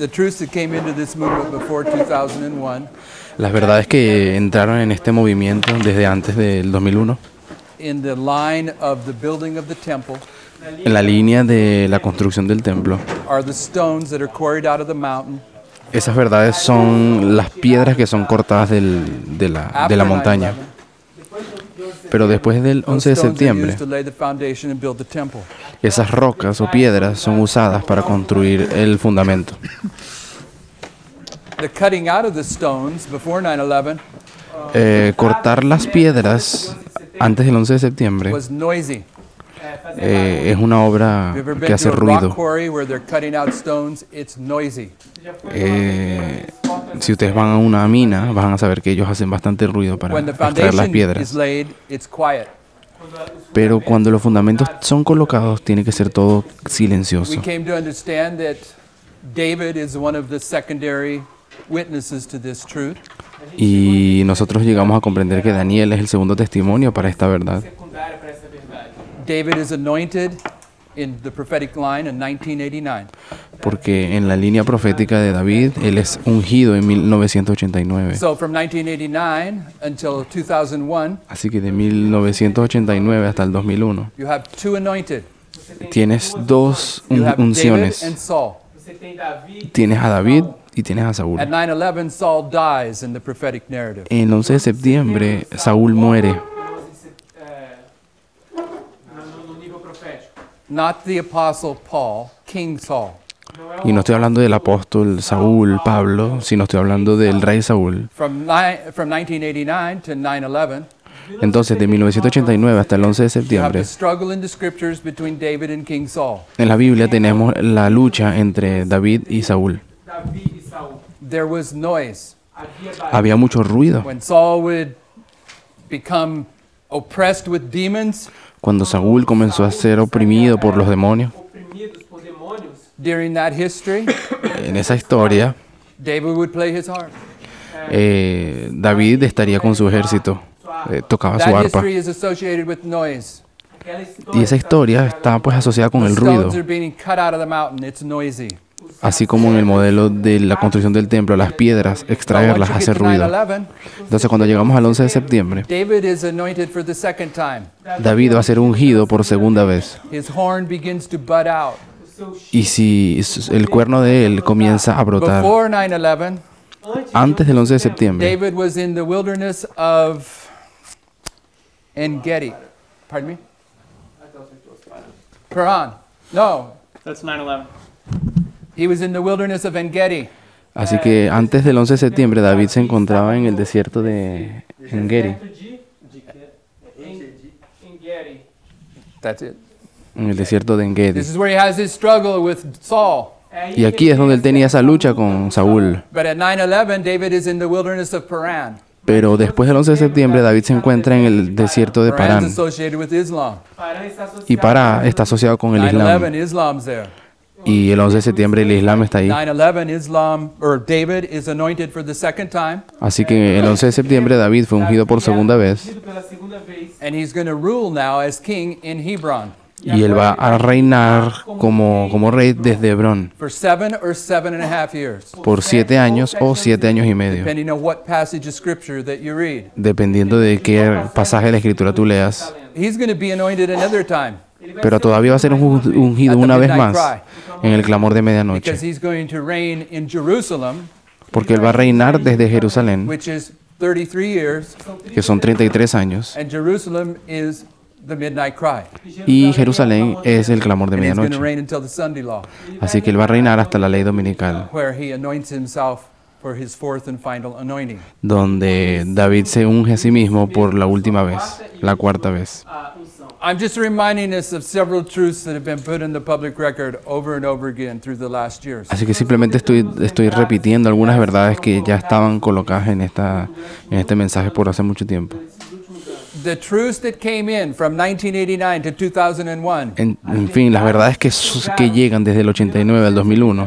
the truths that came into this movement before 2001 Las verdades que entraron en este movimiento desde antes del 2001, in the line of the building of the temple en la línea de la construcción del templo, are the stones that are quarried out of the mountain esas verdades son las piedras que son cortadas de la after montaña. 9/11. Pero después del Those 11 de stones are septiembre, used to lay the foundation and build the temple. esas rocas o piedras son usadas para construir el fundamento. The cutting out of the stones before 9/11 Cortar las piedras antes del 11 de septiembre was noisy. es una obra Have you ever que been to hace a rock ruido. quarry where they're cutting out stones? It's noisy. Si ustedes van a una mina, van a saber que ellos hacen bastante ruido para When the extraer las foundation is piedras. laid, it's quiet. Pero cuando los fundamentos son colocados, tiene que ser todo We silencioso. came to understand that David is one of the secondary witnesses to this truth. Y nosotros llegamos a comprender que Daniel es el segundo testimonio para esta verdad. David is anointed in the prophetic line in 1989. Porque en la línea profética de David, él es ungido en 1989. So from 1989 until 2001, Así que de 1989 hasta el 2001, you have two anointed. tienes dos You have David unciones. and Saul. Tienes a David y tienes a Saúl. At 9/11, Saul dies in the prophetic narrative. En el 11 de septiembre, Saúl muere. Not the apostle Paul, King Saul. Y no estoy hablando del apóstol Saúl, Pablo, sino estoy hablando del rey Saúl. From 1989 to 9/11, Entonces, de 1989 hasta el 11 de you have septiembre, the struggle in the scriptures between David and King Saul. en la Biblia tenemos la lucha entre David y Saúl. There was noise. Había mucho ruido. When Saul would become oppressed with demons Cuando Saúl comenzó a ser oprimido por los demonios, during that history, en esa historia, David would play his harp. David estaría con su ejército, tocaba su That arpa. history is associated with noise. Y esa historia está pues asociada con The el ruido, stones are being cut out of the mountain. It's noisy. así como en el modelo de la construcción del templo, las piedras, But once extraerlas you hace get to ruido. 9/11, Entonces cuando llegamos al 11 de septiembre, David is anointed for the second time. David va a ser ungido por segunda vez. His horn begins to bud out. Y si el cuerno de él comienza a brotar, Before 9/11, antes del 11 de septiembre, David was in the wilderness of En-Gedi. Pardon me? Paran. No, That's 9/11. he was in the wilderness of En-Gedi. así que antes del 11 de septiembre David se encontraba en el desierto de Engedi, That's it. en el desierto de Engedi. This is where he has his struggle with Saul. Y aquí es donde él tenía esa lucha con Saúl. But at 9/11, David is in the wilderness of Paran. Pero después del 11 de septiembre David se encuentra en el desierto de Paran's Parán. associated with Islam. Y Pará está asociado con el 9/11, Islam. Islam's there. Y el 11 de septiembre el Islam está ahí. 9/11, Islam, or David is anointed for the second time, Así que el 11 de septiembre David fue ungido por segunda vez. and he's going to rule now as king in Hebron Y él va a reinar como rey desde Hebrón for 7 or 7.5 years, por 7 años o 7 años y medio, depending on what passage of scripture that you read. dependiendo de qué pasaje de la escritura tú leas. He's going to be anointed another time Pero todavía va a ser ungido una vez más en el clamor de medianoche, because he's going to reign in Jerusalem, porque él va a reinar desde Jerusalén, which is 33 years, que son 33 años, and Jerusalem is the midnight cry. y Jerusalén es el clamor de And he's going to medianoche. reign until the Sunday law, Así que él va a reinar hasta la ley dominical, where he anoints himself for his fourth and final anointing. donde David se unge a sí mismo por la última vez, la cuarta vez. I'm just reminding us of several truths that have been put in the public record over and over again through the last years. Así que simplemente estoy repitiendo algunas verdades que ya estaban colocadas en este mensaje por hace mucho tiempo. The truths that came in from 1989 to 2001, En fin, las verdades que llegan desde el 89 al 2001,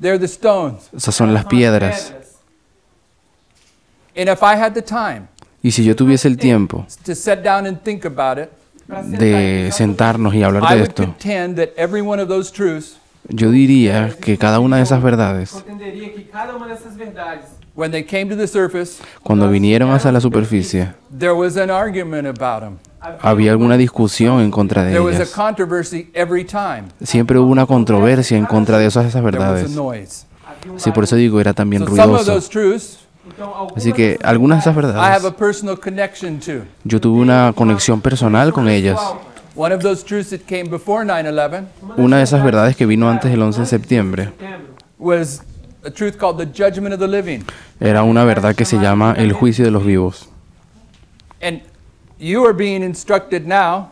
they're the stones. esas son las piedras. And if I had the time Y si yo tuviese el tiempo to sit down and think about it, de sentarnos y hablar I de would esto, contend that every one of those truths Yo diría que cada una de esas verdades, entenderia que cada uma dessas verdades, when they came to the surface, cuando vinieron hacia la superficie, there was an argument about them. había alguna discusión en contra de There was a ellas. controversy every time. Siempre hubo una controversia en contra de esas There was a verdades. noise. Sí, por eso digo, era también So some of ruidoso. those truths então algumas Así que algunas de esas I have verdades, a personal connection to. yo tuve una conexión personal con ellas. One of those truths that came before 9/11 Una de esas verdades que vino antes del 11 de septiembre setembro, was a truth called the judgment of the living. era una verdad que se llama el juicio de los vivos. And you are being instructed now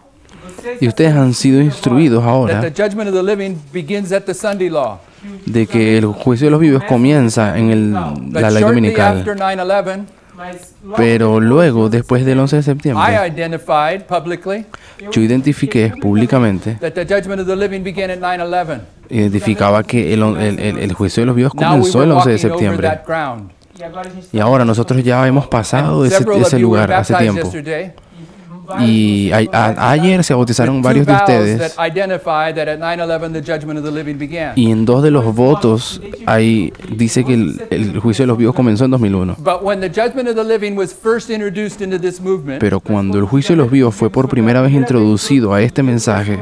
vocês Y ustedes han sido instruidos that ahora the judgment of the living begins at the Sunday law. de que el juicio de los vivos comienza en la But ley shortly dominical. after 9/11, mas logo Pero luego, después del 11 de I septiembre, identified publicly yo identifiqué públicamente, that the judgment of the living began at 9/11. identificaba que el juicio de los vivos Now we comenzó were el 11 de walking over septiembre. that ground. e agora a gente Y ahora nosotros ya hemos pasado And several of ese you were lugar hace baptized tiempo. yesterday. Y ayer se bautizaron with varios two de vows ustedes. that identify that at 9/11 the judgment of the living began. Y en dos de los votos ahí dice que el juicio de los vivos comenzó en 2001. But when the judgment of the living was first introduced into this movement Pero cuando el juicio de los vivos fue por primera vez introducido a este mensaje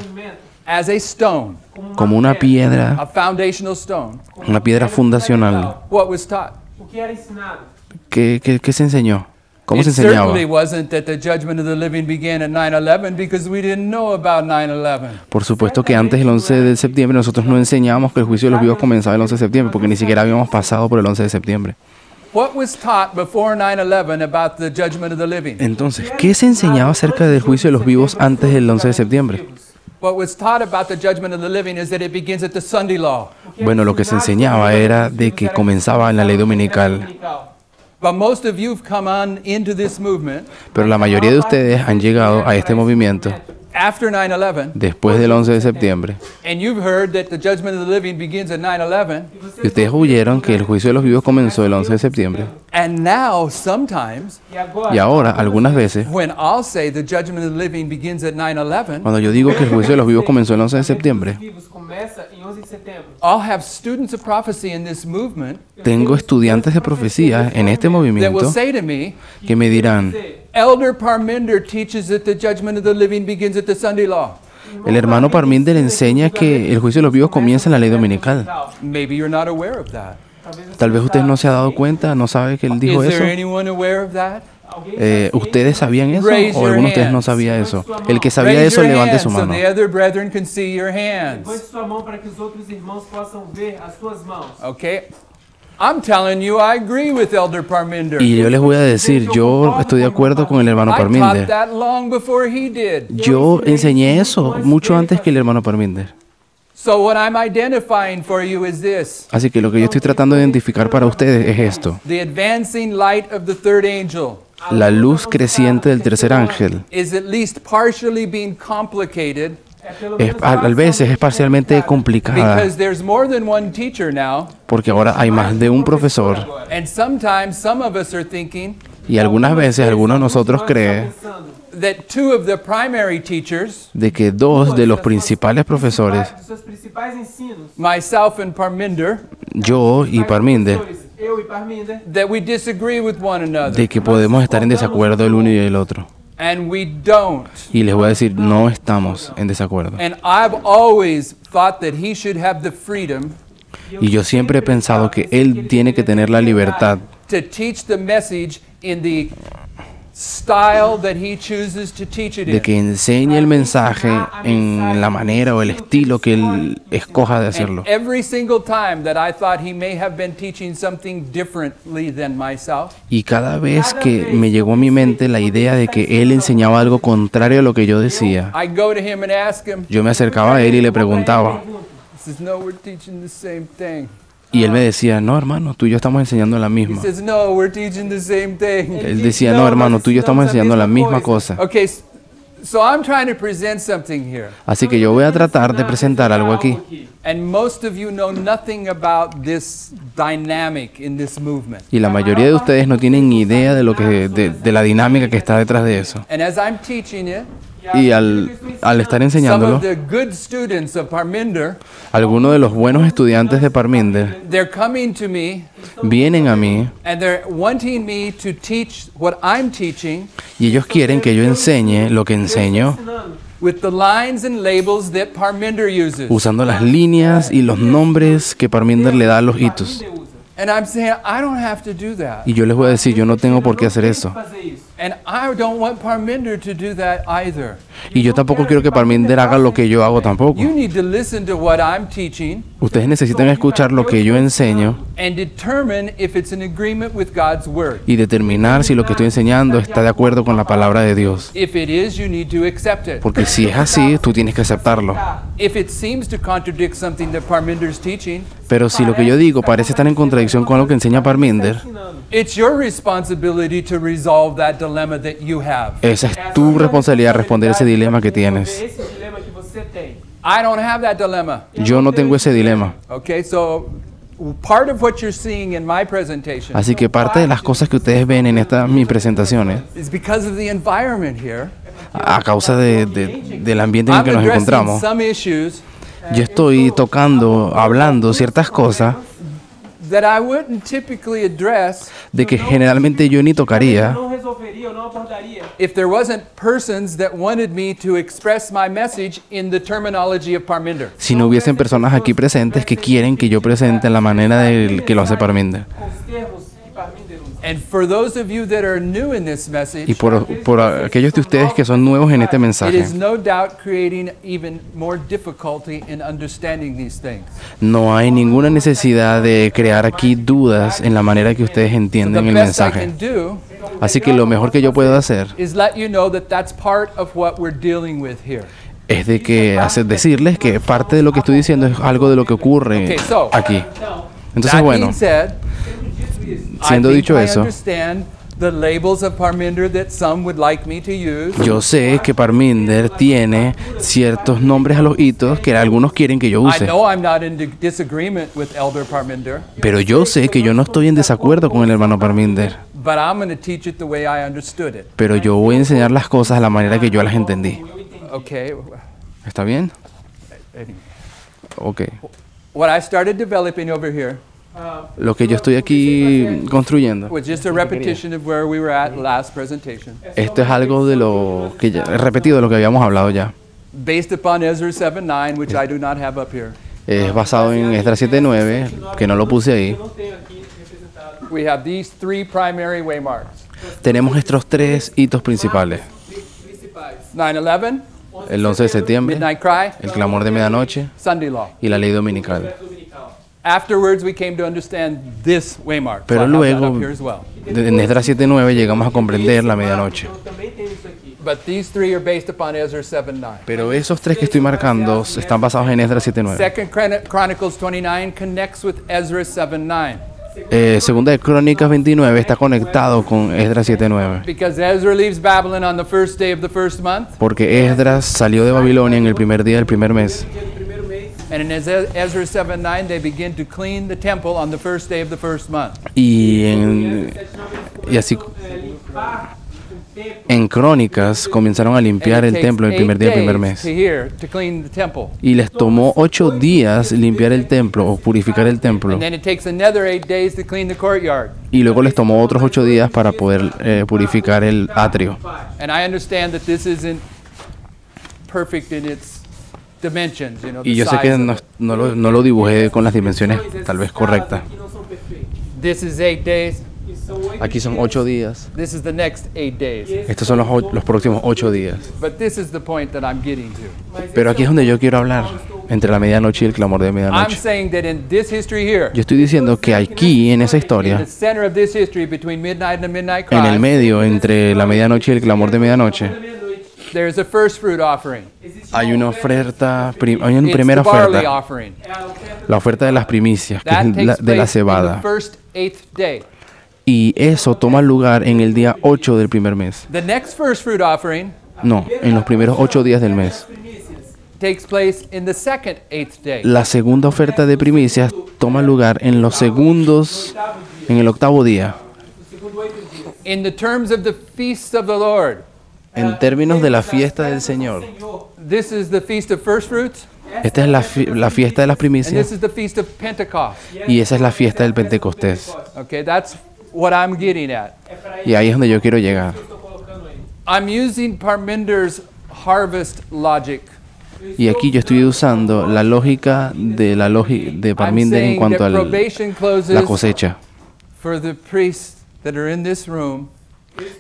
as a stone, como una a piedra foundational stone, fundacional, what was taught? o que era ensinado? ¿qué se enseñó? ¿Cómo It se enseñaba? certainly wasn't that the judgment of the living began at 9/11 because we didn't know about 9/11. Por supuesto que antes del 11 de septiembre nosotros no enseñábamos que el juicio de los vivos comenzaba el 11 de septiembre porque ni siquiera habíamos pasado por el 11 de septiembre. What was taught before 9/11 about the judgment of the living? Entonces, ¿qué se enseñaba acerca del juicio de los vivos antes del 11 de septiembre? What was taught about the judgment of the living is that it begins at the Sunday law. Bueno, lo que se enseñaba era de que comenzaba en la ley dominical, But most of you have come on into this movement pero la mayoría de ustedes han llegado a este movimiento after 9/11, después del 11 de septiembre and you've heard that the judgment of the living begins at 9/11, y ustedes oyeron que el juicio de los vivos comenzó el 11 de septiembre. and now sometimes Y ahora, algunas veces, when I'll say the judgment of the living begins at 9/11, cuando yo digo que el juicio de los vivos comenzó el 11 de septiembre, Vivos começa em 11 de setembro. I'll have students of prophecy in this movement tengo estudiantes de profecía en este that will movimiento say to me, que me dirán, Elder Parminder teaches that the judgment of the living begins at the Sunday law. el hermano Parminder enseña que el juicio de los vivos comienza en la ley dominical. Maybe you're not aware of that. Tal vez usted no se ha dado cuenta, no sabe que él dijo Is eso. there anyone aware of that? ¿Ustedes sabían eso Raise o your alguno de ustedes no hands. sabía eso? El que sabía Raise eso, your levante hand su so mano. the other brethren can see your hands. Levante sua mão para que os outros irmãos possam ver as suas mãos. Okay? I'm telling you, I agree with Elder Parminder. Y yo les voy a decir, yo estoy de acuerdo con el hermano I taught Parminder. that long before he did. Yo enseñé eso mucho antes que el hermano Parminder. So what I'm identifying for you is this: Así que lo que yo estoy tratando de identificar para ustedes es esto. the advancing light of the third angel La luz creciente del tercer ángel is at least partially being complicated a veces es parcialmente complicada because there's more than one teacher now, porque ahora hay más de un profesor and sometimes some of us are thinking y algunas veces algunos de nosotros creen that two of the primary teachers, de que dos de los principales profesores, Dos seus principais ensinos. myself and Parminder, yo y Parminder, Eu e Parminder. that we disagree with one another, de que podemos estar en desacuerdo el uno y el otro. and we don't. Y les voy a decir, no estamos en desacuerdo. And I've always thought that he should have the freedom Y yo siempre he pensado que él tiene que tener la libertad to teach the message in the style that he chooses to teach it de in. que enseñe el mensaje en la manera o el estilo que él escoja de hacerlo. And every single time that I thought he may have been teaching something differently than myself, Y cada vez que me llegó a mi mente la idea de que él enseñaba algo contrario a lo que yo decía, I go to him and ask him. yo me acercaba a él y le preguntaba. He says, "No, we're teaching the same thing." Y él me decía, no hermano, tú y yo estamos enseñando la He misma. says, "No, we're teaching the same thing." Él decía, no hermano, tú y yo estamos enseñando la misma cosa. Okay, so I'm trying to present something here. Así que yo voy a tratar de presentar algo aquí. And most of you know nothing about this dynamic in this movement. Y la mayoría de ustedes no tienen ni idea de lo que de la dinámica que está detrás de eso. And as I'm teaching it, Y al estar some enseñándolo, of the good students of Parminder, algunos de los buenos estudiantes de Parminder they're coming to me vienen a mí and they're wanting me to teach what I'm teaching y ellos quieren que yo enseñe lo que enseño with the lines and labels that Parminder uses. usando las líneas y los nombres que Parminder le da a los hitos. And I'm saying, I don't have to do that. Y yo les voy a decir, yo no tengo por qué hacer eso. And I don't want Parminder to do that either. Y yo tampoco quiero que Parminder haga lo que yo hago tampoco. You need to listen to what I'm teaching Ustedes necesitan escuchar lo que yo enseño and determine if it's in agreement with God's word. y determinar si lo que estoy enseñando está de acuerdo con la palabra de Dios. If it is, you need to accept it. Porque si es así, tú tienes que aceptarlo. If it seems to contradict something that Parminder's teaching, Pero si lo que yo digo parece estar en contradicción con lo que enseña Parminder, it's your responsibility to resolve that dilemma that you have. esa es tu responsabilidad responder ese dilema que tienes. Esse dilema que você tem. I don't have that dilemma. Yo no tengo ese dilema. Okay, so part of what you're seeing in my presentation Así que parte de las cosas que ustedes ven en estas mis presentaciones, is because of the environment here. a causa del ambiente en el I'm que nos addressing encontramos, some issues yo estoy tocando, hablando ciertas cosas that I wouldn't typically address de que generalmente yo ni tocaría Não resolveria, eu não abordaria. if there wasn't persons that wanted me to express my message in the terminology of Parminder. si no hubiesen personas aquí presentes que quieren que yo presente la manera de que lo hace Parminder. Com os termos que Parminder usa. And for those of you that are new in this Y message, por aquellos de ustedes que son nuevos en este it mensaje, is no doubt creating even more difficulty in understanding these things. no hay ninguna necesidad de crear aquí dudas en la manera que ustedes The entienden el best I mensaje. can do Así que lo mejor que yo puedo hacer is let you know that that's part of what we're dealing with here. es de que decirles que parte de lo que estoy diciendo es algo de lo que ocurre aquí. Entonces, That bueno, being said, siendo I think dicho I eso, understand the labels of Parminder that some would like me to use. yo sé que Parminder tiene ciertos nombres a los hitos que algunos quieren que yo I use, know I'm not in disagreement with Elder Parminder, pero yo sé que yo no estoy en desacuerdo con el hermano Parminder, but I'm going to teach it the way I understood it. pero yo voy a enseñar las cosas a la manera que yo las entendí. Okay. ¿Está bien? Anyway. Ok. What I started developing over here Lo que yo estoy aquí construyendo, was just a repetition of where we were at last presentation, esto es algo de lo que ya, repetido de lo que habíamos hablado ya. based upon Ezra 7:9, which I do not have up here. Es basado en Esdras 7:9, que no lo puse ahí. Não tenho aqui representado. We have these three primary waymarks: Tenemos estos tres hitos principales. Principais. 9/11, El 11 de septiembre, Midnight Cry, el clamor de medianoche Sunday Law. y la ley dominical. Dominical. Afterwards, we came to understand this waymark. Pero So I have that luego, up here as well. en Esdras 7:9 llegamos a comprender la medianoche. Eu também tenho isso aqui. But these three are based upon Ezra 7:9. Pero esos tres que estoy marcando están basados en Esdras 7:9. Second Chronicles 29 connects with Ezra 7:9 Segunda de Crónicas 29 está conectado con Esdras 7:9. because Ezra leaves Babylon on the first day of the first month, Porque Esdras salió de Babilonia en el primer día del primer mes. Dia do primeiro mês. and in Ezra 7:9 they begin to clean the temple on the first day of the first month. Y así Limpar o templo. en Crónicas comenzaron a limpiar And el it takes templo el primer 8 día del primer days mes. to clean the temple. Y les tomó 8 días limpiar el templo o purificar el templo. And then it takes another 8 days to clean the courtyard. Y luego les tomó otros 8 días para poder purificar el atrio. And I understand that this isn't perfect in its dimensions, you know, Y the yo sé size que of no, it. no lo dibujé con las dimensiones tal vez correctas. Aqui não são perfeitos. This is 8 days. E são 8 Aquí son 8 días. This is the next 8 days. Estos son los próximos 8 días. But this is the point that I'm getting to. Pero aquí es donde yo quiero hablar, entre la medianoche y el clamor de I'm medianoche. saying that in this history here, Yo estoy diciendo que aquí, en esa in historia, the center of this history between midnight and the midnight en el cry, medio, entre la medianoche y el clamor de medianoche, meia-noite. there's a first fruit offering. Existe hay una oferta, hay una It's the primera barley oferta, offering. a oferta la oferta de las primicias, que That es takes de la place in cebada. the first 8th day. Y eso toma lugar en el día 8 del primer mes. The next first fruit offering No, en los primeros 8 días del mes. primícias. takes place in the second 8th day. La segunda oferta de primicias toma lugar en los segundos, en el octavo día. O segundo 8 dias. In the terms of the feasts of the Lord, En términos de la fiesta del Señor, this is the Feast of First Fruits, esta es la fiesta de las and primicias this is the Feast of Pentecost. y esa es la fiesta del Pentecostés. Okay, that's what I'm getting at. Y ahí es donde yo quiero llegar. I'm using Parminder's harvest logic. Y aquí yo estoy usando la lógica de I'm Parminder en saying cuanto that a la probation closes cosecha. for the priests that are in this room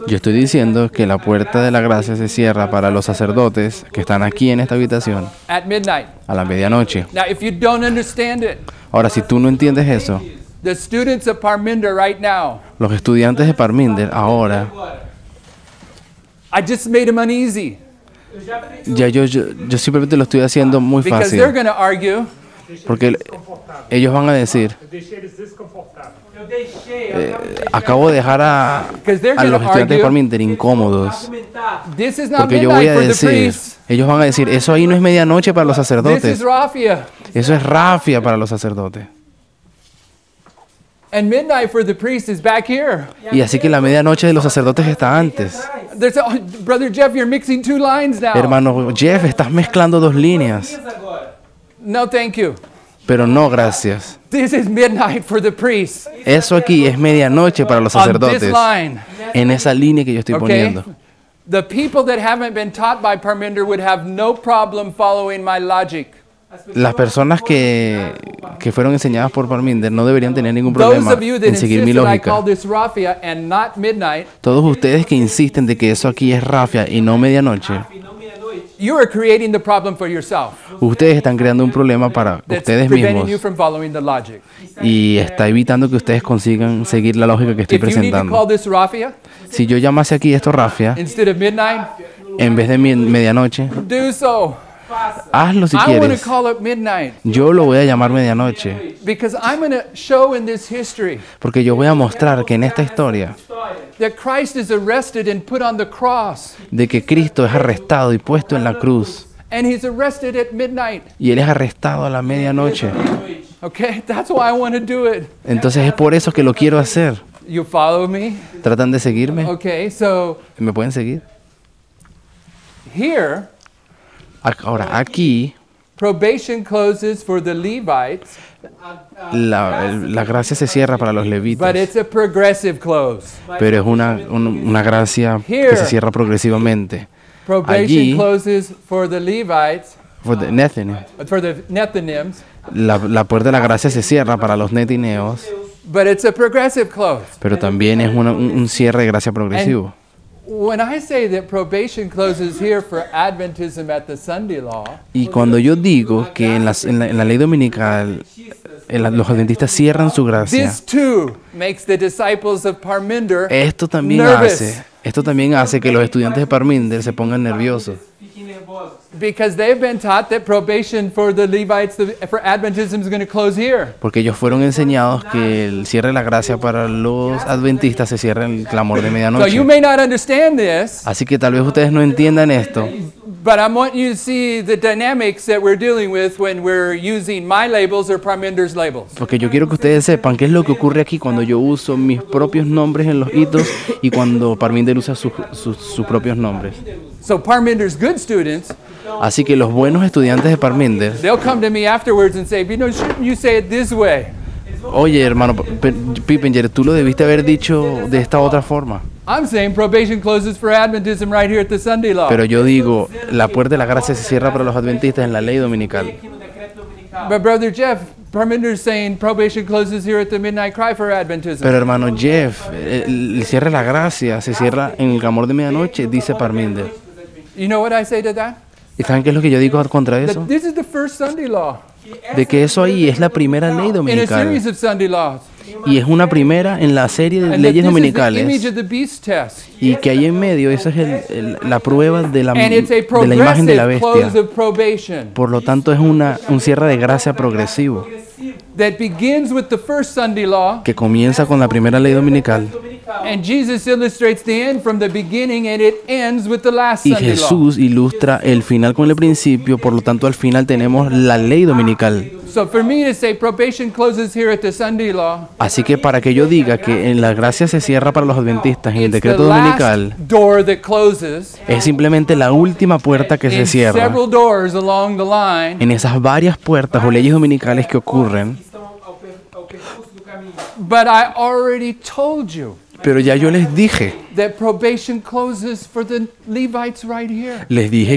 Yo estoy diciendo que la puerta de la gracia se cierra para los sacerdotes que están aquí en esta habitación at midnight. a la medianoche. Now, if you don't understand it, Ahora, si tú no entiendes eso, the students of Parminder right now, los estudiantes de Parminder ahora, I just made them uneasy ya yo simplemente lo estoy haciendo muy because they're fácil, going to argue, porque ellos van a decir, Deixei eles desconfortáveis. acabo de dejar because they're a going los to estudiantes de argue, Parminder incómodos, this is not porque yo voy midnight a for the decir, priests. ellos van a decir, eso ahí no es medianoche para los This is sacerdotes, Raphia. eso es rafia para los sacerdotes. And midnight for the priest is back here. Y así que la medianoche de los sacerdotes está antes. There's a, Brother Jeff, you're mixing two lines now. Hermano Jeff, estás mezclando dos líneas. No, thank you. Pero no, gracias. This is midnight for the priest. Eso aquí es medianoche para los On this sacerdotes. line, En esa línea que yo estoy okay? poniendo. The people that haven't been taught by Parminder would have no problem following my logic. Las personas que fueron enseñadas por Parminder no deberían tener ningún Those problema of you that en seguir insist mi that I call lógica. this Raphia and not midnight, Todos ustedes que insisten de que eso aquí es rafia y no medianoche, you are creating the problem for yourself. ustedes están creando un problema para That's ustedes preventing mismos you from following the logic. y está evitando que ustedes consigan seguir la lógica que estoy If you need to call presentando. this Raphia Si yo llamase aquí esto rafia, instead of midnight, en vez de medianoche, do so. hazlo si I want to quieres. call it midnight Yo lo voy a llamar medianoche, because I'm going to show in this history porque yo voy a mostrar que en esta historia that Christ is arrested and put on the cross, de que Cristo es arrestado y puesto en la cruz, and he's arrested at midnight. y Él es arrestado a la medianoche. Okay, that's why I want to do it. Entonces es por eso que lo quiero hacer. You follow me? ¿Tratan de seguirme? Okay, so ¿Me pueden seguir? here, Ahora, aquí probation closes for the Levites, la gracia se cierra para los but levitas, it's a progressive close. pero es una gracia que se cierra progresivamente. Probation Allí- closes for the Levites, For the Nethinim, for the Nethinims, la puerta de la gracia se cierra para los netineos, but it's a progressive close. pero también es un cierre de gracia progresivo. When I say that probation closes here for Adventism at the Sunday law, Y cuando yo digo que en la ley dominical los adventistas cierran su gracia, this too makes the disciples of Parminder esto también hace que los estudiantes de Parminder se pongan nerviosos, Fiquem nervosos. because they've been taught that probation for the Levites for Adventism is going to close here. porque ellos fueron enseñados que el cierre de la gracia para los adventistas se cierra en el clamor de So you medianoche. may not understand this, Así que tal vez ustedes no entiendan esto, but I want you to see the dynamics that we're dealing with when we're using my labels or Parminder's labels. porque yo quiero que ustedes sepan qué es lo que ocurre aquí cuando yo uso mis propios nombres en los hitos y cuando Parminder usa sus propios nombres. So Parminder's good students, Así que los buenos estudiantes de Parminder, they'll come to me afterwards and say, shouldn't you say it this way? oye hermano Pippenger, tú lo debiste haber dicho de esta otra forma. I'm saying probation closes for Adventism right here at the Sunday law. Pero yo digo, la puerta de la gracia se cierra para los adventistas en la ley dominical. Aqui no decreto dominical. But Brother Jeff, Parminder's saying probation closes here at the midnight cry for Adventism. Pero hermano Jeff, el cierre de la gracia se cierra en el clamor de medianoche, dice Parminder. You know what I say to that? ¿Y saben qué es lo que yo digo contra eso? That this is the first Sunday law De que eso ahí es la primera ley in a dominical. series of Sunday laws. Y es una primera en la serie de And that leyes this is the image dominicales. of the beast test. Y que ahí en medio, esa es la prueba de la And it's a imagen de la progressive close bestia. of probation Por lo tanto, es un cierre de gracia progresivo that begins with the first Sunday law, que comienza con la primera ley dominical. and Jesus illustrates the end from the beginning, and it ends with the last Y Sunday law. Jesús ilustra el final con el principio, por lo tanto al final tenemos la ley dominical. So for me to say probation closes here at the Sunday law, Así que para que yo diga que en la gracia se cierra para los adventistas en el it's the decreto dominical, last door that closes es simplemente la última puerta que se in cierra several doors along the line. en esas varias puertas o leyes dominicales que ocurren. Que estão ao percurso do caminho. But I already told you Pero ya yo les dije probation closes for the Levites right here.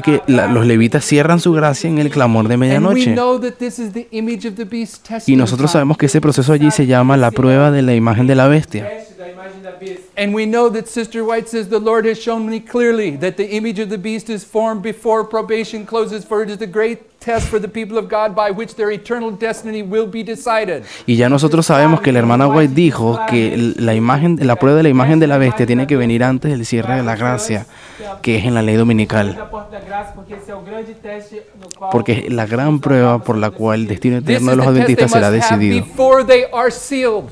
que los levitas cierran su gracia en el clamor de And we medianoche. know that this is the image of the beast testing. Y nosotros sabemos que ese proceso allí se llama la prueba de la imagen de la bestia. Teste da imagem da besta. And we know that Sister White says the Lord has shown me clearly that the image of the beast is formed before probation closes, for it is the great test for the people of God by which their eternal destiny will be decided. Y ya nosotros sabemos que la hermana White dijo que la prueba de la imagen de la bestia tiene que venir antes del cierre de la gracia, que es en la ley dominical. Da porta da graça, porque esse é o grande teste no qual Porque es la gran prueba por la cual el destino This eterno is de los the test they adventistas será must have decidido. before they are sealed.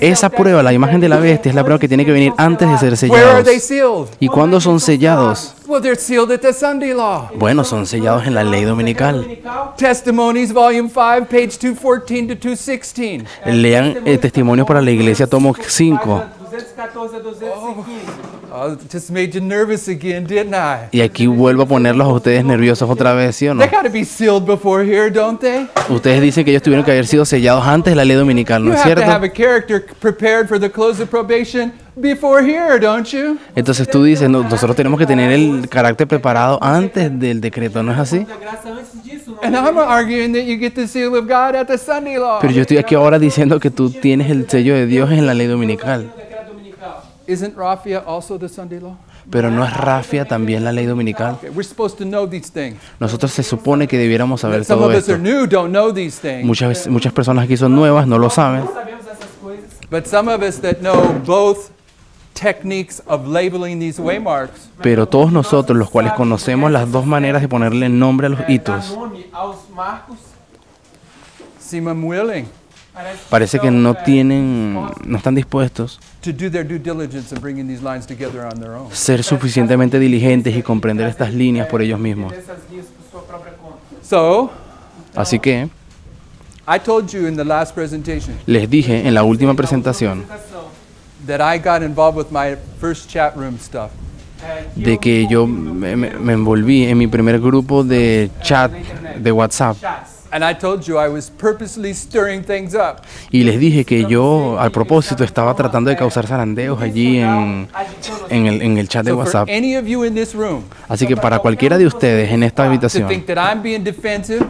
Esa prueba, la imagen de la bestia, es la prueba que tiene que venir antes de ser Where are they sellados. sealed? ¿Y cuándo son sellados? Well, they're sealed at the Sunday law. Bueno, son sellados en la ley dominical. dominical. Testimonies, volume 5, page 214 to 216. Lean el testimonio para la iglesia, tomo 5. Página 214 a 215. Oh, just made you nervous again, didn't I? Y aquí vuelvo a ponerlos a ustedes nerviosos otra vez, ¿sí o no? They got to be sealed before here, don't they? Ustedes dicen que ellos tuvieron que haber sido sellados antes de la ley dominical, You ¿no es have to have cierto? a character prepared for the close of probation before here, don't you? Entonces tú dices, "No, nosotros tenemos que tener el carácter preparado antes del decreto, ¿no es así? Da graça antes disso, não And I'm arguing that you get the seal of God at the Sunday law. Pero yo estoy aquí ahora diciendo que tú tienes el sello de Dios en la ley dominical. no decreto dominical. Isn't Raphia also the Sunday law? Pero ¿no es rafia también la ley dominical? Okay, we're supposed to know these things. Nosotros se supone que debiéramos saber Some todo of us esto. are new, don't know these things. Muchas personas aquí son nuevas, no lo saben. Sabemos essas coisas, But some of us that know both techniques of labeling these waymarks, Pero todos nosotros, los cuales conocemos las dos maneras de ponerle nombre a los dar hitos, nome aos marcos, seem unwilling parece que no están dispuestos to do their due diligence in bringing these lines together on their own. a ser suficientemente diligentes y comprender estas líneas por ellos mismos. dessas linhas por sua própria conta. So, Así que I told you in the last presentation les dije en la última presentación Apresentação, that I got involved with my first chat room stuff. que de que yo me envolví en mi primer grupo de chat de WhatsApp chats. And I told you I was purposely stirring things up. y les dije que yo al propósito estaba tratando de causar zarandeos allí en el chat de So for WhatsApp. any of you in this room Así que para cualquiera de ustedes en esta to habitación think that I'm being defensive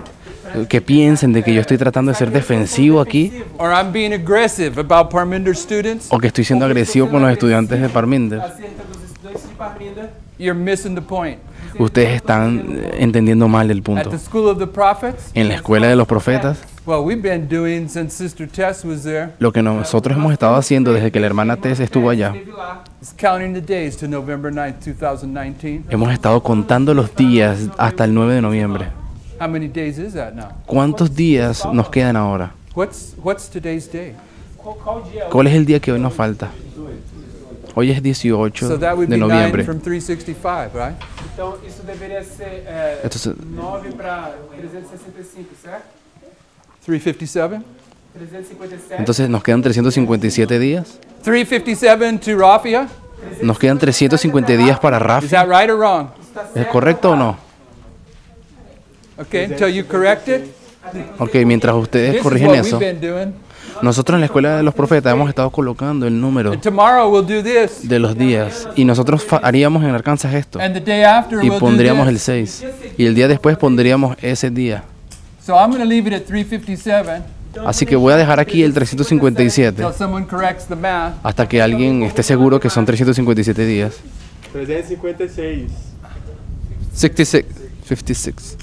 que piensen de que yo estoy tratando de ser defensivo aquí or I'm being aggressive about Parminder students, o que estoy siendo agresivo con los estudiantes de Parminder, Acerca dos estudantes de Parminder, you're missing the point. ustedes están entendiendo mal el At punto. the School of the Prophets, En la escuela de los profetas, well, we've been doing since Sister Tess was there, lo que nosotros hemos estado haciendo desde que la hermana Tess estuvo allá, esteve lá, is counting the days to November 9th, 2019. hemos estado contando los días hasta el 9 de noviembre. How many days is that now? ¿Cuántos días nos quedan ahora? What's today's day? qual dia é o ¿Cuál es el día que hoy nos falta? Hoy es 18 So that would de be 9 noviembre. from 365, right? Então, isso deveria ser Entonces, 9 para 365, certo? 357? 357. entonces nos quedan 357 días. 357 to Raphia? Nos quedan 350 días para Is Rafi. that right or wrong? Está ¿Es certo? correcto o no? Okay, until you correct it. Ok, mientras ustedes This is corrigen what we've eso, been doing. nosotros en la escuela de los profetas hemos estado colocando el número And tomorrow we'll do this. de los días y nosotros haríamos en Arkansas esto And the day after y we'll pondríamos do el this. 6 y el día después pondríamos ese día. So I'm going to leave it at 357 Así que voy a dejar aquí el 357 until someone corrects the math. hasta que alguien esté seguro que son 357 días. 356. 66, 56.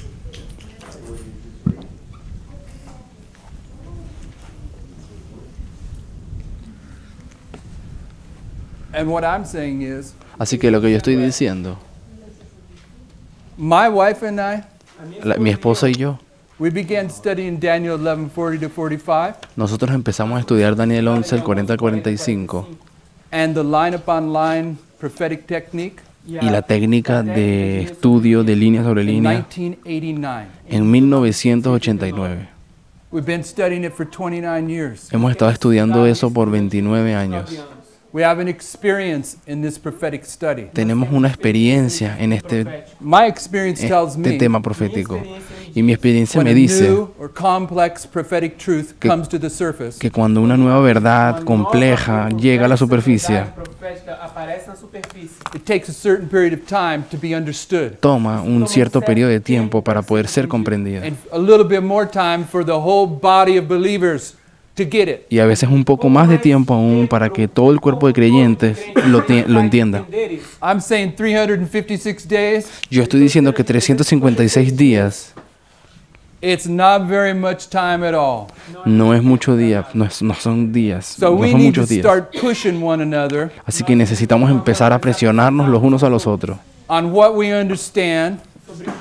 And what I'm saying is, Así que lo que yo estoy diciendo, my wife and I, mi esposa y yo, we began studying Daniel 11:40 to 45, nosotros empezamos a estudiar Daniel 11, el 40 al 45 and the line upon line prophetic technique y la técnica de estudio de línea sobre in línea 1989. en 1989. We've been studying it for 29 years. Hemos estado estudiando eso por 29 años. We have an experience in this prophetic study. Tenemos una experiencia en este My experience tells me tema profético. Y mi experiencia when me a dice new or complex prophetic truth comes to the surface, que cuando una nueva verdad compleja llega a la superficie, it takes a certain period of time to be understood, toma un cierto periodo de tiempo para poder ser comprendida. and a little bit more time for the whole body of believers to get it. Y a veces un poco más de tiempo aún para que todo el cuerpo de creyentes lo entienda. I'm saying 356 days, Yo estoy diciendo que 356 días it's not very much time at all. no es mucho día, no son días, So no we son need to muchos días. start pushing one another Así que necesitamos empezar a presionarnos los unos a los otros on what we understand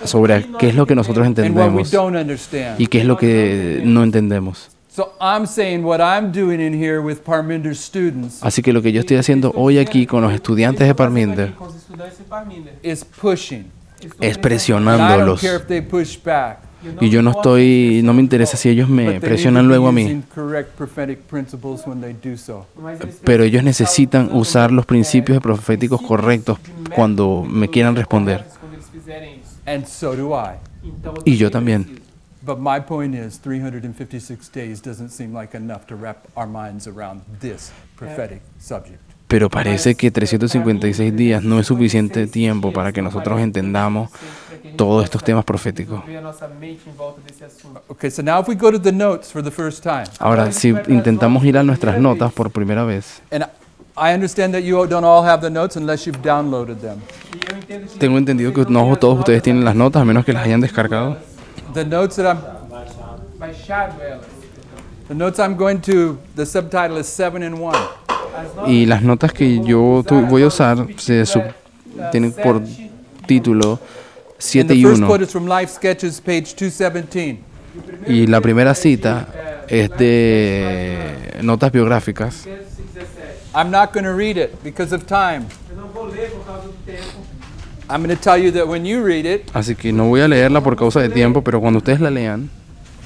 sobre qué es lo que nosotros and what we entendemos don't understand. y qué es lo que no entendemos. So I'm saying what I'm doing in here with Parminder's students Así que lo que yo estoy haciendo hoy aquí con los estudiantes de Parminder is pushing. es And I don't presionándolos. care if they push back, Y yo no me interesa si ellos me but they need presionan to luego a be mí, using correct prophetic principles when they do so. pero ellos necesitan usar los principios proféticos correctos cuando me quieran responder. And so do I. Y yo también. But my point is 356 days doesn't seem like enough to wrap our minds around this prophetic subject. Pero parece que 356 días no es suficiente tiempo para que nosotros entendamos todos estos temas proféticos. Okay, so now if we go to the notes for the first time, Ahora, si intentamos ir a nuestras notas por primera vez, and I understand that you don't all have the notes unless you've downloaded them. tengo entendido que no todos ustedes tienen las notas, a menos que las hayan descargado. The notes I'm going to, the subtitle is 7 and 1. Y las notas que yo voy a usar tienen por título And 7 the y first 1. quote is from Life Sketches, page 217. Y la primera cita es de notas biográficas. I'm not going to read it because of time. I'm going to tell you that when you read it, Así que no voy a leerla por causa de tiempo, pero cuando ustedes la lean,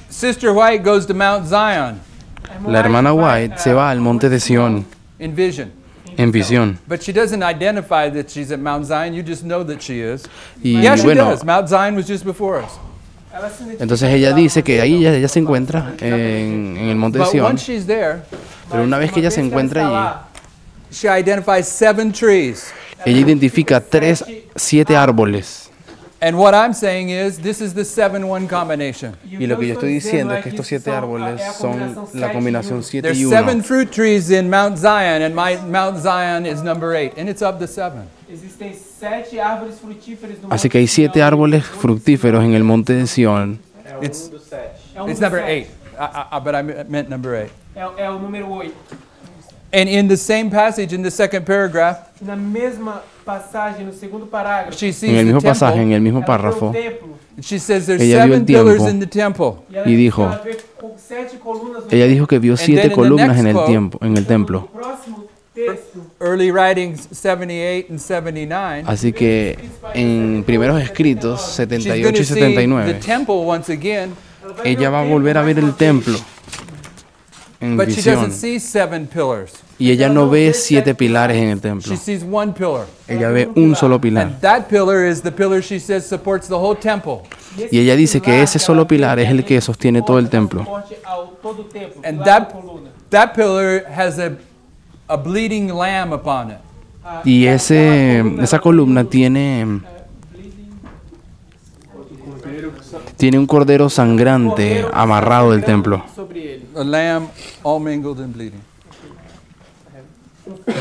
Sister White goes to Mount Zion la hermana White se va al monte de Sión in vision. en visión. But she doesn't identify that she's at Mount Zion. You just know that she is. Y Yeah, she bueno, does. Mount Zion was just before us. entonces ella dice que ahí ella se encuentra en el monte de But Sión, once she's there, pero una vez que ella se encuentra allí, she identifies 7 trees. ella identifica 7 árboles. And what I'm saying is, this is the 7-1 combination. Y lo que yo estoy diciendo es que estos 7 árboles son la combinación 7 There's y 7 1. fruit trees in Mount Zion, and Mount Zion is number 8, and it's of the 7. Existem 7 árvores frutíferas no Así que hay 7 árboles fructíferos en el monte de Sión. It's É o it's número number 8, 7. but I meant number 8. É o número 8. And in the same passage, in the second paragraph, Na mesma passagem, no segundo parágrafo, she sees En el the mismo pasaje, en temple, el mismo ela vê o párrafo, templo, and she says there's ella vio 7 el pillars tiempo. in the temple. e ela Y dijo, ela vê 7 colunas no ella dijo que vio then 7 in the columnas next en el quote, en el templo. No próximo texto, Early writings 78 and 79. Así que en primeros escritos She's 78 going y to see the 79, temple once again, ella va a volver a ver el templo en but she doesn't visión. see 7 pillars. Y ella no ve 7 pilares en el templo. She sees 1 pillar. Ella ve un solo pilar. And that pillar is the pillar she says supports the whole temple. Y ella dice que ese solo pilar es el que sostiene todo el templo. suporte ao todo o templo, And pilar e coluna. that pillar has a bleeding lamb upon it. Y esa columna tiene un cordero sangrante amarrado del templo. Sobre ele. A lamb all mingled and bleeding.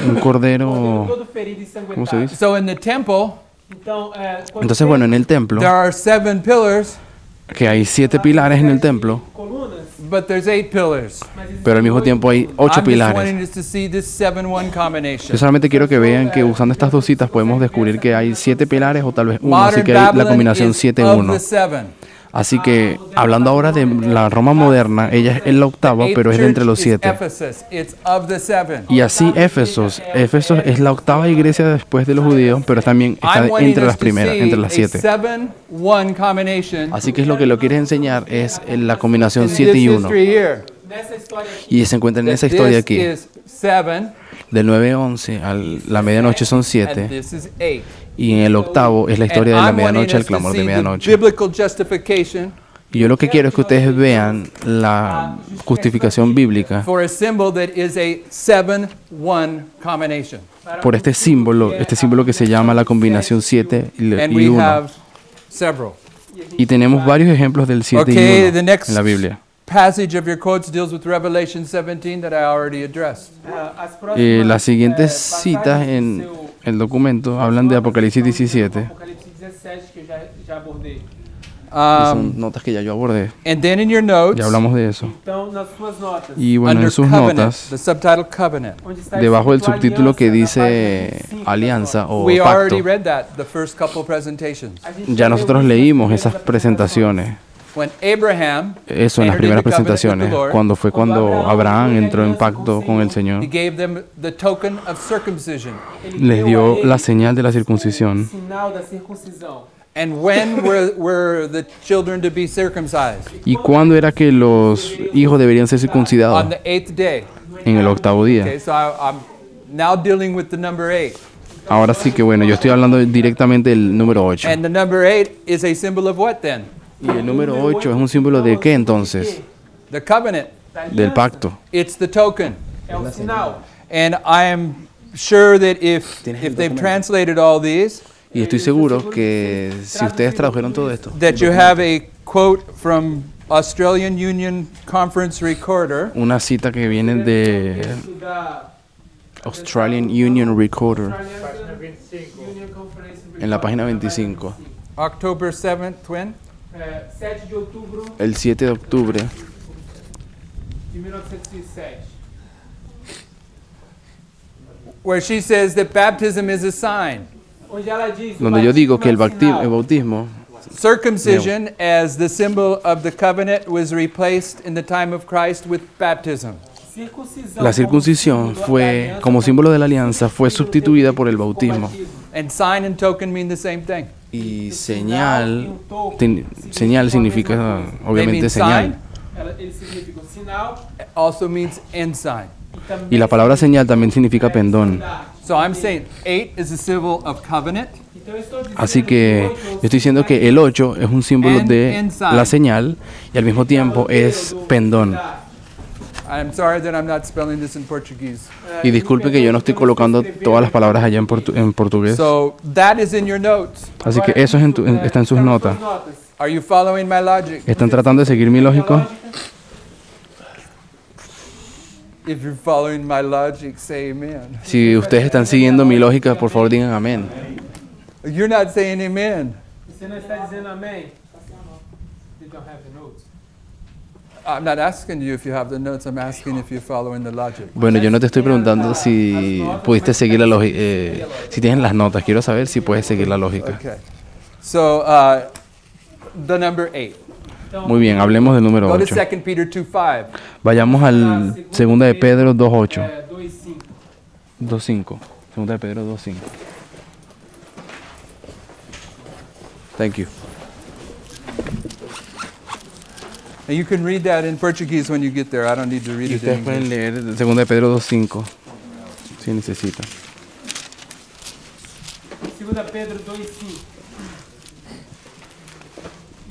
Un cordero, Todo ferido e ¿cómo se ensanguentado. dice? So in the temple, Então, quando Entonces, bueno, en el templo, there are 7 pillars, que hay 7 pilares en el templo, colunas, but there's 8 pillars. mas existem pero al mismo tiempo hay 8 I'm just pilares. wanting us to see this 7-1 combination. Yo solamente quiero que vean que usando estas dos citas podemos descubrir que hay 7 pilares o tal vez uno, así Modern que hay la Babylon combinación is of 7-1. the 7. Así que, hablando ahora de la Roma moderna, ella es la octava, Eighth pero es de entre church los is 7. Ephesus. It's of the 7. Y así Éfesos es la octava iglesia después de los judíos, pero también está I'm wanting entre us las to primeras, see entre las a 7. 7-1 combination Así que lo quieres enseñar es la combinación in 7 this y 1. history here. Nessa história aqui, Y se encuentra en That esa historia this aquí. is 7 Del 9 a 11 a la medianoche son and 7. this is 8. Y en el octavo es la And historia de la I'm wanting medianoche al us to clamor de see the medianoche. biblical justification Y yo lo que quiero es que ustedes vean la justificación bíblica for a symbol that is a 7-1 combination. por este símbolo que se llama la combinación 7 And y we 1. have several. Y tenemos varios ejemplos del 7 Okay, y the 1 next en la Biblia. passage of your quotes deals with Revelation 17 that I already addressed. as próximas Las siguientes passagens citas do en seu el documento hablan de Apocalipsis 17. Apocalipse 17 que eu já abordei. Que son Um, notas que ya yo abordé. and then in your notes, Ya hablamos de eso. Então, nas suas notas, Y bueno, under en sus covenant, notas, the subtitle covenant, onde está debajo del escrito subtítulo que aliança, na dice página 25 alianza o we already pacto, read that the first couple presentations. A gente ya leu nosotros isso nas leímos primeiras esas presentaciones. When Abraham Eso en las entered primeras into covenant with the presentaciones, Lord, cuando Abraham entró en pacto con el Señor, he gave them the token of circumcision. Ele les deu a dio eles la señal de la o circuncisión. sinal da circuncisão. And when were the children to be circumcised? ¿Y cuándo era que los hijos deberían ser circuncidados? On the 8th day. En el octavo día. Okay, so I'm now dealing with the number 8. Ahora sí que bueno, yo estoy hablando directamente del número 8. And the number 8 is a symbol of what then? ¿Y el número 8 es un símbolo de qué entonces? The covenant. Da Del aliança. pacto. It's the token. É o sinal. And I am sure that if they've translated all these, Y estoy seguro que si ustedes tradujeron todo esto, that you have a quote from Australian Union Conference Recorder una cita que viene de Isso da Australian Union Recorder Union Conference en la página 25, October 7th, when? 7 de outubro el 7 de octubre, de 1907. Where she says that baptism is a sign. Onde ela diz, o donde yo digo que el batismo é um sinal. bautismo, Circumcision as the symbol of the covenant was replaced in the time of Christ with baptism. Circuncisão la como circuncisión símbolo da fue, aliança como símbolo de la alianza, fue sustituida por el com bautismo. batismo. And sign and token mean the same thing. Y Sinal señal significa obviamente señal. Ele significa sinal Also means ensign. e também Y la palabra señal también significa pendón. So I'm saying 8 is a symbol of covenant. Então eu estou dizendo Así que oito yo estoy diciendo que el 8 es un símbolo de And la señal y al mismo tiempo es pendón. I'm sorry that I'm not spelling this in Portuguese. Y disculpe que yo no estoy colocando todas las palabras allá en portugués. So that is in your notes. Así que eso es está en sus notas. Are you following my logic? ¿Están tratando de seguir mi lógico? If you're following my logic, say amen. Si ustedes están siguiendo mi lógica, por favor digan amén. You're not saying amen. Você não está dizendo amém? You don't have the notes. I'm not asking you if you have the notes. I'm asking if you're following the logic. Bueno, yo no te estoy preguntando si pudiste seguir la lógica, si tienes las notas. Quiero saber si puedes seguir la lógica. Okay. So the number 8. Muy bien, hablemos del número Go to 8. 2 Peter 2:5. Vayamos al 2 de Pedro 2.8. 2:5. 2.5. 2 de Pedro 2.5. Thank you. And you can read that in Portuguese when you get there. I don't need to read Y it in ustedes pueden English. leer 2 de Pedro 2.5 si necesitan. 2 Pedro 2:5.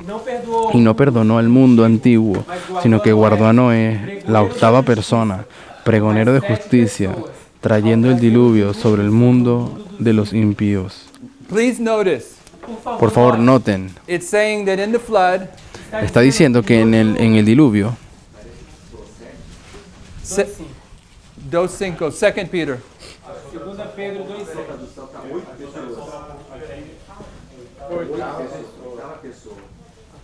Não perdoou Y no perdonó al mundo antiguo, sino que guardó a Noé, la octava persona, pregonero de justicia, trayendo el diluvio sobre el mundo de los impíos. Please notice, Por favor, noten, it's saying that in the flood, está diciendo que en el diluvio, 2:5, 2 Peter. 2 Pedro 2:5.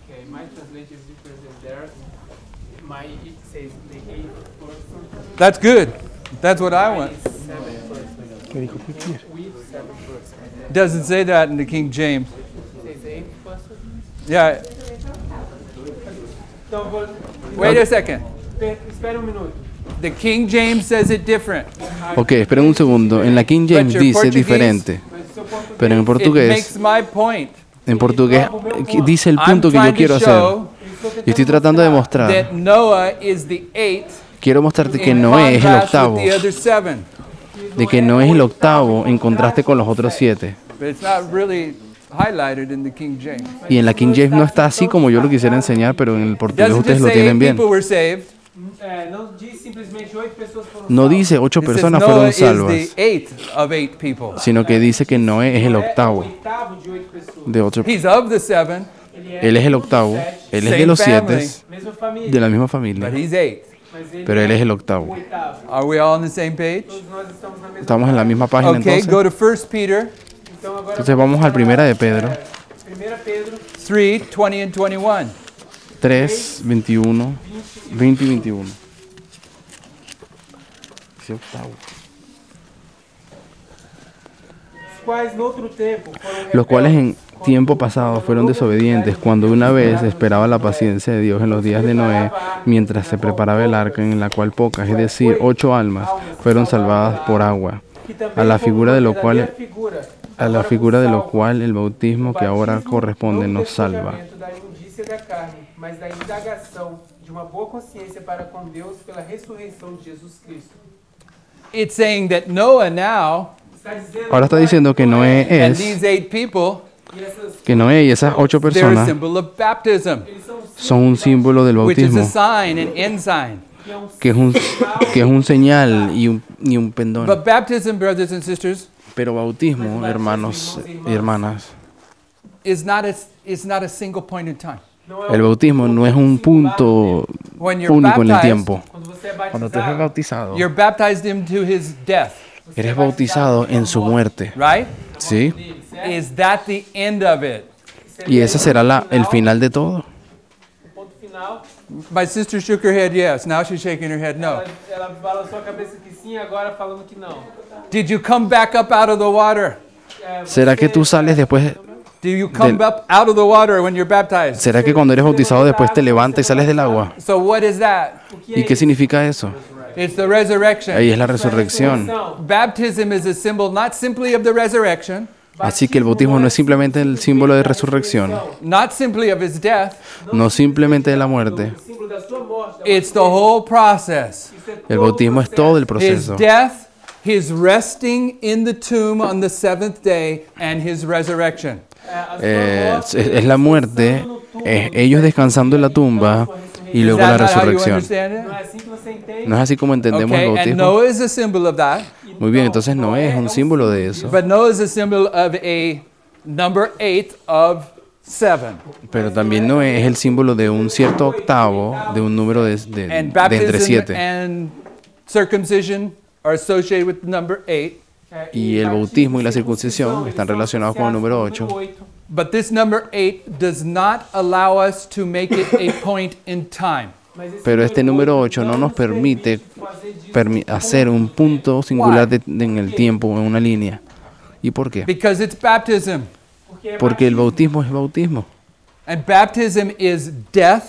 Okay, my translation is different there. My it says the 8th person That's good. That's what I want. is 7th person. With 7th person. Doesn't say that in the King James. It says 8th person. Yeah. Então, Wait a second. espera minuto. The King James says it different. Ok, esperen un segundo. En la King James dice diferente, pero en It makes portugués, my point. dice el I'm punto que yo trying to quiero hacer. show Y estoy tratando de mostrar, that Noah is the eighth quiero mostrarte que in Noé es el contrast octavo, with the other seven. de que Noé es el octavo en contraste con los otros 7. But it's not really highlighted in the King James. Y en la King James no está así como yo lo quisiera enseñar, pero en el It portugués doesn't ustedes just lo say tienen 8 bien. people were saved. Não diz simplesmente 8 pessoas foram No salvas. dice 8 It says personas Noah fueron is the salvas, eighth of 8 people. sino que dice que Noé es el É o octavo oitavo de 8 pessoas. de otro. He's of the seven, Él es el octavo, él es de los 7, Mesma família. de la misma but familia, he's eighth. Mas ele pero él es el o octavo. oitavo. Are we all on the same page? Todos nós estamos na mesma. Estamos en la misma página Okay, entonces. go to 1 Peter Então agora Entonces vamos al primera de Pedro, 1 Pedro 3, 20 and 21. 3, 21, 20 y 21. Ese octavo. os quais no outro tempo foram Los cuales en rebeldes tiempo pasado fueron desobedientes cuando una vez esperaba la paciencia de Dios en los días de Noé, mientras se preparaba el arca en la cual pocas, es decir, 8 almas, fueron salvadas por agua, que também a la como figura de lo verdadeira cual figura, a la agora figura de lo salva. cual el bautismo que ahora Batismo corresponde não nos salva. despojamento da imundícia da carne, mas da indagação de uma boa consciência para com Deus pela ressurreição de Jesus Cristo. It's saying that Noah now Está dizendo Ahora está diciendo que Noé and es, these 8 people, e essas, que Noé y esas 8 they're a personas symbol of baptism, eles são son un símbolo del which is a bautismo, sign, an ensign. que é que es un señal y un pendón. But baptism, brothers and sisters, Pero bautismo, hermanos y hermanas, is not a single point in time. não é el bautismo no es un punto When you're único en el baptized, tiempo. quando você é Cuando tú eres batizado, bautizado, you're baptized into his death, eres bautizado en su muerte, right? ¿sí? dele, certo? Is that the end of it? Y ese será el final de todo. O ponto final. My sister shook her head yes. Now she's shaking her head no. Ela balançou a cabeça que sim, agora falando que não. Did you come back up out of the water? ¿Será que tú sales después? Do you come up out of the water when you're baptized? ¿Será que cuando eres bautizado después te levantas y sales del agua? So what is that? ¿Y qué significa eso? It's the resurrection. Ahí es la resurrección. Baptism is a symbol not simply of the resurrection, Así que el bautismo no es simplemente el símbolo de resurrección, not simply of his death, no simplemente de la muerte. O símbolo da sua morte. it's the whole process. El bautismo es todo el His proceso. death, his resting in the tomb on the seventh day, and his resurrection. Es la muerte, ellos descansando en la tumba y Is luego that la not how you resurrección. understand Não it? é assim que você entende? ¿No es así como entendemos el Okay, and bautismo? Noah is a symbol of that, Muy bien, entonces Noé es un símbolo de eso. but Noah is a symbol of a number 8 of 7. Pero también Noé es el símbolo de un cierto octavo, de un número de And entre baptism 7. and circumcision are associated with the number 8. Y el bautismo y la circuncisión están relacionados con el número 8. But this number 8 does not allow us to make it a point in time. Pero este número 8 no nos permite hacer un punto singular en el tiempo, en una línea. ¿Y por qué? Because it's baptism. Porque el bautismo es bautismo. And baptism is death,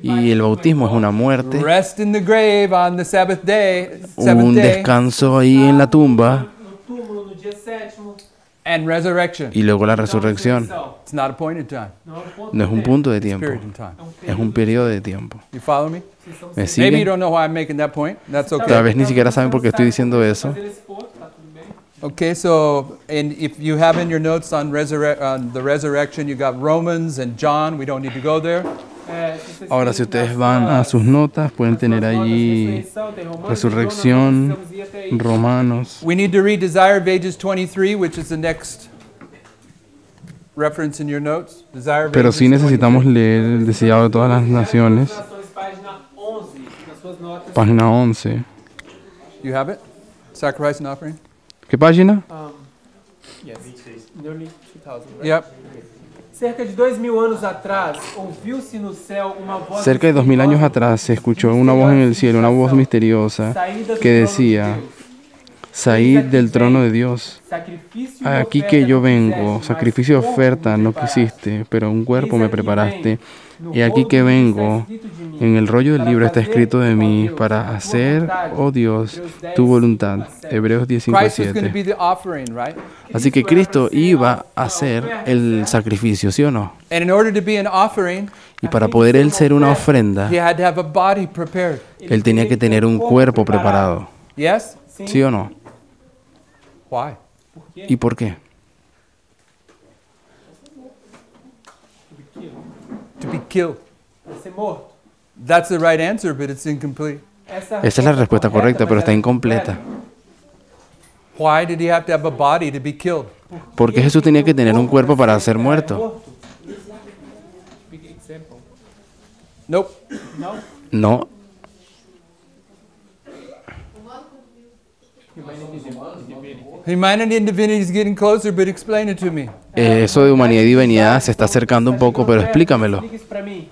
Y el bautismo es una muerte, rest in the grave on the Sabbath day, un seventh day, descanso ahí en la tumba No túmulo, no dia sétimo. and resurrection. y luego la resurrección. It's not a point in time, Não é um ponto. No es un punto de tiempo, period in time. es un periodo de tiempo. You follow me? ¿Me Maybe you siguen? don't know why I'm making that point. That's Tal okay. vez ni siquiera saben por qué estoy diciendo eso. Fazer esse ponto, tá tudo bem? Okay, so and if you have in your notes on the resurrection, you got Romans and John. We don't need to go there. Se vocês Ahora, si têm ustedes van a sus notas, pueden tener allí resurrección, Romanos. We need to read Desire of Ages 23, which is the next reference in your notes. Desire of Pero Ages sí necesitamos 23. leer el deseado de todas las naciones, Página 11, nas suas notas. página 11. You have it? Sacrifice and offering? ¿Qué página? Yes. Nearly 2000, right? Yep. Cerca de 2000 anos atrás, ouviu-se no céu uma voz Cerca de 2000 años atrás se escuchó una voz en el cielo, una voz misteriosa saída do que trono de decía, Deus. Said del trono de Dios. Sacrifício e Aquí oferta que yo me vengo, fizeste, mas sacrificio y corpo oferta me no preparaste. quisiste, pero un cuerpo me preparaste. No Y aquí rolo que do livro vengo, está escrito de mim, en el rollo del para libro está fazer, escrito de ó mí, Deus, para a tua hacer, vontade. oh Dios, Hebreus 10, tu voluntad. 5 a 7. Hebreos 10, 5 a Christ was going to 7. be the offering, right? Así que Cristo iba a ser el sacrificio, ¿sí o no? And in order to be an offering, Y para poder él ser una ofrenda, he had to have a body prepared. él tenía que tener un cuerpo preparado, Yes? ¿sí o no? Why? ¿Y por qué? To be killed. Para ser morto. That's the right answer, but it's incomplete. Esa es la respuesta correcta, pero está incompleta. Why did he have to have a body to be killed? ¿Por qué Jesús tenía que tener un cuerpo para ser muerto? Big example. Nope. No? No, Humanity and divinity is getting closer, but explain it to me. eso de humanidad y divinidad se está acercando un poco, pero explícamelo. Explica isso pra mim.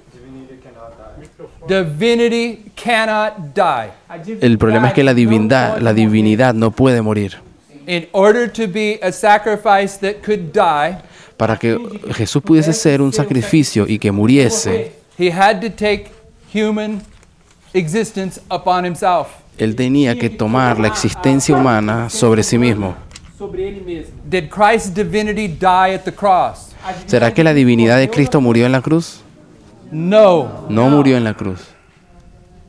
Divinity cannot die. A divindade El problema es que la não pode divinidad no puede morir. In order to be a sacrifice that could die, Para que Jesús pudiese ser un sacrificio y que muriese, he had to take human existence upon himself. él tenía que tomar la existencia humana sobre sí mismo. sobre ele mesmo. Did Christ's divinity die at the cross? A divindade ¿Será que la divinidad de Cristo murió en la cruz? No. No murió en la cruz.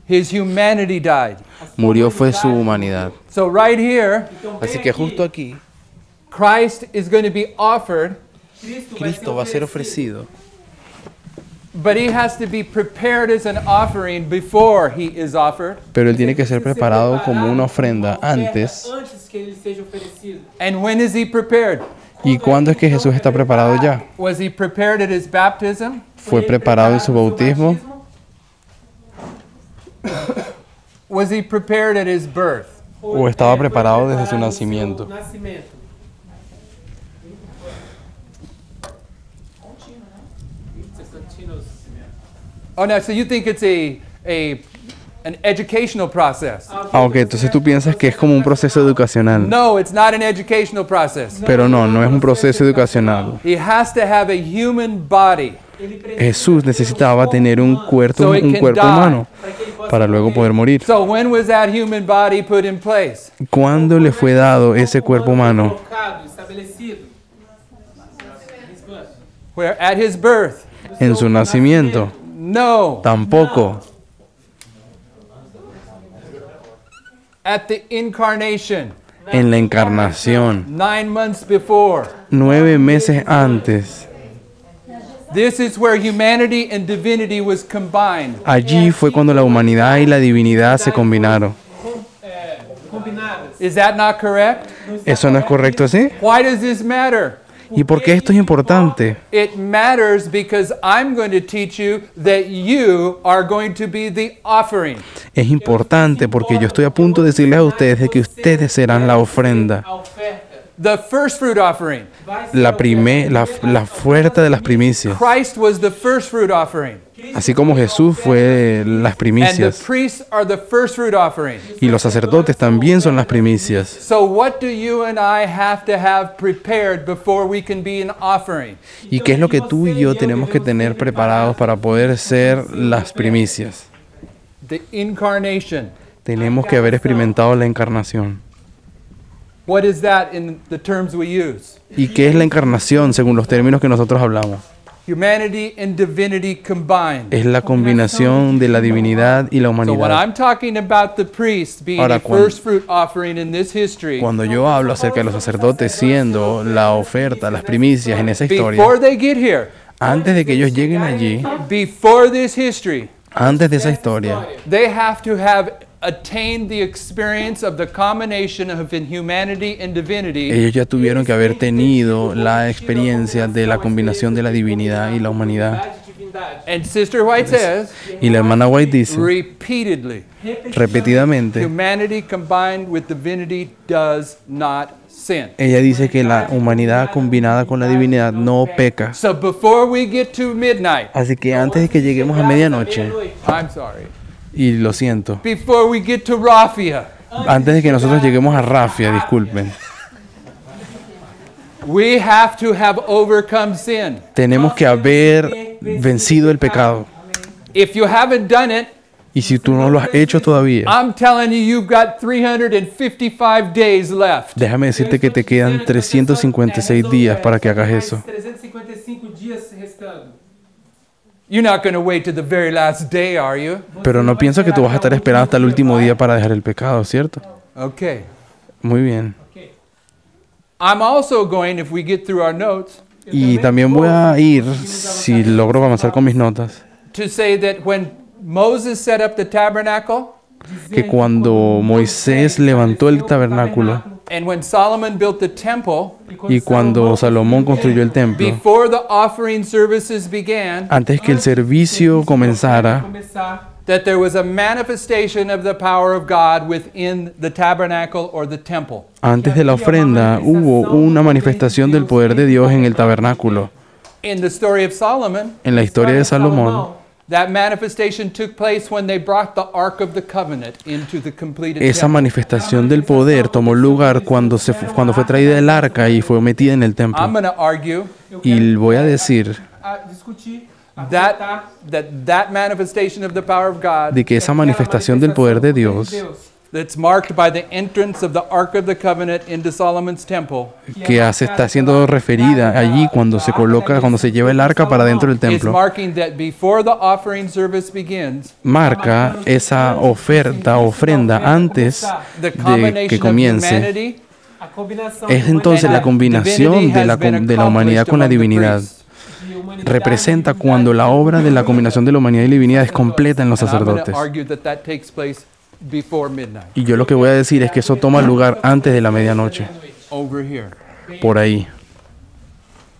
His humanity died. Murió fue su humanidad. So right here, Así que justo aquí, Christ is going to be offered, Cristo va a ser ofrecido. but he has to be prepared as an offering before he is offered. Pero él tiene que ser preparado como una ofrenda antes. antes que ele seja oferecido. And when is he prepared? ¿Y cuándo es que Jesús está preparado ya? Was he prepared at his baptism? ¿Fue preparado en su bautismo? Was he prepared at his birth? ¿O estaba preparado desde su nacimiento? Nascimento. Oh, no, so you think it's an educational process? Ah, ok, entonces tú piensas que es como un proceso educacional. No, it's not an educational process. Pero no, no es un proceso educacional. He has to have a human body Jesús necesitaba tener un cuerpo So it can die. humano para luego poder morir. So when was that human body put in place? ¿Cuándo le fue dado ese cuerpo humano? Colocado, estabelecido. Where at his birth? En su nacimiento. No. Tampoco. At the incarnation, En la encarnación. 9 months before. 9 meses antes. This is where humanity and divinity was combined. Allí fue cuando la humanidad y la divinidad se combinaron. Combinadas. Is that not correct? ¿Eso no es correcto así? Why does this matter? ¿Y por qué esto es importante? It matters because I'm going to teach you that you are going to be the offering. Es importante porque yo estoy a punto de decirles a ustedes de que ustedes serán la ofrenda. A oferta The first fruit offering. vai ser La fuerza de las primicias. Christ was the first fruit offering. Así como Jesús fue las And the primicias. priests are the first fruit offering. Y los sacerdotes también son las primicias. So what do you and I have to have prepared before we can be an offering? ¿Y qué es lo que tú y yo tenemos que tener preparados para poder ser las primicias? The incarnation. Tenemos que haber experimentado la encarnación. What is that in the terms we use? ¿Y qué es la encarnación según los términos que nosotros hablamos? Humanity and divinity combined. Es la combinación de la divinidad y la So when humanidad. I'm talking about the priests being Ahora, a first fruit offering in this history, Cuando yo hablo acerca de los sacerdotes siendo la oferta, las primicias en esa historia, before they get here, antes de que ellos lleguen allí, before this history, antes de esa historia, they have to have attained the experience of the combination of humanity and divinity ellos ya tuvieron que haber tenido la experiencia de la combinación de la divinidad y la humanidad. divindade. And Sister White says, Y la hermana White dice repeatedly, repetidamente, humanity combined with divinity does not sin. ella dice que la humanidad combinada con la divinidad no peca. So before we get to midnight, Así que antes de que lleguemos a medianoche, I'm sorry, y lo siento, before we get to Raphia, antes de que nosotros lleguemos a Rafia, disculpen, We have to have overcome sin. tenemos que haber vencido el pecado. If you haven't done it, Y si tú no lo has hecho todavía, I'm telling you, you've got 355 days left. déjame decirte que te quedan 356 días para que hagas eso. 355 dias restando. You're not going to wait to the very last day, are you? Pero no pienso que tú vas a estar esperando hasta el último día para dejar el pecado, ¿cierto? Okay. Muy bien. I'm also going, if we get through our notes, Y también voy a ir, si logro avanzar con mis notas, to say that when Moses set up the tabernacle que cuando Moisés levantó el tabernáculo and when Solomon built the temple, y cuando Salomón construyó el templo, before the offering services began, antes que el servicio comenzara, Começar that there was a manifestation of the power of God within the tabernacle or the temple. antes de la ofrenda, hubo una manifestación del poder de Dios en el tabernáculo. In the story of Solomon, En la historia de Salomón, that manifestation took place when they brought the Ark of the Covenant into the completed esa temple. manifestación del poder tomó lugar cuando fue traída el arca y fue metida en el I'm templo. going to argue Y voy a decir discutir, that argumentar that manifestation of the power of God de que esa manifestación del poder de Dios, that's marked by the entrance of the Ark of the Covenant into Solomon's temple que está siendo referida allí cuando se lleva el arca para dentro del is templo, marking that before the offering service begins, marca esa ofrenda antes the de que combination of comience. humanity a combinação Es de entonces la humanidade combinación divinity de la, has been de la humanidad accomplished con la among the divinidad. priests. de humanidade Representa cuando la obra de la combinación de la humanidad y la divinidad es completa en los And I'm going sacerdotes. to argue that that takes place before midnight, Y yo lo que voy a decir es que eso toma lugar antes de la medianoche, over here. por ahí.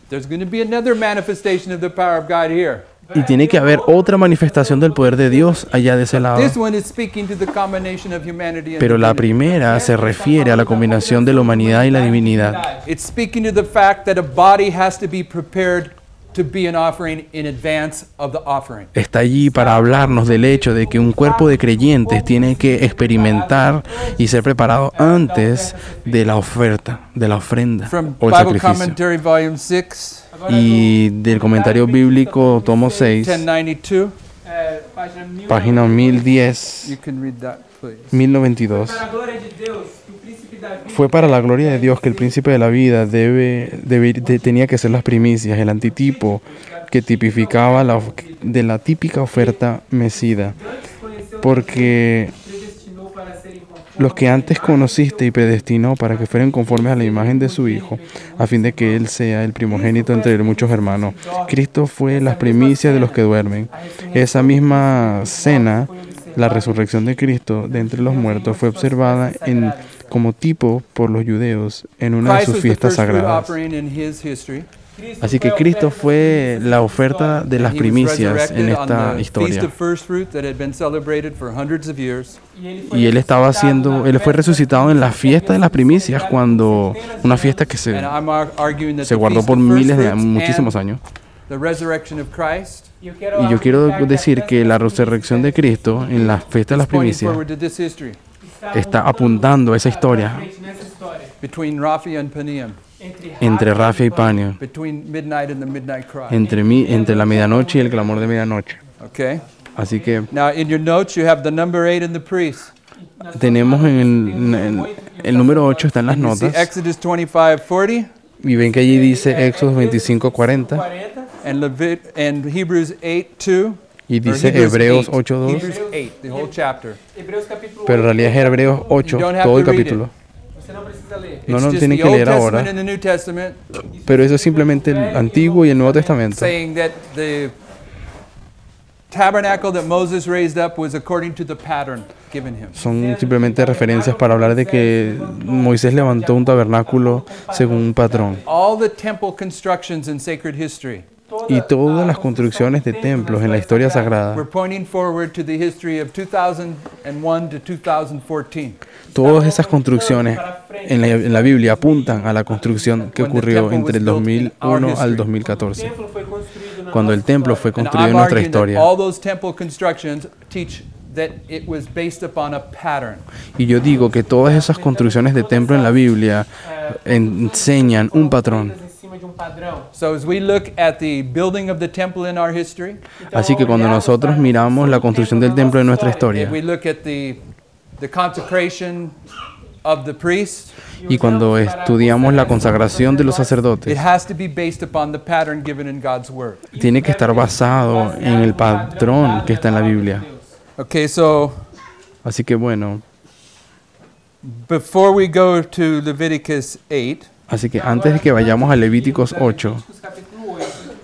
There's going to be another manifestation of the power of God here. Y tiene que haber otra manifestación del poder de Dios allá de ese lado. This one is speaking to the combination of humanity and Pero la divinity. primera se refiere a la combinación de la humanidad y la divinidad. It's speaking to the fact that a body has to be prepared to be an offering in advance of the offering. Está allí para hablarnos del hecho de que un cuerpo de creyentes tiene que experimentar y ser preparado antes de la oferta, de la ofrenda From o el Bible sacrificio. Commentary, Volume 6, Y del comentario bíblico, tomo 6, 1092. página 1000. página 1010, You can read that, please. 1092. Para a glória de Deus, que o príncipe Davi Fue para la gloria de Dios que el príncipe de la vida tenía que ser las primicias, el antitipo que tipificaba de la típica oferta mecida. Porque predestinou para serem conformes los que antes conociste y predestinó para que fueran conformes a la imagen de su Hijo, a fin de que Él sea el primogénito entre muchos hermanos. Cristo fue las primicias de los que duermen. Esa misma cena, la resurrección de Cristo de entre los muertos, fue observada como tipo por los judeos en una de Christ sus was the fiestas first fruit sagradas. offering in his history. Así que Cristo fue la oferta de las He was primicias en resurrected on esta the Feast historia. of First Fruit that had been celebrated for hundreds of years. Y él fue resucitado en la fiesta de las primicias, cuando una fiesta que And I'm arguing that se the guardó Feast por of First miles de Fruits muchísimos and años. the resurrection of Christ E Y yo quiero decir que la resurrección de Cristo en la fiesta de las pointing primicias forward to this history está apuntando a esa historia nessa história between Raphia and Peniam, entre Rafia y Panio, between midnight and the midnight cry. entre la medianoche y el clamor de medianoche. Okay? Así que Now, in your notes, you have the number 8 and the priest. tenemos el número 8 está en las You see notas, Exodus 25:40 y ven que allí dice Éxodo 25:40 40 and Hebrews 8:2. y or dice Hebrews Hebreos 8. 8:2, Hebrews 8, the whole chapter. Hebreus capítulo pero en 8. realidad es Hebreos 8, You don't have todo el to read it. capítulo. Você não precisa ler. No, It's no just tienen the que Old leer ahora, Testament and the New Testament pero eso es simplemente el Antiguo y el Nuevo Testamento, saying that the tabernacle that Moses raised up was according to the pattern given him. son simplemente referencias para hablar de que Moisés levantó un tabernáculo según un patrón. All the temple constructions in sacred history Y todas las construcciones de templos en la historia sagrada, were pointing forward to the history of 2001 to 2014, todas esas construcciones en la Biblia apuntan a la construcción que ocurrió entre el 2001 al 2014, templo foi construído na cuando el templo fue and construido en I'm nuestra arguing that historia. all those temple constructions teach that it was based upon a pattern. Y yo digo que todas esas construcciones de templo en la Biblia enseñan un patrón. Em cima de padrão. So as we look at the building of the temple in our history, Así que cuando nosotros miramos la construcción del templo en nuestra historia and we look at the consecration of the priests, y cuando estudiamos la consagración de los it sacerdotes, has to be based upon the pattern given in God's word. tiene que estar basado en el patrón que está en la Biblia. Okay, so Así que bueno, before we go to Leviticus 8, así que antes de que vayamos a Levíticos 8, Levíticos capítulo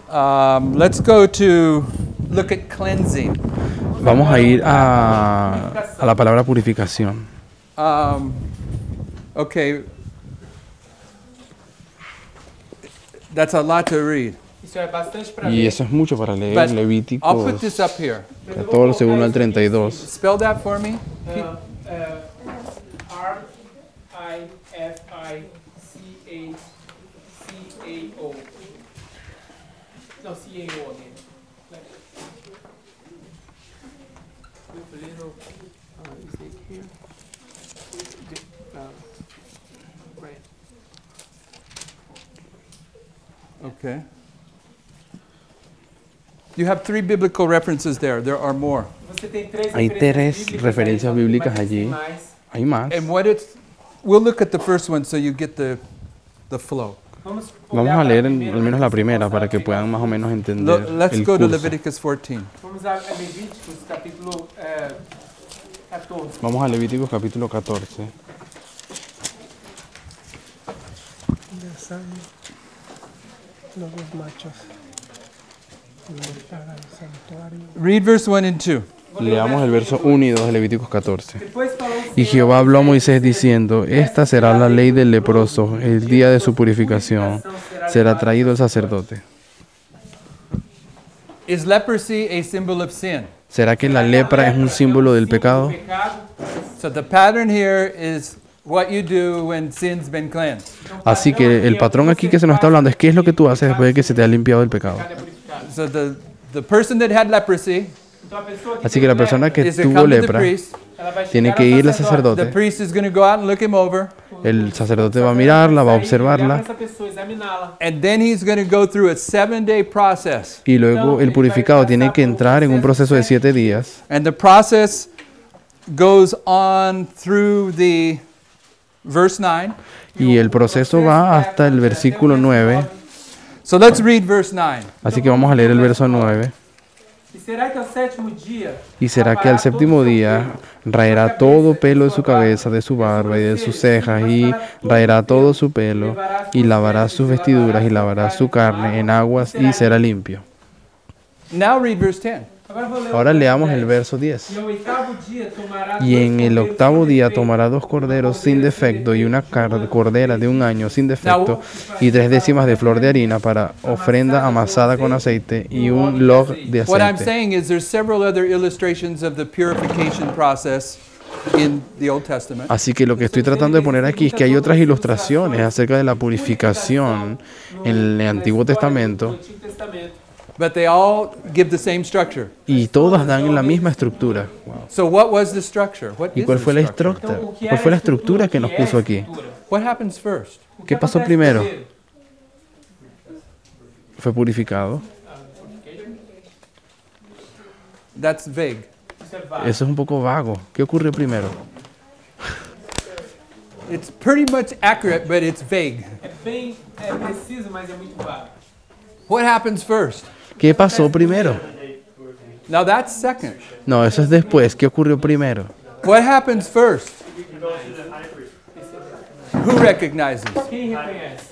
8. let's go to look at cleansing. vamos a ir a la palabra purificación. Okay, that's a lot to read. Isso é bastante para Y ler. eso es mucho para leer. But I'll put Levíticos this up here. 14, 1 al 32. Spell that for me. R-I-F-I-C-A-C-A-O. No, C-A-O again. With a little, is it here? Right. Okay. You have 3 biblical references there. There are more. Você tem três Hay referências tres bíblicas referencias aí, bíblicas mas tem allí. mais. Hay más. And what it's, we'll look at the first one so you get the flow. Vamos Vamos olhar a para leer primeira, al menos la primera vamos para a que pegar. puedan más o menos entender Let's el go to curso. Leviticus 14. Vamos a Levíticos capítulo 14. Vamos a Levíticos capítulo 14. Los dos machos no pagan santuario. Read verse 1 and 2. Leamos el verso 1 y 2 de Levíticos 14. Depois falou o Y Senhor Jehová habló a Moisés diciendo, esta será la ley del leproso, el día de su purificación será traído el sacerdote. Is leprosy a symbol of sin? ¿Será que la lepra es un símbolo del pecado? pecado. So the pattern here is what you do when sin's been cleansed. Así que el patrón aquí que se nos está hablando es qué es lo que tú haces después de que se te ha limpiado el pecado. Pecado é purificado. So the person that had leprosy Então a pessoa que Así que la persona que is to tuvo come to the lepra priest. ela vai tiene chegar que ao ir al The sacerdote. priest is going to go out and look him over, El sacerdote va a mirarla, va a olhar para observarla essa pessoa, examiná-la. and then he's going to go through a 7-day process. y luego el purificado tiene que entrar en un proceso de 7 días. And the process goes on through the verse 9. Y el proceso va hasta el versículo 9. So let's read verse 9. Así que vamos a leer el verso 9. E será que ao sétimo dia Y será que al séptimo día raerá todo pelo de su cabeza, de su barba y de sus cejas, y raerá todo su pelo, y lavará sus vestiduras, y lavará su carne en aguas, y será limpio. Now read verse 10. Agora vou ler Ahora o leamos el 10. verso 10. E ao oitavo dia tomará Y en dois el cordeiros octavo sem día defeito, tomará 2 corderos sin defecto y una cordera de 1 año sin defecto y 3 décimas de flor de harina para ofrenda amasada con aceite y un log de What I'm aceite. saying is there's several other illustrations of the purification process in the Old Testament. Así que lo que estoy tratando de poner aquí es que hay otras ilustraciones acerca de la purificación en el Antiguo no Testamento Antigo Testamento. But they all give the same structure. y todas dan en la misma estructura. So what was the structure? What ¿Y is cuál the fue la structure? estructura? Então, o que ¿Cuál é fue la a estructura que nos O que é a puso aquí? estrutura? What happens first? O que ¿Qué pasó acontece primero? primeiro? Fue purificado. That's vague. Isso é vago. Eso es un poco vago. ¿Qué ocurrió primero? It's pretty much accurate, but it's vague. É bem preciso, mas é muito vago. What happens first? ¿Qué pasó primero? Now that's second. No, eso es después. ¿Qué ocurrió primero? What happens first? Who recognizes? Quem reconhece?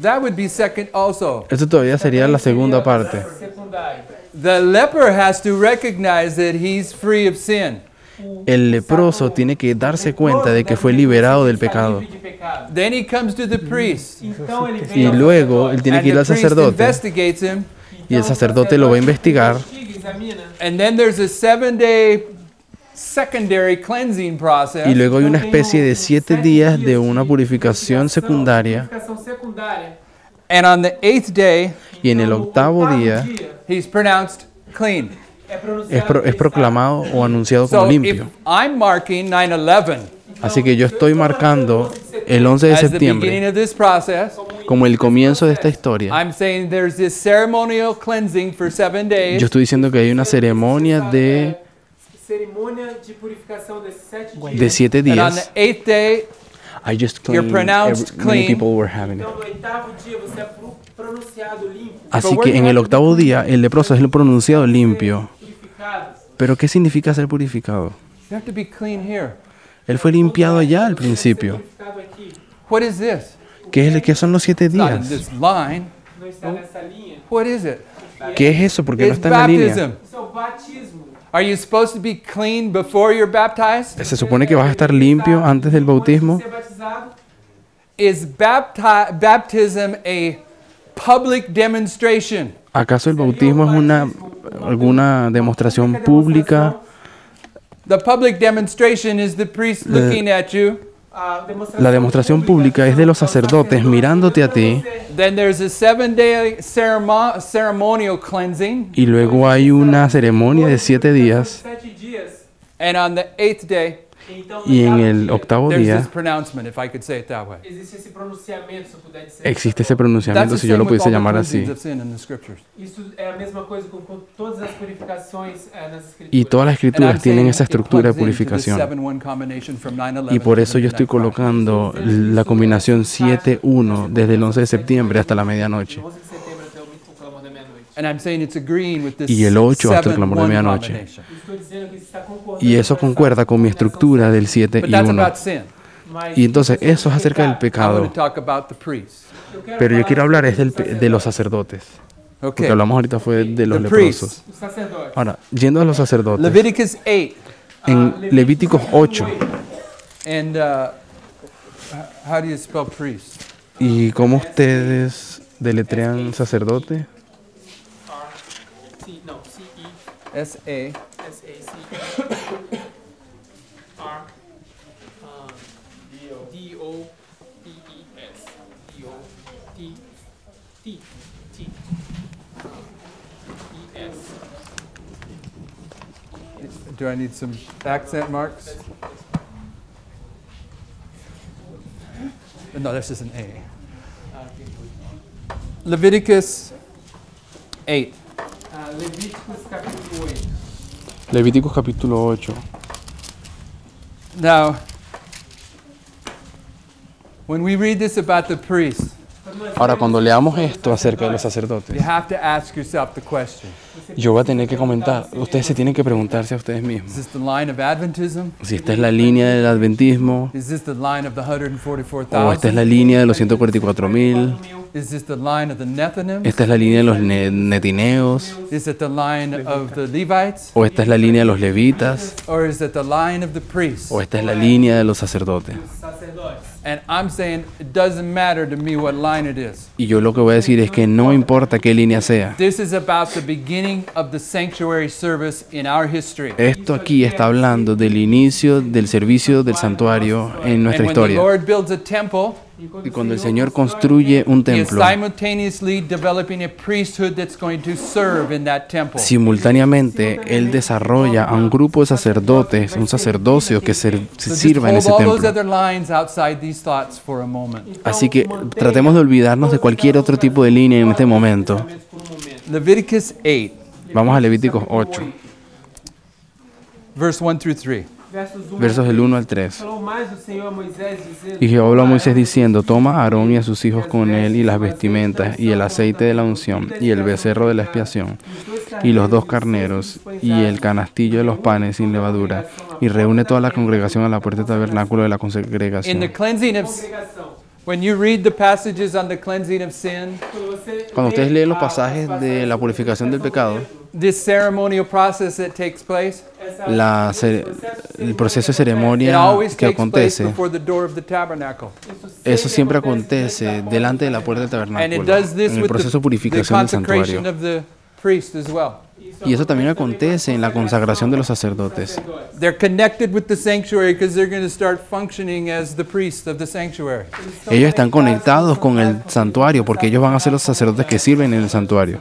That would be second also. Eso todavía sería la segunda parte. Secundário. The leper has to recognize that he's free of sin. El leproso tiene que darse cuenta de que fue liberado del pecado. Livre de pecado. Then he comes to the priest. Então ele Y vem ao luego él tiene And que ir the al priest sacerdote. investigates him. Y el sacerdote lo va a investigar. investiga, examina. And then there's a 7-day secondary cleansing process. Y luego hay una especie de 7 días de una purificación secundaria. Purificação secundária. And on the 8th day, Y en el octavo día he's pronounced clean. es proclamado o anunciado como So if limpio. I'm marking 9/11 Así que yo estoy marcando el 11 de as the beginning septiembre of this process, como el comienzo de esta historia. I'm saying there's this ceremonial cleansing for 7 days. Yo estoy diciendo que hay una ceremonia de Cerimônia de purificação desses 7 dias. de 7 And on the días. 8th day, I just You're claimed pronounced many clean. people were having it. Então, no 8º dia, você é pronunciado limpo, Así que en el octavo día el leproso es el pronunciado limpio. purificado. Pero ¿qué significa ser purificado? you have to be clean here. Él fue limpiado allá al principio. Purificado aqui. What is this? ¿Qué son los 7 Not in días? this line. Não está nessa linha. What is it? ¿Qué es eso? Porque no It's está en la línea. baptism. Isso é o batismo. Are you supposed to be clean before you're baptized? Se supone que vas a estar limpio antes del bautismo. Ser batizado. Is baptism a public demonstration? ¿Acaso el bautismo es alguna demostración pública? The public demonstration is the priest looking at you. A demonstração La demostración pública es de los sacerdotes mirándote a ti, Then there's a 7-day ceremonial cleansing. y luego hay una ceremonia de 7 días, 7 dias. And on the 8th day, Então, y en no el dia, octavo there's día this pronouncement, if I could say it that way. existe esse pronunciamento, se eu puder dizer. existe ese That's pronunciamiento, the si yo same lo with pudiese all the llamar así. cleansings of sin in the scriptures. Isso é a mesma coisa com todas as purificações nas Y escrituras. todas las And I'm escrituras tienen saying esa it estructura de plugs into the purificación. 7-1 combination from 9/11 Y por to eso yo estoy midnight cry. colocando la combinación 7-1 desde el 11 de septiembre hasta la medianoche. 11 de setembro até o clamor da meia-noite. And I'm saying it's agreeing with this Y el 8 hasta el clamor de 7-1 medianoche. combination. Estou dizendo que está concordando Y eso com essa concuerda con mi estructura del 7 But y that's 1. about sin. Mas Y entonces eso es acerca del I want pecado. to talk about the priests. Pero yo quiero hablar es de los sacerdotes. Lo Okay. que hablamos ahorita fue de los The leprosos. priests. Os sacerdotes. Ahora, yendo a los sacerdotes, Leviticus 8. en Levíticos 8, And how do you spell priest? ¿y cómo ustedes deletrean sacerdote? C, não, C-E, S-A. S-A-C, R, D-O-P-E-S, D-O-T, E-S. Do I need some accent marks? No, this is an A. Leviticus 8. Levíticos capítulo 8. Levíticos capítulo 8. Now, when we read this about the priests, Ahora, cuando leamos esto acerca de los sacerdotes, you have to ask yourself the question. yo voy a tener que comentar, ustedes se tienen que preguntarse a ustedes Is mismos, this the line of Adventism? si esta es la línea del adventismo, Is this the line of the o esta es 144,000? la línea de los 144,000, Is this the line of the Nethinim? esta es la línea de los netineos, Is it the line of the Levites? o esta es la línea de los levitas, Or is it the line of the priests? o esta es la línea de los sacerdotes. Sacerdotes. And I'm saying it doesn't matter to me what line it is. Y yo lo que voy a decir es que no importa qué línea sea. This is about the beginning of the sanctuary service in our history. Esto aquí está hablando del inicio del servicio del santuario en nuestra And when the historia. Lord builds a temple, Y cuando el Señor construye un He is templo, simultaneously developing a priesthood that's going to serve in that temple. simultáneamente Él desarrolla a un grupo de sacerdotes, un sacerdocio que So just sirva en hold ese all those templo. other lines outside these thoughts for a moment. Así que tratemos de olvidarnos de cualquier otro tipo de línea en este momento. Por um momento. Leviticus 8, Vamos a Levíticos 8, verse 1 through 3. versos del 1 al 3. Falou mais o Senhor a Moisés, dizendo: Y Jehová habló a Moisés diciendo, toma a Aarón y a sus hijos con él y las vestimentas y el aceite de la unción y el becerro de la expiación y los 2 carneros y el canastillo de los panes sin levadura y reúne toda la congregación a la puerta del tabernáculo de la In the congregación. cleansing of, Congregação. when you read the passages on the cleansing of sin, Cuando ustedes leen los pasajes de la purificación del pecado, this ceremonial process that takes place, el proceso de it ceremonia always que takes place acontece, before the door of the tabernacle. eso siempre acontece delante de la puerta del And it tabernáculo, does this en el with proceso de the purificación del consecration santuario. of the priest as well. Y eso también acontece en la consagración de los sacerdotes. They're connected with the sanctuary because they're going to start functioning as the priests of the sanctuary. Ellos están conectados con el santuario porque ellos van a ser los sacerdotes que sirven en el santuario.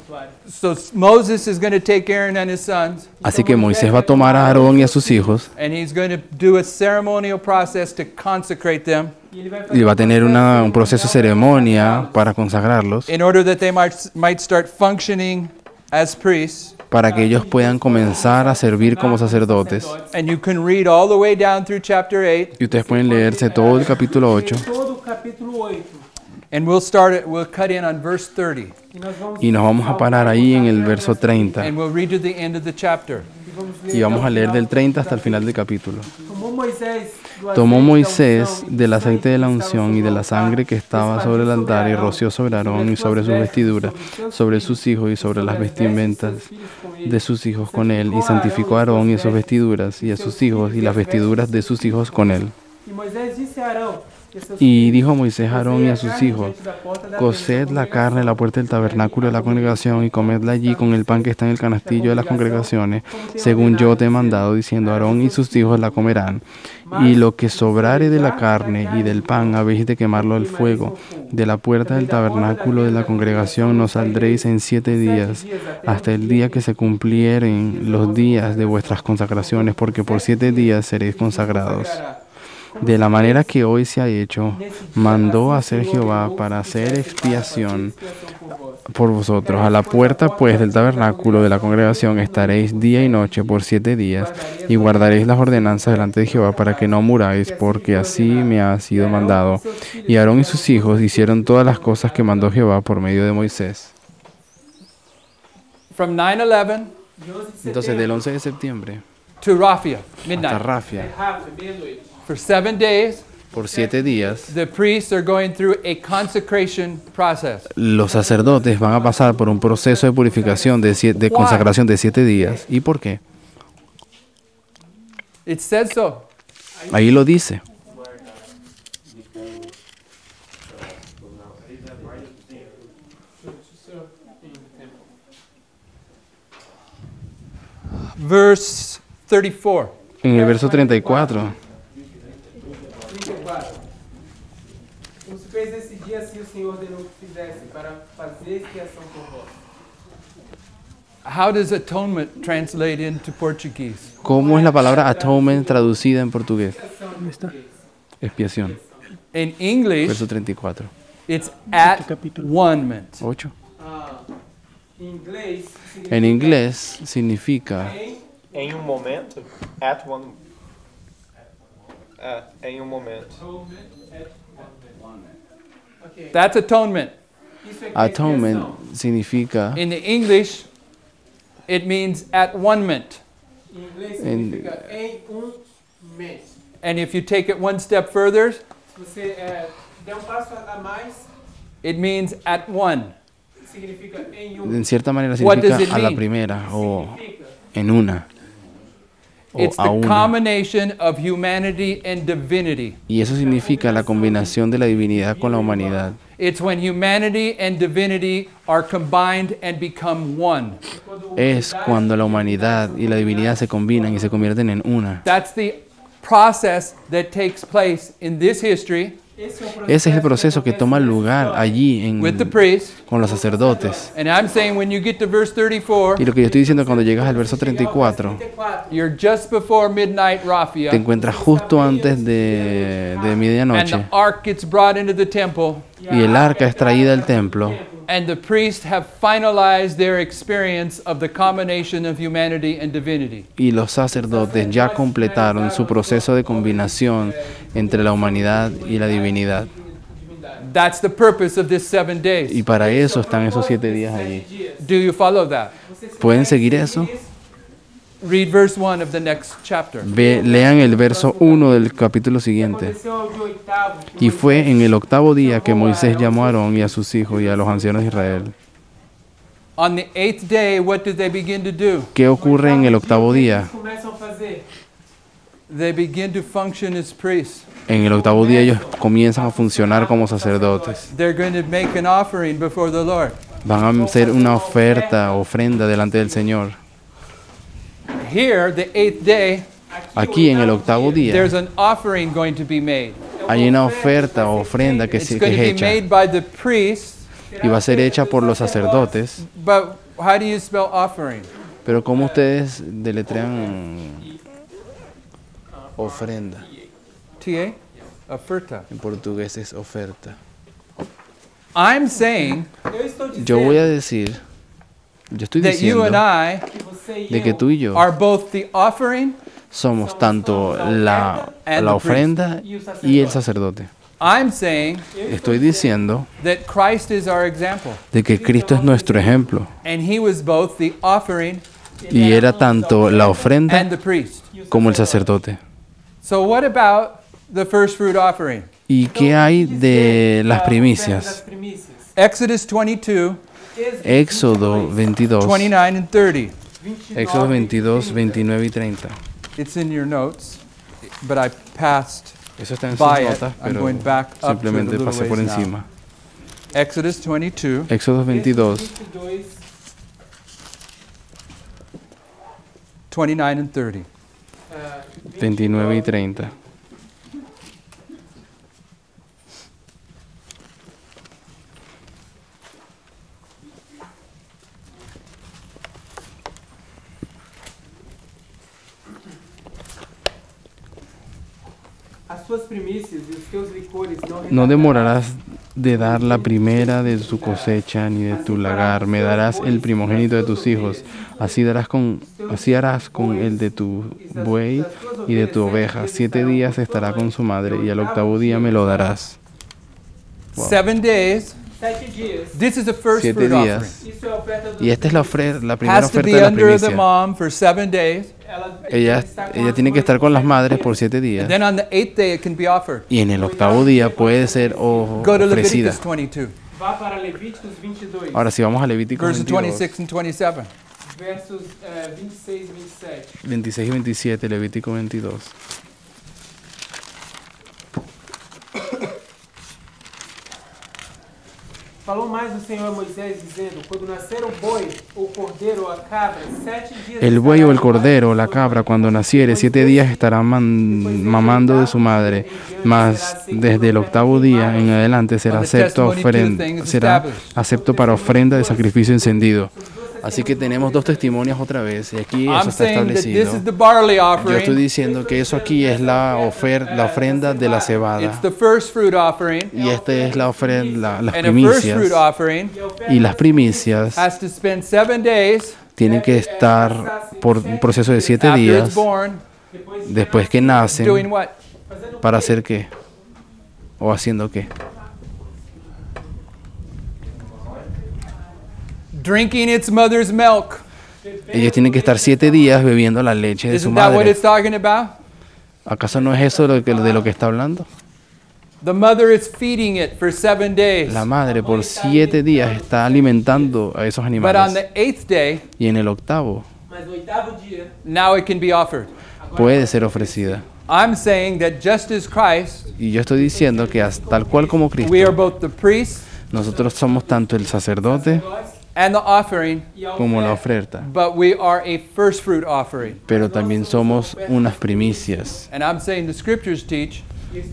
So Moses is going to take Aaron and his sons, Así que Moisés va a tomar a Aarón y a sus hijos and he's going to do a ceremonial process to consecrate them E ele vai y fazer va a tener un proceso de ceremonia para consagrarlos, in order that they might start functioning as priests. para que ellos puedan comenzar a servir como sacerdotes. And you can read all the way down through chapter 8, Y ustedes pueden leerse todo el capítulo 8 todo o capítulo 8. and we'll cut in on verse 30, E nós vamos y nos vamos a parar ahí en el verso 30 and we'll read to the end of the chapter. e vamos ler y vamos até a o leer final del 30 hasta el da final del capítulo. Tomou Moisés do Tomó azeite Moisés da unção e del do aceite de la sangue que estava unción y de la sobre o sangre altar, que estaba sobre el altar y roció sobre Aarón y sobre sus vestiduras, sobre sus hijos y sobre las vestimentas de sus hijos con él, y santificó a Aarón y sus vestiduras, y a sus hijos y las vestiduras de sus hijos con él. E Moisés disse a Arão e a seus Y filhos: dijo Moisés a Aarón y a sus "Cozei a hijos: carne diante da porta da Coced tenda la da carne en la puerta del tabernáculo de la congregación y comedla allí con el pan que está en el canastillo de las congregaciones, según yo te he mandado, diciendo: Aarón y sus hijos la comerán. Y lo que sobrare de la carne y del pan habéis de quemarlo al fuego. De la puerta del tabernáculo de la congregación no saldréis en 7 días, hasta el día que se cumplieren los días de vuestras consagraciones, porque por 7 días seréis consagrados. De la manera que hoy se ha hecho, mandó hacer Jehová para hacer expiación por vosotros. A la puerta pues del tabernáculo de la congregación estaréis día y noche por 7 días, y guardaréis las ordenanzas delante de Jehová para que no muráis, porque así me ha sido mandado. Y Aarón y sus hijos hicieron todas las cosas que mandó Jehová por medio de Moisés. From 9/11 Entonces del 11 de septiembre to Raphia, hasta midnight. Rafia, Rafa, meia-noite. For 7 days, por 7 días, the priests are going through a consecration process. los sacerdotes van a pasar por un proceso de purificación de consagración de 7 días. ¿Y por qué? It says so. Ahí lo dice. Verse 34. En el verso 34. 34. Os fez esse dia assim o Senhor ordenou que fizesse, para fazer expiação por vós. How does atonement translate into Portuguese? ¿Cómo es la palabra atonement traducida en portugués? Expiação em português. Expiación. In English, Verso 34. it's at-one-ment. 8. Em inglês, En inglés significa Em um momento, at one. Em um momento. Ok. That's atonement. Isso é atonement expiação. significa In the English, it means at-one-ment. Em inglês significa em mente. And if you take it one step further, Se você der passo a mais, it means at one. significa em en cierta manera What does significa it a la mean? primera o Significa en una o It's a the una. combination of humanity and divinity. Y eso significa la combinación de la divinidad con la humanidad. It's when humanity and divinity are combined and become one. Es cuando la humanidad y la divinidad se combinan y se convierten en una. That's the process that takes place in this history Ese es el proceso que toma lugar allí with the priests. con los sacerdotes. And I'm saying when you get to verse 34, Y lo que yo estoy diciendo, cuando llegas al verso 34, you're just before midnight te Raphia, encuentras justo antes de and the medianoche ark gets brought into the temple, y el arca es traída al templo and the priests have finalized their experience of the combination of humanity and divinity. y los sacerdotes ya completaron su proceso de combinación entre la humanidad y la divinidad. That's the purpose of this 7 days. Y para eso están esos 7 días allí. Do you follow that? ¿Pueden seguir eso? Read verse 1 of the next chapter. Lean el verso 1 del capítulo siguiente. Aconteceu ao de oitavo, que Y fue en el 8º día que Moisés llamó a Aarón y a sus hijos y a los ancianos de Israel. On the 8th day, what did they begin to do? ¿Qué ocurre en el 8º día? eles começam a fazer. They begin to function as priests. En el 8º día ellos comienzan a funcionar como sacerdotes. They're going to make an offering before the Lord. Van a hacer una ofrenda delante del Señor. Here, the 8th day, Aquí en el 8º día there's an offering going to be made. hay una oferta o ofrenda que It's es going to be hecha made by the priests, y va a ser hecha por los sacerdotes, but how do you spell offering? Pero ¿cómo ustedes deletrean ofrenda? T-A? Oferta. En portugués es oferta. I'm saying Eu estou dizendo Yo voy a decir, yo estoy that you diciendo and I que você e de que eu tú y yo are both the offering. somos tanto la ofrenda y el sacerdote. I'm saying Estoy diciendo that Christ is our example. de que Cristo es nuestro ejemplo And he was both the offering y era tanto la ofrenda and the priest. como el sacerdote. So what about the first fruit offering? ¿Y qué hay de las das primicias? primícias. Exodus 22, Éxodo 22, 29 and 30. Éxodo 22, 29 y 30. It's in your notes, but I passed Eso está en sus by it. notas, I'm pero going back up to it a simplemente little pasé por ways now. encima. Exodus 22, Éxodo 22, 22, 29 and 30. 29 y 30. As suas primícias e os teus licores não No retardarás. demorarás de dar la primera de tu cosecha ni de tu lagar. Me darás el primogénito de tus hijos. Así harás con el de tu buey y de tu oveja. 7 días estará con su madre y al octavo día me lo darás. Wow. 7 days. 7 dias. This is the first 7 fruit offering. días. Isso é a oferta do Y esta es la primera Has to oferta be de la under the primicia. mom for 7 days. Ella tiene que estar con las madres por 7 días. Then on the 8th day it can be offered. Y en el octavo día puede ser Go to ofrecida. Leviticus 22, Vá para Levíticos 22, Ahora si vamos a Levítico verses 22, 26 and 27. versos 26 e 27. 26 y 27, Levítico 22. Falou mais o Senhor a Moisés, dizendo: quando nascer o boi, o cordeiro ou a cabra, 7 dias. El buey o el cordero o la cabra cuando naciere 7 días estará mamando de su madre, mas desde el octavo día en adelante será acepto para ofrenda de sacrificio encendido. Así que tenemos dos testimonios otra vez y aquí eso I'm está saying that this establecido. is the barley Yo estoy offering. diciendo que eso aquí es la ofrenda de la cebada It's the first fruit offering. y esta es las And a first fruit primicias. offering Y las primicias has to spend 7 days tienen que estar por un proceso de 7 after it's días born después que doing nacen. what? ¿Para hacer qué? ¿O haciendo qué? Drinking its mother's milk. Ellos tienen que estar 7 días bebiendo la leche de su Isn't that what madre. it's talking about? ¿Acaso no es eso de lo que está hablando? The mother is feeding it for 7 days. La madre por 7 días está alimentando a esos But on animales. the 8th day, Y en el octavo Mas no 8º dia, now it can be offered. puede ser ofrecida. I'm saying that just as Christ, Y yo estoy diciendo que tal cual como we are Cristo, both the priest nosotros somos tanto el sacerdote and the offering, e a como la oferta. oferta. but we are a first fruit offering. Pero también somos unas primicias. And I'm saying the scriptures teach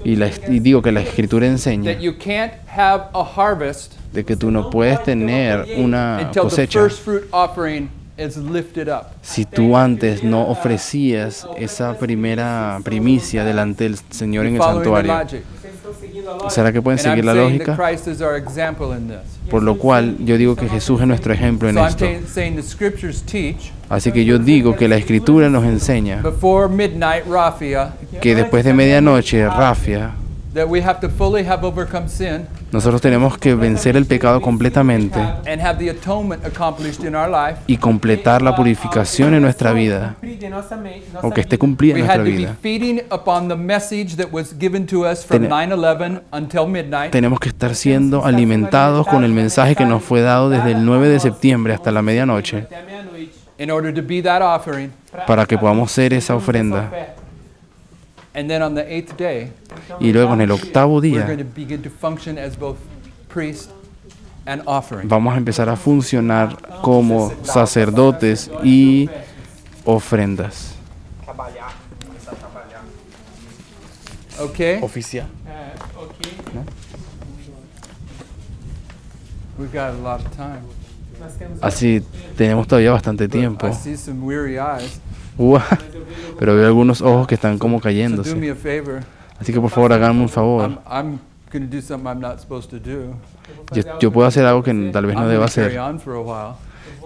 Y digo que la escritura enseña that you can't have a harvest de que tú no puedes tener una until the cosecha first fruit offering is lifted up. si tú antes no ofrecías esa primera primicia delante del Señor en el Following the santuario. logic. Vocês estão seguindo a lógica? ¿Será que pueden And I'm seguir la saying that lógica? Christ is our example in this. Por lo cual yo digo que Jesús es nuestro ejemplo en So I'm esto. saying the scriptures teach Así que yo digo que la escritura nos enseña before midnight, Raphia, que después de medianoche, Rafia, that we have to fully have overcome sin nosotros tenemos que vencer el pecado completamente and have the atonement accomplished in our life. y completar la purificación en nuestra vida, Cumprida em nossa mente, o que esté vida. cumplida We en had nuestra to be vida. feeding upon the message that was given to us from Tene- 9/11 until midnight. Tenemos que estar siendo alimentados con el mensaje que nos fue dado desde el 9 de septiembre hasta la medianoche Até a meia-noite. In order to be that offering. para que podamos ser esa ofrenda. And then on the 8th day, Y luego en el octavo we're going día to begin to function as both priest and offering. vamos a empezar a funcionar como sacerdotes y ofrendas. Trabalhar, começar a trabalhar. Okay? Oficial. Ok. We've got a lot of time. Nós temos Así tenemos todavía bastante I tiempo. see some weary eyes. Ua, pero veo algunos ojos que están como So do cayéndose. me a favor. Así que por favor háganme un favor. I'm going to do something I'm not supposed to do. Yo puedo hacer algo que tal vez I'm no deba going to carry hacer. on for a while.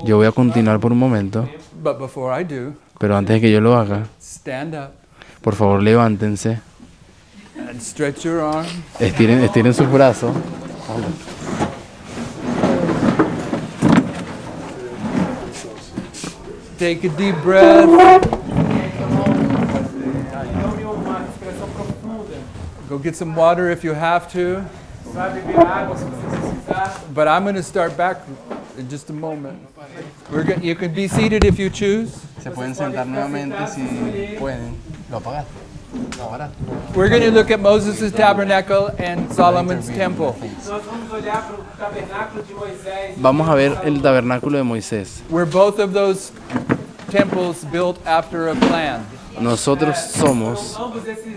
Yo voy a continuar por un momento, But before I do, pero antes de que yo lo haga, stand up por favor levántense, and stretch your arm. estiren sus brazos. Take a deep breath. tome uma respiração profunda. Go get some water if you have to. Vá beber água se você precisar. But I'm going to start back in just a moment. You can be seated if you choose. Se pueden sentar nuevamente si pueden. ¿Lo apagaste? ¿Lo apagaste? We're going to look at Moses' tabernacle and Solomon's temple. Nós vamos olhar para o tabernáculo de Moisés. Vamos a ver el tabernáculo de Moisés. Were both of those temples built after a plan? Nosotros somos Ambos esses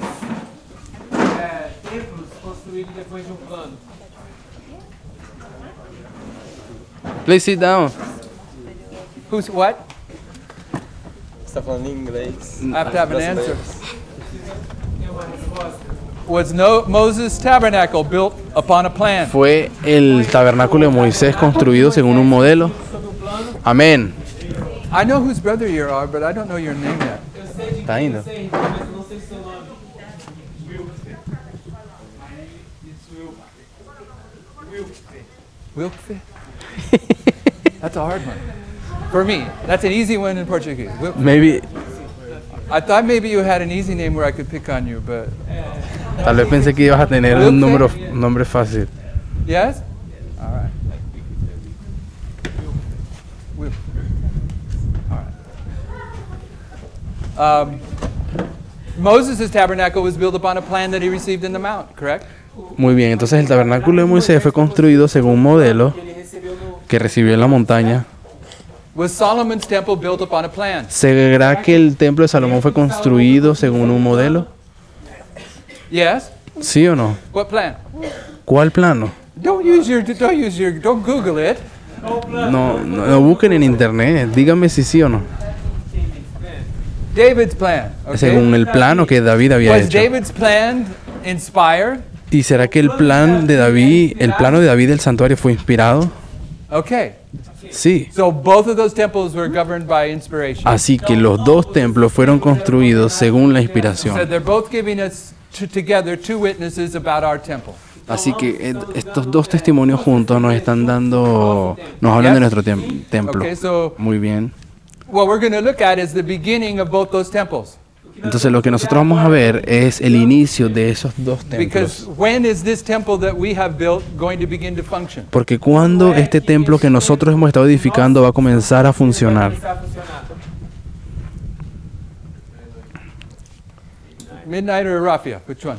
templos construídos depois de um plano. Please sit down. Who's what? Você tá falando em inglês? I have to have an answer. Tem uma resposta. Was Moses' tabernacle built upon a plan? Fue el tabernáculo de Moisés construido según un modelo. Sobre um plano. Amén. I know whose brother you are, but I don't know your name yet. Eu sei de Tá quem indo? você é, mas eu não sei o seu nome. Wilkfe? That's a hard one. For me, that's an easy one in Portuguese. Maybe, I thought maybe you had an easy name where I could pick on you, but tal vez pensé que ibas a tener un nombre fácil. yes? All right. Wilkfe. All right. Moses' tabernacle was built upon a plan that he received in the mount, correct? Muy bien, entonces el tabernáculo de Moisés fue construido según un modelo Que ele recebeu no. que recibió en la montaña. Was Solomon's temple built upon a plan? ¿Será que el templo de Salomón fue construido según un modelo? Yes? ¿Sí o no? What plan? ¿Cuál plano? Don't Google it. No busquen en internet, díganme si sí o no. David's plan. Okay. Según el plano que David había Was hecho. David's plan inspired? ¿Y será que el plano de David del santuario fue inspirado? Okay. Sí. So both of those temples were governed by inspiration. Así que los dos templos fueron construidos según la So inspiración. they're both giving us together two witnesses about our temple. Así que estos dos testimonios juntos nos hablan de nuestro templo. Okay, so Muy bien. what we're going to look at is the beginning of both those temples. Entonces lo que nosotros vamos a ver es el inicio de esos dos Because templos. when is this temple that we have built going to begin to function? Porque cuando este templo que nosotros hemos estado edificando va a comenzar a funcionar. Começar a funcionar. Midnight or Raffia? Which one?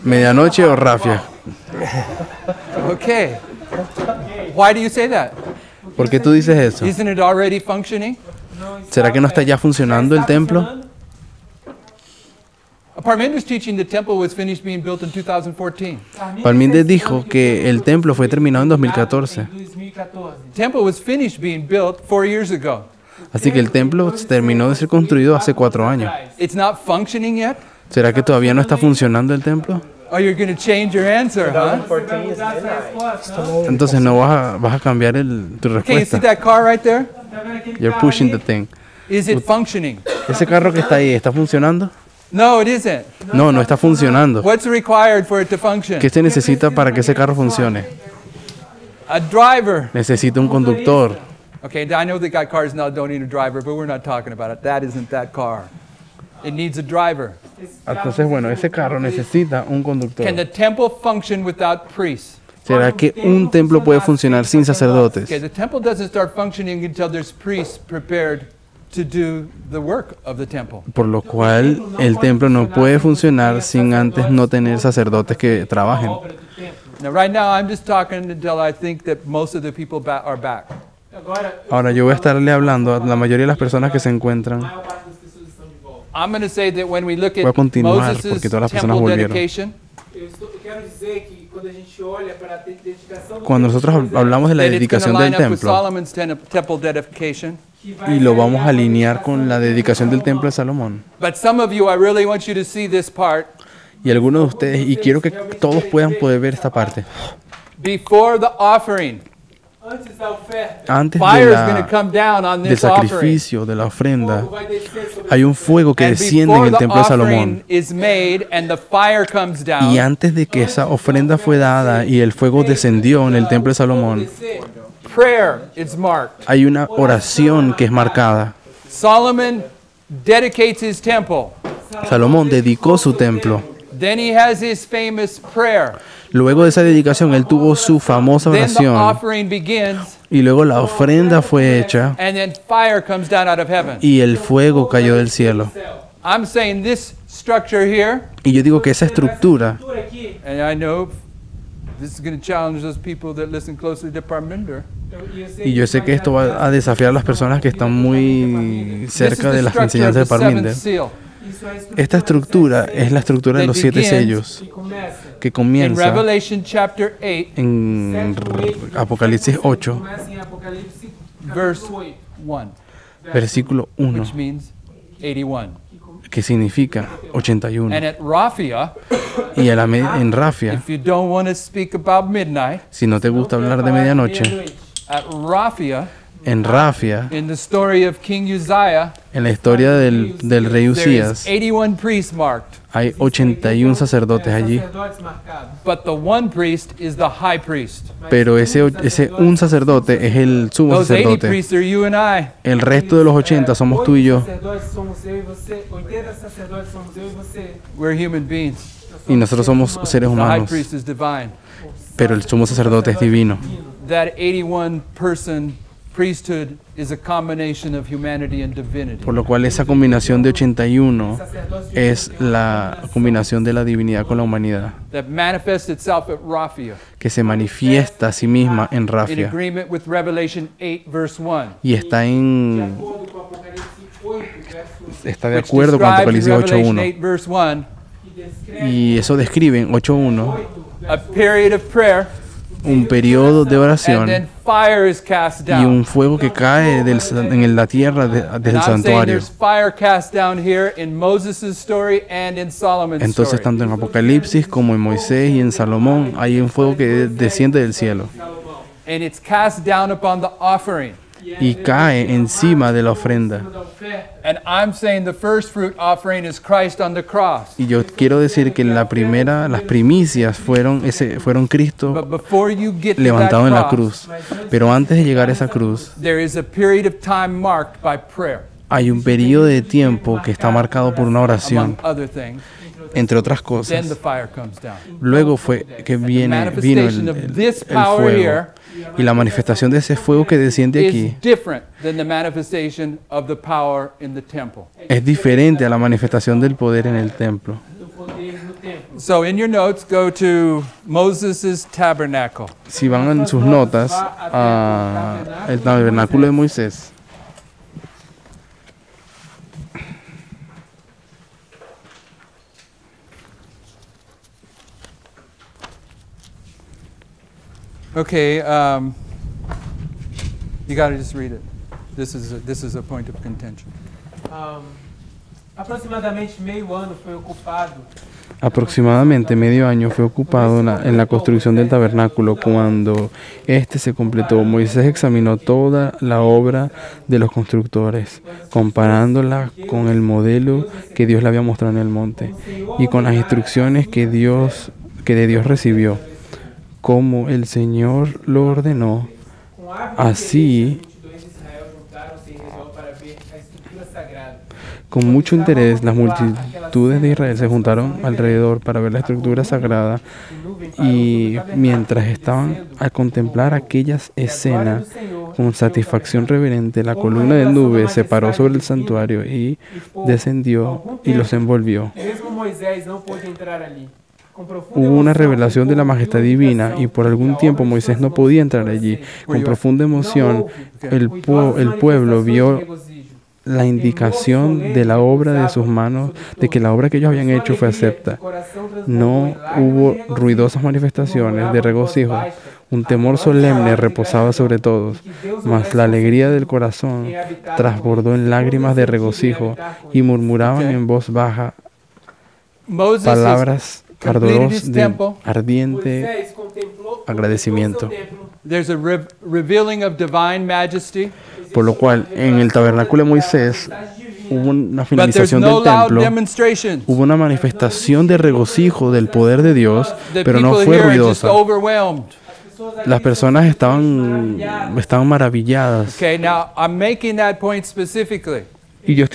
¿Medianoche o rafia? Okay. Why do you say that? ¿Por qué tú dices eso? Isn't it already functioning? ¿Será que no está ya funcionando el templo? Parminder's teaching the temple was finished being built in 2014. Parmíndez dijo que el templo fue terminado en 2014. 2014. Temple was finished being built 4 years ago. Así que el templo terminó de ser construido hace 4 años. It's not functioning yet? ¿Será que todavía no está funcionando el templo? Oh, you're going to change your answer, huh? Você vai mudar essa resposta? Entonces no vas a cambiar tu Okay, you see respuesta. that car right there? Tá vendo aquele You're carro pushing ali? the thing. Is it functioning? ¿Ese carro que está ahí está funcionando? No, it isn't. No, no está funcionando. What's required for it to function? ¿Qué se necesita para que ese carro funcione? A driver. Necesita un conductor. Okay, I know they got cars now don't need a driver, but we're not talking about it. That isn't that car. It needs a driver. Entonces, bueno, ese carro necesita un conductor. Can the temple function without priests? ¿Será que un templo puede funcionar sin sacerdotes? Okay, the temple doesn't start functioning until there's priests prepared to do the work of the temple. Por lo cual el templo no puede funcionar sin antes no tener sacerdotes que trabajen. Obra do templo. Now, right now, I'm just talking until I think that most of the people are back. Agora, Ahora yo voy a estarle hablando a la mayoría de las personas que se encuentran. a maior parte das pessoas estão de volta. I'm going to say that when we look Voy a at continuar Moses' porque todas las personas temple volvieron. dedication, Eu eu quero dizer que quando a gente olha para a dedicação do Cuando nosotros templo de hablamos de la That it's going to dedicación del line up with templo Solomon's temple dedication. que vai y lo vamos a alinhar com alinear con la dedicación del templo de Salomón. But some of you, I really want you to see this part. Y algunos de ustedes, y quiero que todos puedan poder ver esta parte. Before the offering, antes da oferta. Antes fire is going to come down on del this offering. sacrificio, de la ofrenda, Fogo vai descer sobre hay un fuego que And desciende en before el the templo de Salomón. offering is made and the fire comes Y down, antes de que esa ofrenda fue dada y el fuego descendió en el templo de Salomón, descer. prayer is marked. hay una oración que es marcada. Solomon dedicates his temple. Salomón dedicó su templo. Then he has his famous prayer. Luego de esa dedicación, él tuvo su famosa Then the oración. offering begins, Y luego la ofrenda fue hecha and then fire comes down out of heaven. y el fuego cayó del cielo. I'm saying this structure here, Y yo digo que esa estructura, Estrutura aqui, and I know this is going to challenge those people that listen closely to Parminder. y yo sé que esto va a desafiar a las personas que están muy This is cerca the de las structure of enseñanzas de the seventh Parminder. seal. isso é a estrutura Esta estructura es la estructura de los 7 sellos que começa. que In comienza Revelation chapter 8, en Apocalipsis 8, Começa em Apocalipse verse capítulo 8. 1, versículo 1, which means 81. que significa 81. And at Raphia, Y en Rafia, if you don't want to speak about midnight, si no te gusta hablar de medianoche, Meia-noite. at Raphia, en Rafia, in the story of King Uzziah, en la historia del rey there is Usías, 81 priests marked, hay 81 sacerdotes allí, Sacerdotes marcados. but the one priest is the high priest. pero ese un sacerdote es el sumo Those 80 sacerdote. priests are you and I. El resto de los 80 somos tú y yo, 8 sacerdotes somos eu e você. 80 sacerdotes somos eu e você. We're human beings. y nosotros somos seres The high humanos, priest is divine. pero el sumo sacerdote es divino. That 81 person priesthood is a combination of humanity and divinity. Por lo cual esa combinación de 81 Sacerdotes de es la combinación de la divinidad con la humanidad, That manifests itself at Raphia que se manifiesta a sí misma en in Rafia agreement with Revelation 8 verse 1. y está acordo com Apocalipse 8, verso está de Which acuerdo con describes in Apocalipsis Revelation 8.1. 8 verse 1 que descreve Y eso describe en 8.1 a period of prayer, un periodo de and oración then fire is cast y un down. fuego que cae en la tierra And del I'm saying santuario. there's fire cast down here in Moses' story and in Solomon's Entonces, story. tanto en Apocalipsis como en Moisés y en Salomón hay un fuego que desciende del cielo And it's cast down upon the offering. y cae encima de la ofrenda. da oferta. And I'm saying the first fruit offering is Christ on the cross. Y yo quiero decir que las primicias fueron Cristo But before you get to levantado en la that cross, cruz. Pero antes de llegar a esa cruz, there is a period of time marked by prayer, hay un periodo de tiempo que está marcado por una among oración, other things. entre otras Then the cosas. fire comes down. Luego fue que The vino manifestation of this power fuego. here Y la manifestación de ese fuego que desciende is aquí different than the manifestation of the power in the temple. es diferente a la manifestación del poder en el templo. Do poder no templo. So in your notes, go to Moses' tabernacle. Si van en sus notas a el tabernáculo de Moisés, Okay, you got to just read it. This is a point of contention. Aproximadamente meio ano foi ocupado aproximadamente medio año fue ocupado en la construcción del tabernáculo. Cuando este se completó, Moisés examinó toda la obra de los constructores, comparándola con el modelo que Dios le había mostrado en el monte y con las instrucciones que de Dios recibió, como el Señor lo ordenó. com árvore Así, de Israel juntaram-se em redor para ver a estrutura sagrada. con mucho interés, las multitudes de Israel se juntaron alrededor para ver la estructura sagrada, y mientras estaban a contemplar aquella escena con satisfacción reverente, la columna de nube se paró sobre el santuario y descendió y los envolvió. Mesmo Moisés não pôde entrar ali. Com profunda Hubo una emoção, revelación de la majestad divina y por algún tiempo Moisés no podía entrar allí. Con profunda emoción, el pueblo vio la indicación de la obra de sus manos, de que la obra que ellos habían hecho fue acepta. No hubo ruidosas manifestaciones de regocijo. Un temor solemne reposaba sobre todos, mas la alegría del corazón transbordó en lágrimas de regocijo y murmuraban en voz baja Moses has palabras completed his ardorosas de temple. ardiente Moisés contemplou agradecimiento. o seu templo. There's a revealing of divine majesty, Por lo cual, en el tabernáculo de Moisés hubo una but there's finalización no del loud templo, demonstrations. hubo una manifestación de regocijo del poder de Dios, The pero no people fue here are just ruidosa. overwhelmed. Las personas estaban maravilladas. Okay, now I'm making that point specifically Y yo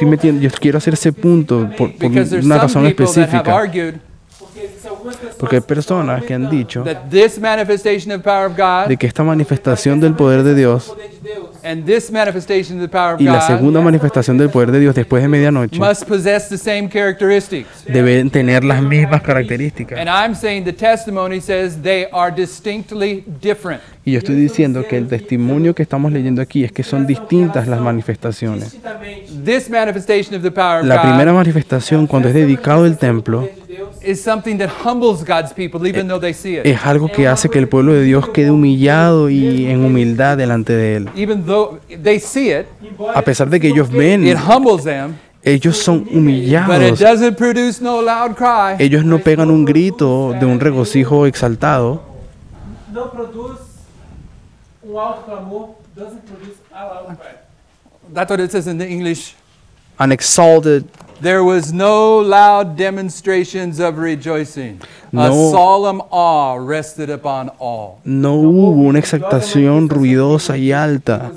quiero hacer ese punto por because there's una some razón people that have específica. argued Porque existem algumas pessoas Porque hay personas que han dicho that this manifestation of the power of God de que esta manifestación del poder de Dios poder de Deus and this manifestation of the power of y la God segunda manifestación del poder de Dios después de medianoche must possess the same characteristics. deben tener las mismas características. And I'm saying the testimony says they are distinctly different. Y yo estoy diciendo que el testimonio que estamos leyendo aquí es que son distintas las manifestaciones. distintamente This manifestation of the power of La primera God manifestación, cuando es dedicado el templo, de Deus is something that humbles God's people even though they see it. es algo que hace que el pueblo de Dios quede humillado y en humildad delante de Él. Even though they see it, A pesar de que ellos ven, it humbles them, ellos son but it humillados. doesn't produce no loud cry. Ellos no pegan un grito de un regocijo exaltado, não produz alto clamor, doesn't produce a loud cry. That's what it says in the English. an exalted. There was no loud demonstrations of rejoicing. A No. solemn awe rested upon all. No hubo una exaltación ruidosa y alta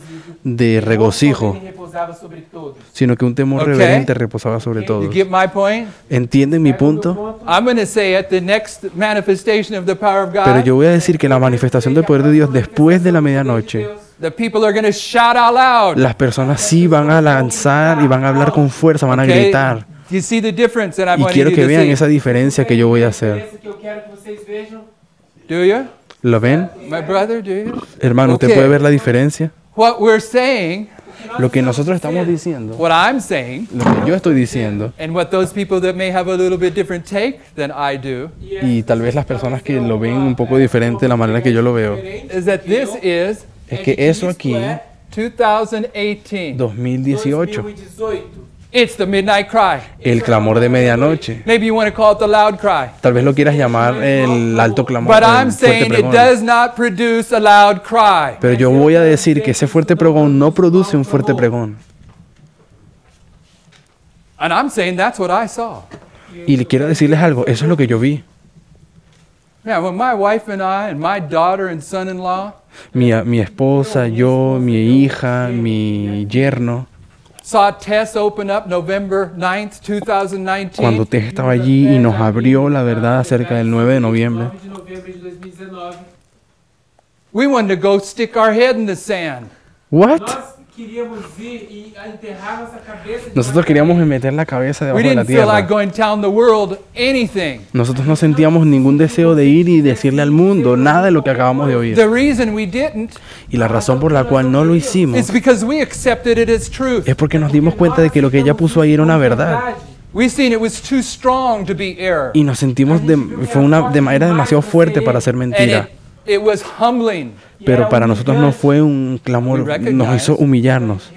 de regocijo, Ele repousava sobre todos. sino que un temor Ok. reverente reposaba sobre You todos. get my point? ¿Entienden mi punto? I'm going to say at the next manifestation of the power of Pero God, yo voy a decir que la manifestación del poder de Dios después de la medianoche, the people are going to shout out loud. las personas sí van a lanzar y van a hablar con fuerza, van a Okay? gritar. Do you see the difference that I'm Y wanting quiero you que to vean see? esa diferencia que yo voy a hacer. Essa que eu quero que vocês vejam. Do you? ¿Lo ven? My brother, do you? Hermano, ¿usted Ok. puede ver la diferencia? What we're saying, Lo que nosotros estamos diciendo, what I'm saying, lo que yo estoy diciendo, and what those people that may have a little bit different take than I do, y tal vez las personas que lo ven un poco diferente de la manera que yo lo veo, is that this is es que eso aquí, 2018. 2018, 2018. It's the midnight cry. el clamor de medianoche, Maybe you want to call it the loud cry. tal vez lo quieras llamar el alto clamor, But el I'm fuerte saying it pregón. does not produce a loud cry. Pero yo voy a decir que ese fuerte pregón no produce un fuerte pregón. And I'm saying that's what I saw. Y le quiero decirles algo, eso es lo que yo vi. Yeah, when my wife and I and my daughter and son-in-law Mi esposa, yo, mi hija, mi yerno, saw Tess open up November 9th, cuando 2019, Tess estaba allí y nos abrió la verdad acerca del 9 de noviembre, 9 de novembro de 2019. we wanted to go stick our head in the sand. ¿What? Nós queríamos ir e enterrar nossa cabeça. Nosotros queríamos meter la cabeza We debajo de la didn't feel like tierra. going telling the world anything. Nosotros no sentíamos ningún deseo de ir y decirle al mundo nada de lo que acabamos de oír. The reason we didn't Y la razón por la cual no lo hicimos is because we accepted it as truth. es porque nos dimos cuenta de que lo que ella puso ahí era una verdad. We seen it was too strong to be error. Y nos sentimos, era demasiado fuerte para ser And mentira. it was humbling Pero para nosotros no fue un clamor, nos hizo humillarnos.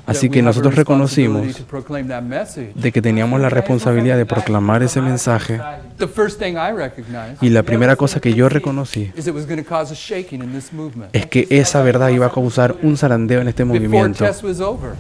Así that que we have a nosotros responsibility reconocimos to proclaim that message. de que teníamos la responsabilidad de proclamar ese mensaje. The first thing I recognized Y la primera cosa que yo reconocí is it was going to cause a shaking in this movement. es que esa verdad iba a causar un zarandeo en este Before movimiento. Tess was over,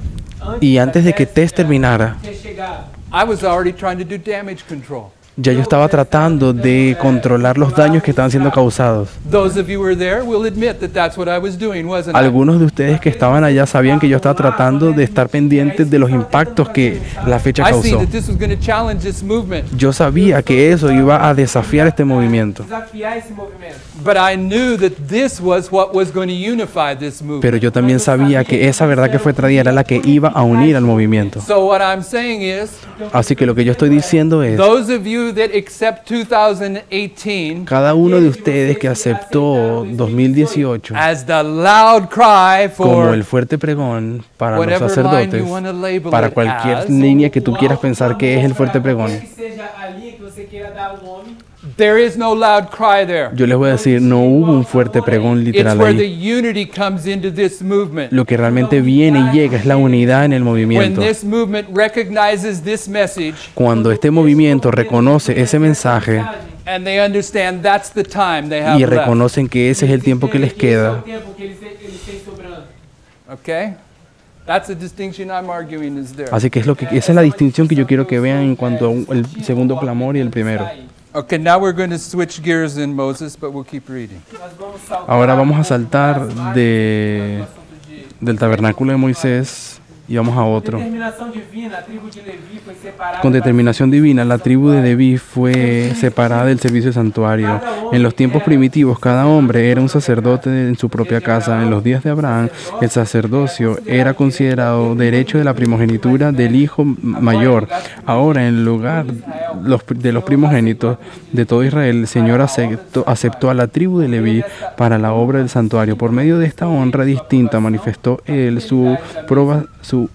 Y antes de que Tess terminara, Ter chegado. I was already trying to do damage control. ya yo estaba tratando de controlar los daños que estaban siendo causados. Those of you who were there will admit that that's what I was doing, wasn't I? Algunos de ustedes que estaban allá sabían que yo estaba tratando de estar pendientes de los impactos que la fecha I seen causó. that this was going to challenge this movement, Yo sabía que eso iba a desafiar este movimiento, Desafiar esse movimento. but I knew that this was what was going to unify this movement. pero yo también sabía que esa verdad que fue traída era la que iba a unir al movimiento. So what I'm saying is, Así que lo que yo estoy diciendo es, those of you you that accept 2018 Cada uno de ustedes que aceptó 2018 as the loud cry como for el fuerte pregón para los whatever line sacerdotes, you want to label para it cualquier as, línea que tú quieras pensar que es el fuerte pregón, Que seja a linha que você queira dar ao nome. there is no loud cry there. yo les voy a decir, no hubo un fuerte pregón It's literal where the ahí. unity comes into this movement. Lo que realmente viene y llega es la unidad en el When movimiento. this movement recognizes this message Cuando este movimiento reconoce ese mensaje and they understand that's the time they have y left. reconocen que ese es el tiempo que les queda, Esse é o tempo que eles têm sobrando. Okay? That's the distinction I'm arguing is there. así que esa es la distinción que yo quiero que vean en cuanto al segundo clamor y el primero. Okay, now we're going to switch gears in Moses, but we'll keep reading. Nós vamos saltar Ahora vamos a saltar del tabernáculo de Moisés y vamos a otro. Determinação divina, a tribo de Levi foi separada. Con determinación divina, la tribu de Leví fue separada del servicio de santuario. En los tiempos primitivos, cada hombre era un sacerdote en su propia casa. En los días de Abraham, el sacerdocio era considerado derecho de la primogenitura del hijo mayor. Ahora, en lugar de los primogénitos de todo Israel, el Señor aceptó a la tribu de Leví para la obra del santuario. Por medio de esta honra distinta, manifestó él su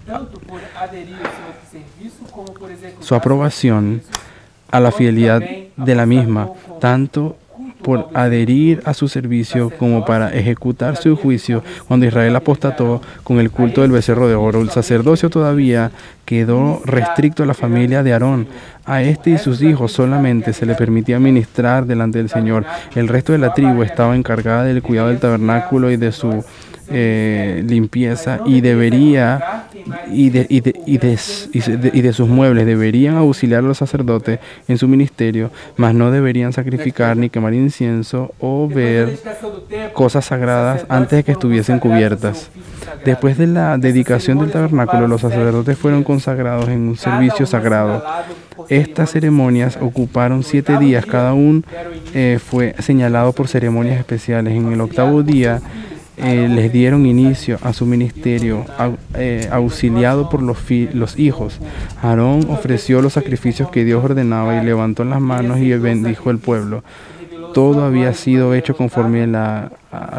Tanto por aderir ao seu serviço como por executar su aprobación a la fidelidad de la misma, tanto por adherir a su servicio como para ejecutar su juicio. Cuando Israel apostató con el culto del becerro de oro, el sacerdocio todavía quedó restricto a la familia de Aarón. A este y sus hijos solamente se le permitía ministrar delante del Señor. El resto de la tribu estaba encargada del cuidado del tabernáculo y de su limpieza y de sus muebles. Deberían auxiliar a los sacerdotes en su ministerio, mas no deberían sacrificar ni quemar incienso o ver cosas sagradas antes de que estuviesen cubiertas. Después de la dedicación del tabernáculo, los sacerdotes fueron consagrados en un servicio sagrado. Estas ceremonias ocuparon 7 días, cada uno fue señalado por ceremonias especiales. En el 8º día les dieron inicio a su ministerio, auxiliado por los hijos. Aarón ofreció los sacrificios que Dios ordenaba y levantó las manos y bendijo el pueblo. Todo había sido hecho conforme a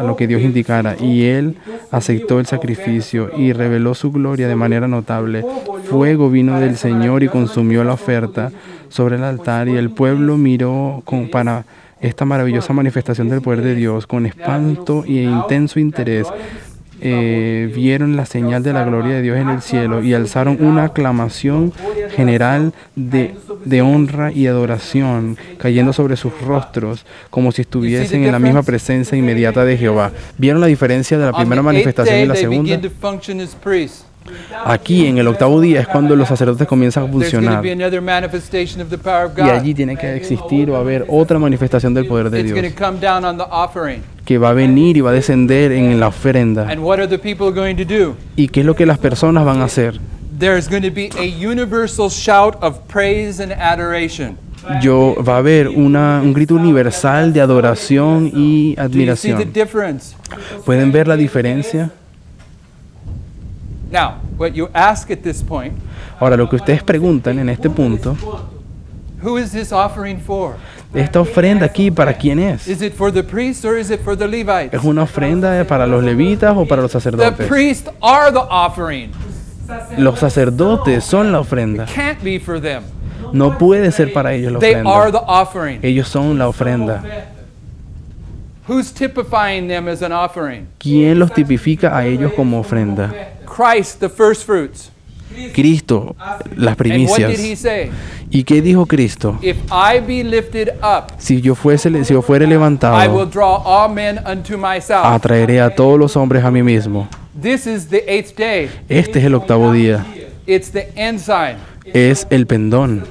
lo que Dios indicara, y él aceptó el sacrificio y reveló su gloria de manera notable. Fuego vino del Señor y consumió la oferta sobre el altar, y el pueblo miró para esta maravillosa manifestación del poder de Dios con espanto e intenso interés. Vieron la señal de la gloria de Dios en el cielo y alzaron una aclamación general de honra y adoración, cayendo sobre sus rostros como si estuviesen en la misma presencia inmediata de Jehová. ¿Vieron la diferencia de la primera manifestación y la segunda? Aquí en el 8º día es cuando los sacerdotes comienzan a funcionar, y allí tiene que existir o haber otra manifestación del poder de Dios que va a venir y va a descender en la ofrenda. ¿Y qué es lo que las personas van a hacer? Va a haber un grito universal de adoración y admiración. ¿Pueden ver la diferencia? Now, what you ask at this point, Ahora, lo que ustedes preguntan en este punto, who is this offering for? ¿esta ofrenda aquí para quién es? Is it for the priests or is it for the Levites? ¿Es una ofrenda para los levitas o para los The sacerdotes? priests are the offering. Los sacerdotes son la ofrenda. Can't be for them. No puede ser para ellos la They are ofrenda. the offering. Ellos son la ofrenda. Who's typifying them as an offering? ¿Quién los tipifica a ellos como ofrenda? Christ, the first fruits. Cristo, las And what did he primicias. say? ¿Y qué dijo Cristo? If I be lifted up, Si yo fuere I will levantado, draw all men unto myself. atraeré a todos los hombres a mí mismo. This is the 8th day. Este es el 8º día. It's the ensign. Es el pendón.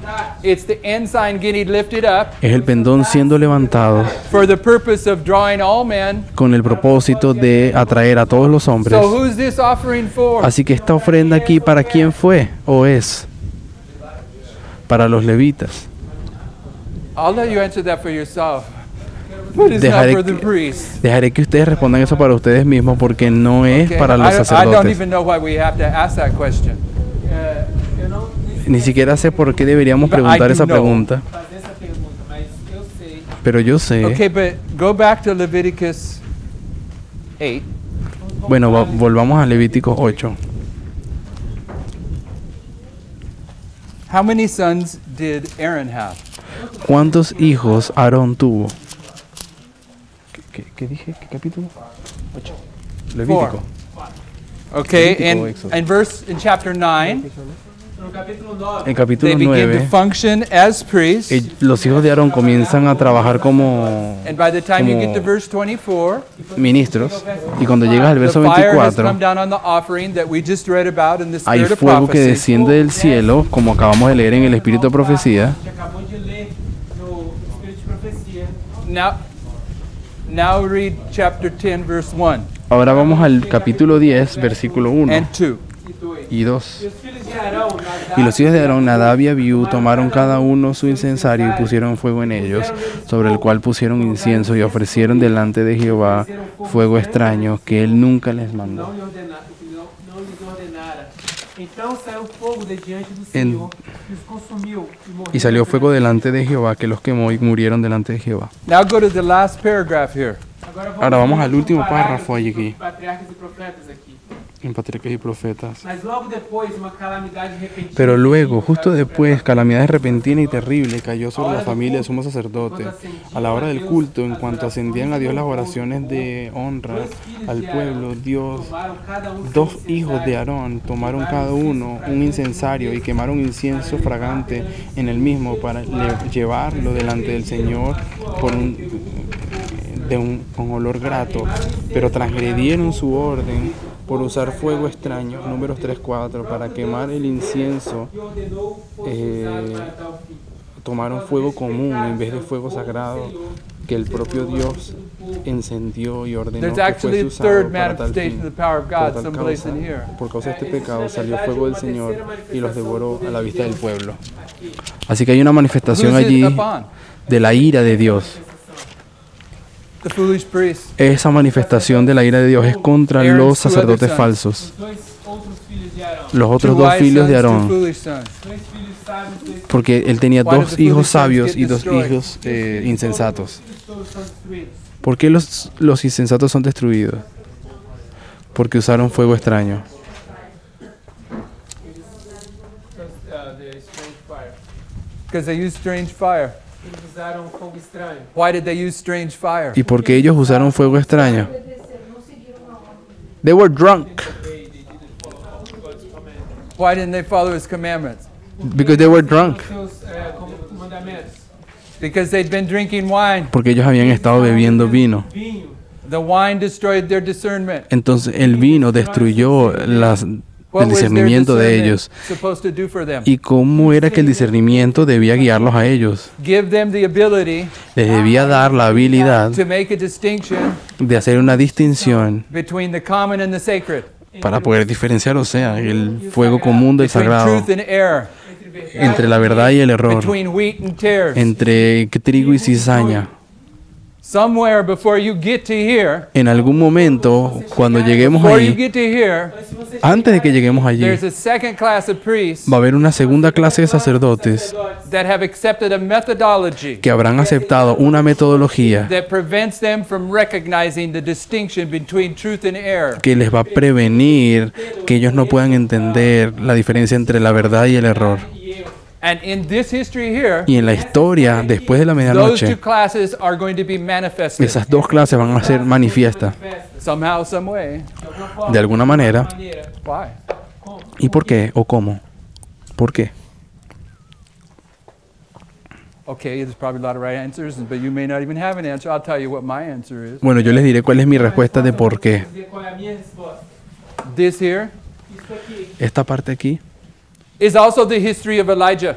It's the ensign getting lifted up Es el pendón siendo levantado for the purpose of drawing all men. con el propósito de atraer a todos los hombres. So who's this offering for? Así que esta ofrenda aquí, ¿para quién fue o es? Para los levitas. I'll let you answer that for yourself. But it's not Dejaré for the que- priests. Dejaré que ustedes respondan eso para ustedes mismos, porque no es Okay? para los I don't sacerdotes. even know why we have to ask that question. Eu não Ni siquiera sé por qué deberíamos But I preguntar do esa know. pregunta, fazer essa Pero yo sé, Okay, but go back to Leviticus 8. bueno, volvamos a Levítico 8. How many sons did Aaron have? ¿Cuántos hijos Aarón tuvo? ¿Qué dije? ¿Qué capítulo? 8. Levítico. Okay, Levítico, in chapter 9, No capítulo 9, En they capítulo begin to 9, function as priests. los hijos de Aarón comienzan a trabajar como And by the time you get to como verse 24, ministros. Y cuando llegas al the verso fire has 24, come down on the offering that we just read about in the hay spirit of fuego que prophecy. desciende del cielo, como acabamos de leer en el Espíritu de Profecía. que acabou de ler no Espírito de Profecia. Now read chapter 10, verse 1 Ahora vamos al capítulo 10, versículo 1 and 2. y 2. E os filhos de Arão, Y los hijos de Aarón, Nadab y Abiú, tomaron cada uno su incensario y pusieron fuego en ellos, sobre el cual pusieron incienso y ofrecieron delante de Jehová fuego extraño que él nunca les mandó. não lhes ordenara. Então saiu fogo de diante do Senhor, e os consumiu, e morreram. Y salió fuego delante de Jehová que los quemó y murieron delante de Jehová. Now go to the last paragraph here. Ahora vamos al último parágrafo párrafo allí, Patriarcas e profetas aqui. en Patriarcas y Profetas. Mas logo depois, uma calamidade repentina. Pero luego, justo después, calamidad repentina y terrible cayó sobre la familia del sumo sacerdote. A la hora del culto, en cuanto ascendían a Dios las oraciones de honra al pueblo, Dios, Tomaram cada um dos hijos de Aarón tomaron cada uno un incensario y quemaron incienso fragante en el mismo para llevarlo delante del Señor con olor grato, pero transgredieron su orden por usar fuego extraño, números 3:4, para quemar el incienso. Tomaron fuego común en vez de fuego sagrado que el propio Dios encendió y ordenó There's que actually fuese a third usado para tal manifestation fin. of the power of Por God tal someplace causa, in here. por causa de este pecado salió fuego del Señor y los devoró a la vista del pueblo. Así que hay una manifestación Who's it allí upon? de la ira de Dios. The foolish priests. Esa manifestación de la ira de Dios es contra Aaron's los two other sacerdotes sons. falsos. Os dois outros filhos de Arão. Los otros Two dos wise hijos de sons, two Aarón, foolish sons. Dois filhos sábios, dois porque él tenía Why did dos the hijos foolish sons sabios get y dos destroyed? hijos insensatos. filhos todos são destruídos. ¿Por qué los insensatos son destruidos? Porque usaron fuego extraño. The strange fire. Because they used strange fire. Eles usaram fogo estranho. Why did they use strange fire? ¿Y por qué ellos usaron fuego extraño? They were drunk Why didn't they follow his commandments? because they were drunk. Seus mandamentos. Because they'd been drinking wine. Porque ellos habían estado bebiendo vino. Vinho. The wine destroyed their discernment. Entonces el vino destruyó el What was their discernimiento de discernment ellos. supposed to do for them? ¿Y cómo era que el discernimiento debía guiarlos a ellos? Give them the ability Les debía dar la habilidad to make a distinction de hacer una distinción between the common and the sacred, para poder diferenciar, o sea, el fuego común del between sagrado, truth and error, entre la verdad y el error, between wheat and tares. entre trigo y cizaña. Somewhere before you get to here, En algún momento, cuando lleguemos before you allí, get to here, antes de que lleguemos allí, there's a second class of priests va a haber una segunda clase de sacerdotes that have accepted a methodology que habrán aceptado una metodología that prevents them from recognizing the distinction between truth and error. que les va a prevenir que ellos no puedan entender la diferencia entre la verdad y el error. And in this history here, Y en la historia, después de la those medianoche, two classes are going to be manifested esas dos clases van a ser manifiestas somehow, some way. de alguna manera. Why? ¿Y por qué? ¿O cómo? ¿Por qué? Okay, there's probably a lot of right answers, but you may not even have an answer. I'll tell you what my answer is. Bueno, yo les diré cuál es mi respuesta de por qué. Dizer qual é a minha resposta. This here Isso aqui Esta parte aquí is also the history of Elijah.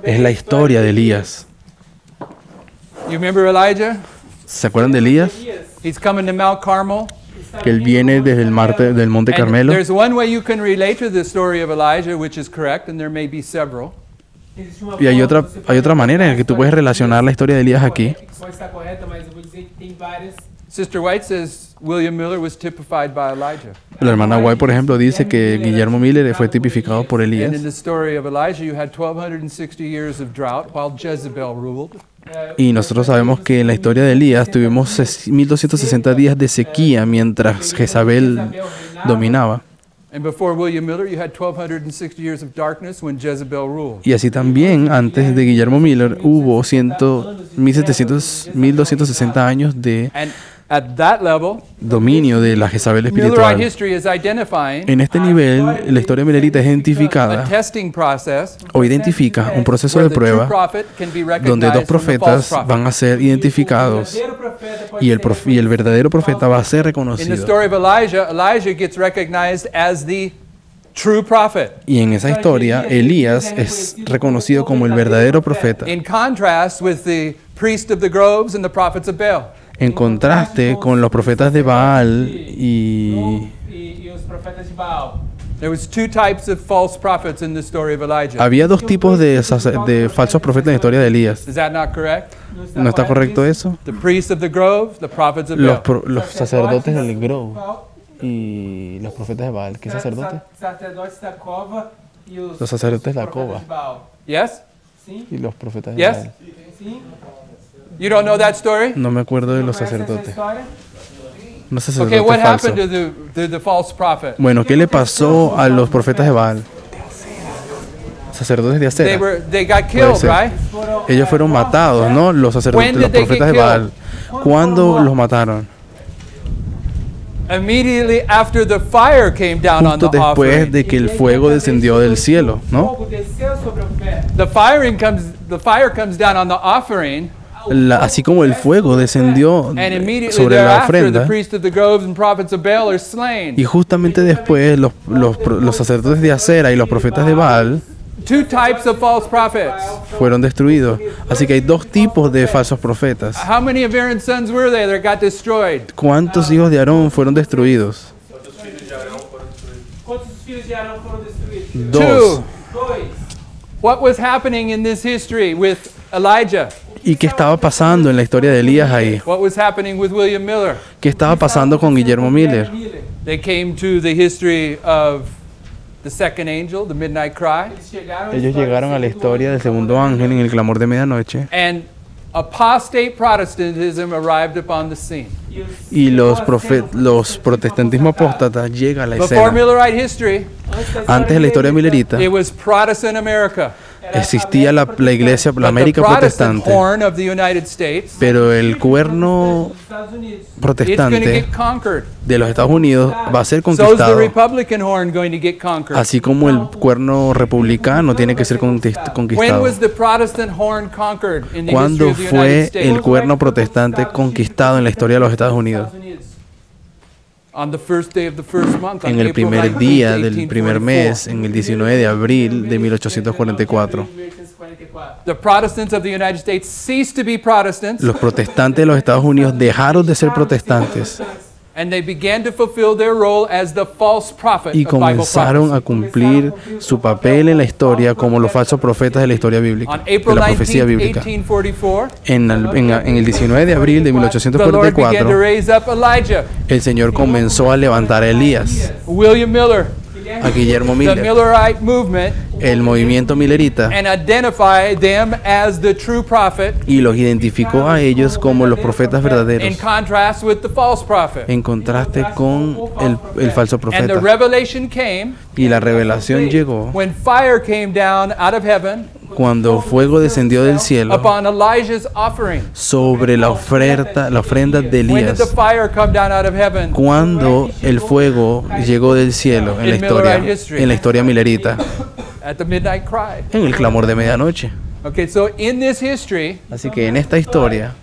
es la historia de Elías. You remember Elijah? ¿Se acuerdan de Elías? He's coming to Mount Carmel. Que él viene desde el del Monte And Carmelo. there's one way you can relate to the story of Elijah, which is correct, and there may be several. existe uma Y hay forma otra, que você hay pode otra manera en la que tú puedes relacionar relacionar la historia de Elías aquí. que pode estar correta, mas eu vou dizer que tem várias. Sister White says William Miller was typified by Elijah. La hermana White, por ejemplo, dice que Guillermo Miller fue tipificado por And in Elías. the story of Elijah, you had 1,260 years of drought while Jezebel ruled. Y nosotros sabemos que en la historia de Elías tuvimos 1260 días de sequía mientras Jezabel dominaba. And before William Miller, you had 1260 years of darkness when Jezebel ruled. Y así también, antes de Guillermo Miller, hubo 1260 años de And at that level, dominio de la Jezabel Millerite espiritual. history is identifying En este nivel, la historia milerita es a identificada testing process o identifica un proceso where de the true prueba prophet can be donde dos recognized from the false profetas prophet. van a ser identificados y el verdadero profeta va a ser In the reconocido. story of Elijah, Elijah gets recognized as the true prophet. Y en esa historia, Elías es reconocido como el verdadero profeta, In contrast with the priest of the groves and the prophets of Baal. en contraste con los profetas de Baal y E os profetas de Baal. There was two types of false prophets in the story of Elijah. había dos tipos de falsos profetas en la historia de Elías. Is that not correct? ¿No está correcto eso? The priests of the grove, the prophets of Los, Baal. los sacerdotes del Grove y los profetas de Baal. ¿Qué sacerdotes? Sacerdotes da cova e os Los sacerdotes de la profetas cova de Baal. Yes? Sim? y los profetas de Yes? Baal. Sim? You don't know that story? No me acuerdo de los Conhece essa sacerdotes. história? No Okay, sacerdotes what falsos. happened to the false prophet? Bueno, ¿qué le pasó a los profetas de Baal? Sacerdotes de Acera. They got Puede killed, ser. right? Ellos fueron matados, ¿no? Los sacerdotes, When los did they profetas de get Baal. ¿Cuándo los mataron? Immediately after the fire came down on Justo the después offering. de que el fuego descendió del cielo, ¿no? Fogo desceu sobre a oferta. The fire comes down on the offering, Así como el fuego descendió and immediately sobre la thereafter the ofrenda, priests of the groves and prophets of Baal are slain. y justamente después los sacerdotes de Acera y los profetas de Baal Two types of false prophets. fueron destruidos. Así que hay dos tipos de falsos profetas. How many of Aaron's sons were there that got destroyed? ¿Cuántos hijos de Aarón fueron destruidos? Quantos filhos de Arão foram destruídos? Dos. Dois. What was happening in this history with Elijah? ¿Y qué estaba pasando en la historia de Elías ahí? What was happening with William Miller? ¿Qué estaba pasando con Guillermo Miller? They came to the history of the second angel, the midnight cry, Ellos llegaron a la historia del segundo ángel en el clamor de medianoche and apostate Protestantism arrived upon the scene. y los protestantismo apóstata llega a la Before escena. Millerite history, Antes de la historia milerita it was Protestant America. existía la iglesia, la But the América Protestant protestante, horn of the United States, pero el cuerno Estados Unidos. it's going to protestante get conquered. de los Estados Unidos va a ser So is the conquistado, Republican horn going to get conquered. así como el cuerno republicano tiene que ser When conquistado. was the Protestant horn conquered in the history ¿Cuándo of the United fue States? el cuerno protestante conquistado en la historia de los Estados Unidos? On the first day of the first month, on En el April primer 19th, día del primer 1844. mes, en el 19 de abril de 1844. The Protestants of the United States ceased to be Protestants, Los protestantes de los Estados Unidos dejaron de ser protestantes and they began to fulfill their role as the false prophet y of Bible comenzaron prophecy. a cumplir su papel en la historia como los falsos profetas de la historia bíblica, On de April la profecía 19th, bíblica. 1844, En el 19 de abril de the Lord began to 1844, raise up Elijah, el Señor comenzó a levantar a Elías, William Miller, a Guillermo the Miller, Millerite movement, el movimiento milerita, and identify them as the true prophet y los identificó a ellos como los profetas in verdaderos, contrast with the false prophet. en contraste con el falso And the profeta. revelation came Y la revelación llegó when fire came down out of heaven cuando fuego descendió del cielo upon Elijah's offering. sobre la ofrenda de When did the Elías, fire come down out of heaven? cuando el fuego llegó del cielo en la historia milerita, At the midnight cry. en el clamor de medianoche. Okay, so in this history, Así que en esta historia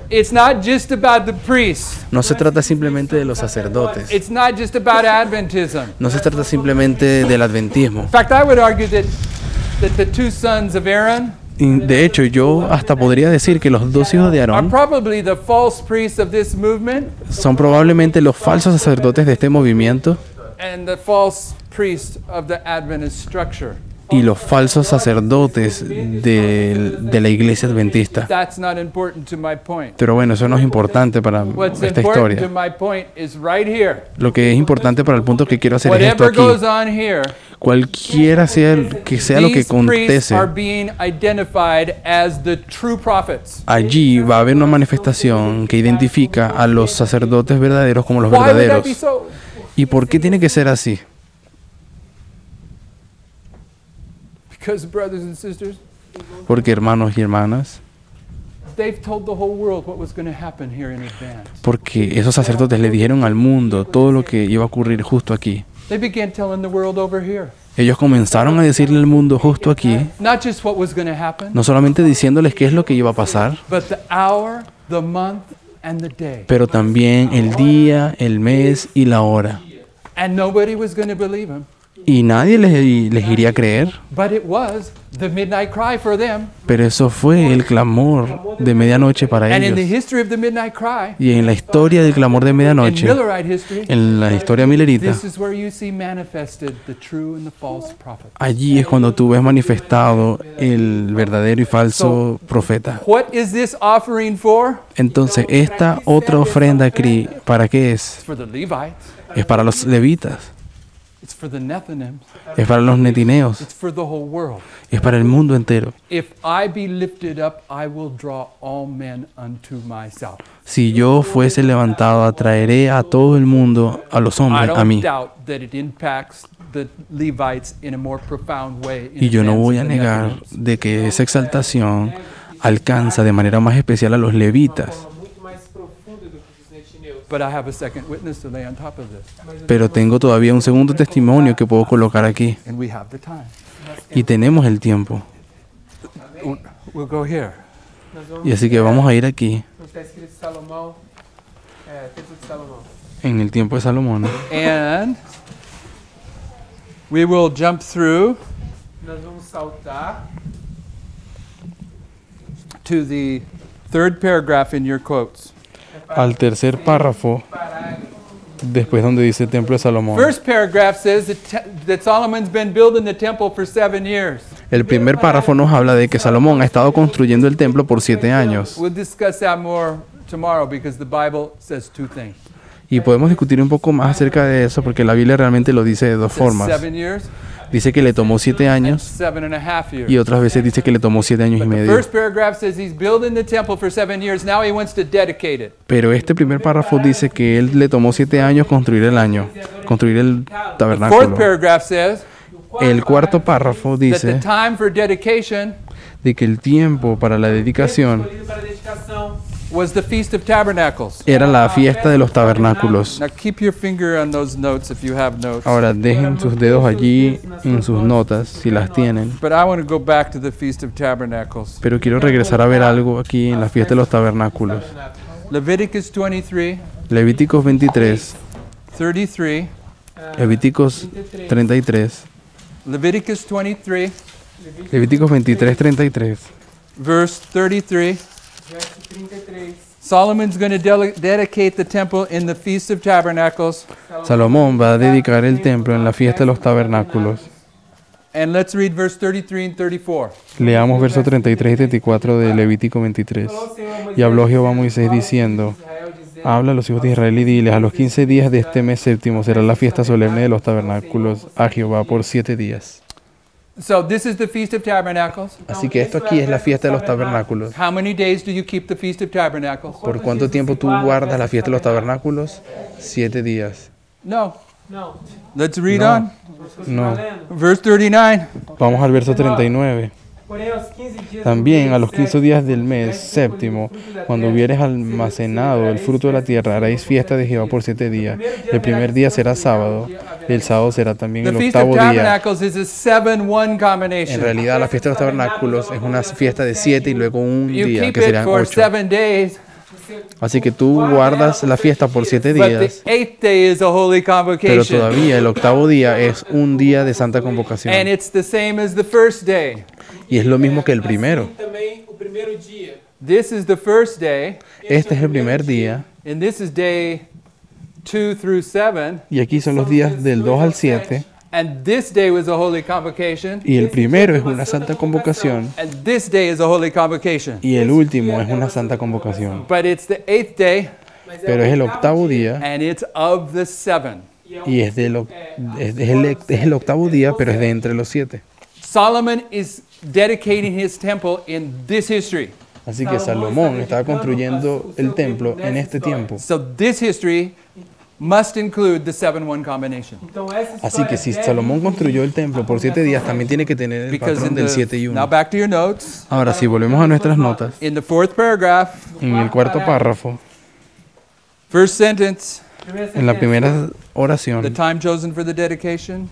it's not just about the priests. no se trata simplemente de los sacerdotes, It's not just about Adventism. no se trata simplemente del adventismo. In fact, I would argue that the two sons of Aaron Y de hecho, yo hasta podría decir que los dos hijos de are Aarón probably the false priests of this movement son probablemente los falsos sacerdotes de este movimiento and the false priests of the Adventist structure. y los falsos sacerdotes de la iglesia adventista. That's not important to my point. Pero bueno, eso no es importante para What's esta important to historia. my point is right here. Lo que es importante para el punto que quiero hacer es esto Whatever goes aquí. on here, Cualquiera sea que sea lo que these priests acontece, are being identified as the true prophets. allí va a haber una manifestación que identifica a los sacerdotes verdaderos como los Why would that verdaderos. be so? ¿Y por qué tiene que ser así? Because brothers and sisters, Porque hermanos y hermanas, they've told the whole world what was going to happen here in advance. porque esos sacerdotes le dijeron al mundo todo lo que iba a ocurrir justo aquí. They began telling the world over here, Ellos comenzaron a decirle al mundo justo aquí, not just what was going to happen, no solamente diciéndoles qué es lo que iba a pasar, but the hour, the month, and the day. pero también el día, el mes y la hora. And nobody was going to believe him. Y nadie les iría a creer, But it was the midnight cry for them. pero eso fue el clamor de medianoche para And in the ellos. history of the midnight cry, Y en la historia del clamor de in medianoche, Millerite history, en la historia milerita, this is where you see manifested the true and the false prophet. allí es cuando tú ves manifestado el verdadero y falso profeta. What is this offering for? Entonces, esta otra ofrenda, ¿para qué es? It's for the Levites. Es para los levitas, It's for the Nethinims. es para los netineos, It's for the whole world. es para el mundo entero. If I be lifted up, I will draw all men unto myself. Si yo fuese levantado, atraeré a todo el mundo, a los I hombres, a don't mí. doubt that it impacts the Levites in a more profound way. in Y yo no advance voy a of the negar Nethinims. de que esa exaltación alcanza de manera más especial a los levitas. Muito mais profunda do que os netineus. But I have a second witness to lay on top of this, Pero tengo todavía un segundo testimonio que puedo colocar aquí. and we have the time. Y tenemos el tiempo. We'll go here. Nós vamos, Y así que vamos a ir aquí, onde está escrito Salomão, Templo de Salomão. en el tiempo de Salomón. And we will jump through Nós vamos saltar to the third paragraph in your quotes. Al tercer párrafo, después donde dice Templo de Salomón. First paragraph says that Solomon's been building the temple for 7 years. El primer párrafo nos habla de que Salomón ha estado construyendo el templo por 7 años. We'll discuss that more tomorrow because the Bible says two things. Y podemos discutir un poco más acerca de eso porque la Biblia realmente lo dice de dos It says formas. 7 years, Dice que le tomó 7 años 7.5 years. y otras veces dice que le tomó 7 años y But the medio. first paragraph says he's building the temple for 7 years. Now he wants to dedicate it. Pero este primer párrafo dice que él le tomó 7 años construir el The fourth tabernáculo. paragraph says El cuarto párrafo that the dice time for dedication de que el tiempo para la dedicación Escolhido para a dedicação. was the Feast of Tabernacles. era la fiesta de los tabernáculos. Now keep your finger on those notes if you have notes. Ahora dejen sus dedos allí en sus notas si las tienen. But I want to go back to the Feast of Tabernacles. Pero quiero regresar a ver algo aquí en la fiesta de los tabernáculos. Leviticus 23, Levíticos 23, 33, Levíticos 33, Leviticus 23, Levíticos 23, 33. verse 33. Verso 33. Solomon's going to dedicate the temple in the Feast of Tabernacles. Salomón va a dedicar el templo en la fiesta de los tabernáculos. And let's read verse 33 and 34. Leamos versos 33 y 34 de Levítico 23. Y habló Jehová a Moisés diciendo: Habla a los hijos de Israel y diles: a los 15 días de este mes séptimo será la fiesta solemne de los tabernáculos a Jehová por 7 días. So this is the Feast of Tabernacles. Así que esto aquí es la fiesta de los tabernáculos. How many days do you keep the Feast of Tabernacles? ¿Por cuánto tiempo tú guardas la fiesta de los tabernáculos? 7 días. No. Não. Let's read No. on. No. Verse 39. Vamos al verso 39. Porém, aos 15 dias También a los 15 días del mes séptimo, cuando hubieres almacenado el fruto de la tierra, haréis fiesta de Jehová por 7 días. El primer día será sábado, el sábado será también The el Feast of octavo día. Tabernacles is a 7-1 En combination. realidad la fiesta de los tabernáculos es una fiesta de 7 y luego un You día, keep que it serían for 8. 7 days, Así que tú guardas la fiesta por 7 but the días, 8th day is a holy pero convocation. todavía el octavo día es un día de santa convocación. And it's the same as the first day. Y es lo mismo que el primero. também o primeiro dia. This is the first day, Este es el primer día and this is day 2 through 7. y aquí son los días del 2 al 7. And this day was a holy convocation. Y el primero es una santa convocación. And this day is a holy convocation. Y el último es una santa convocación. But it's the 8th day, Pero es el octavo día and it's of the 7. y es el octavo día, pero es de entre los 7. Solomon is dedicating his temple in this history. Así que Salomón estaba construyendo el templo en este tiempo. So this history must include the 7-1 combination. Então essa Así que si Salomón construyó el templo por 7 días, también tiene que tener el Because patrón in del 7 y the, now 1. back to your notes. Ahora, si volvemos a nuestras notas, In the 4th paragraph, en el cuarto párrafo, first sentence, en la primera the oración, time chosen for the dedication.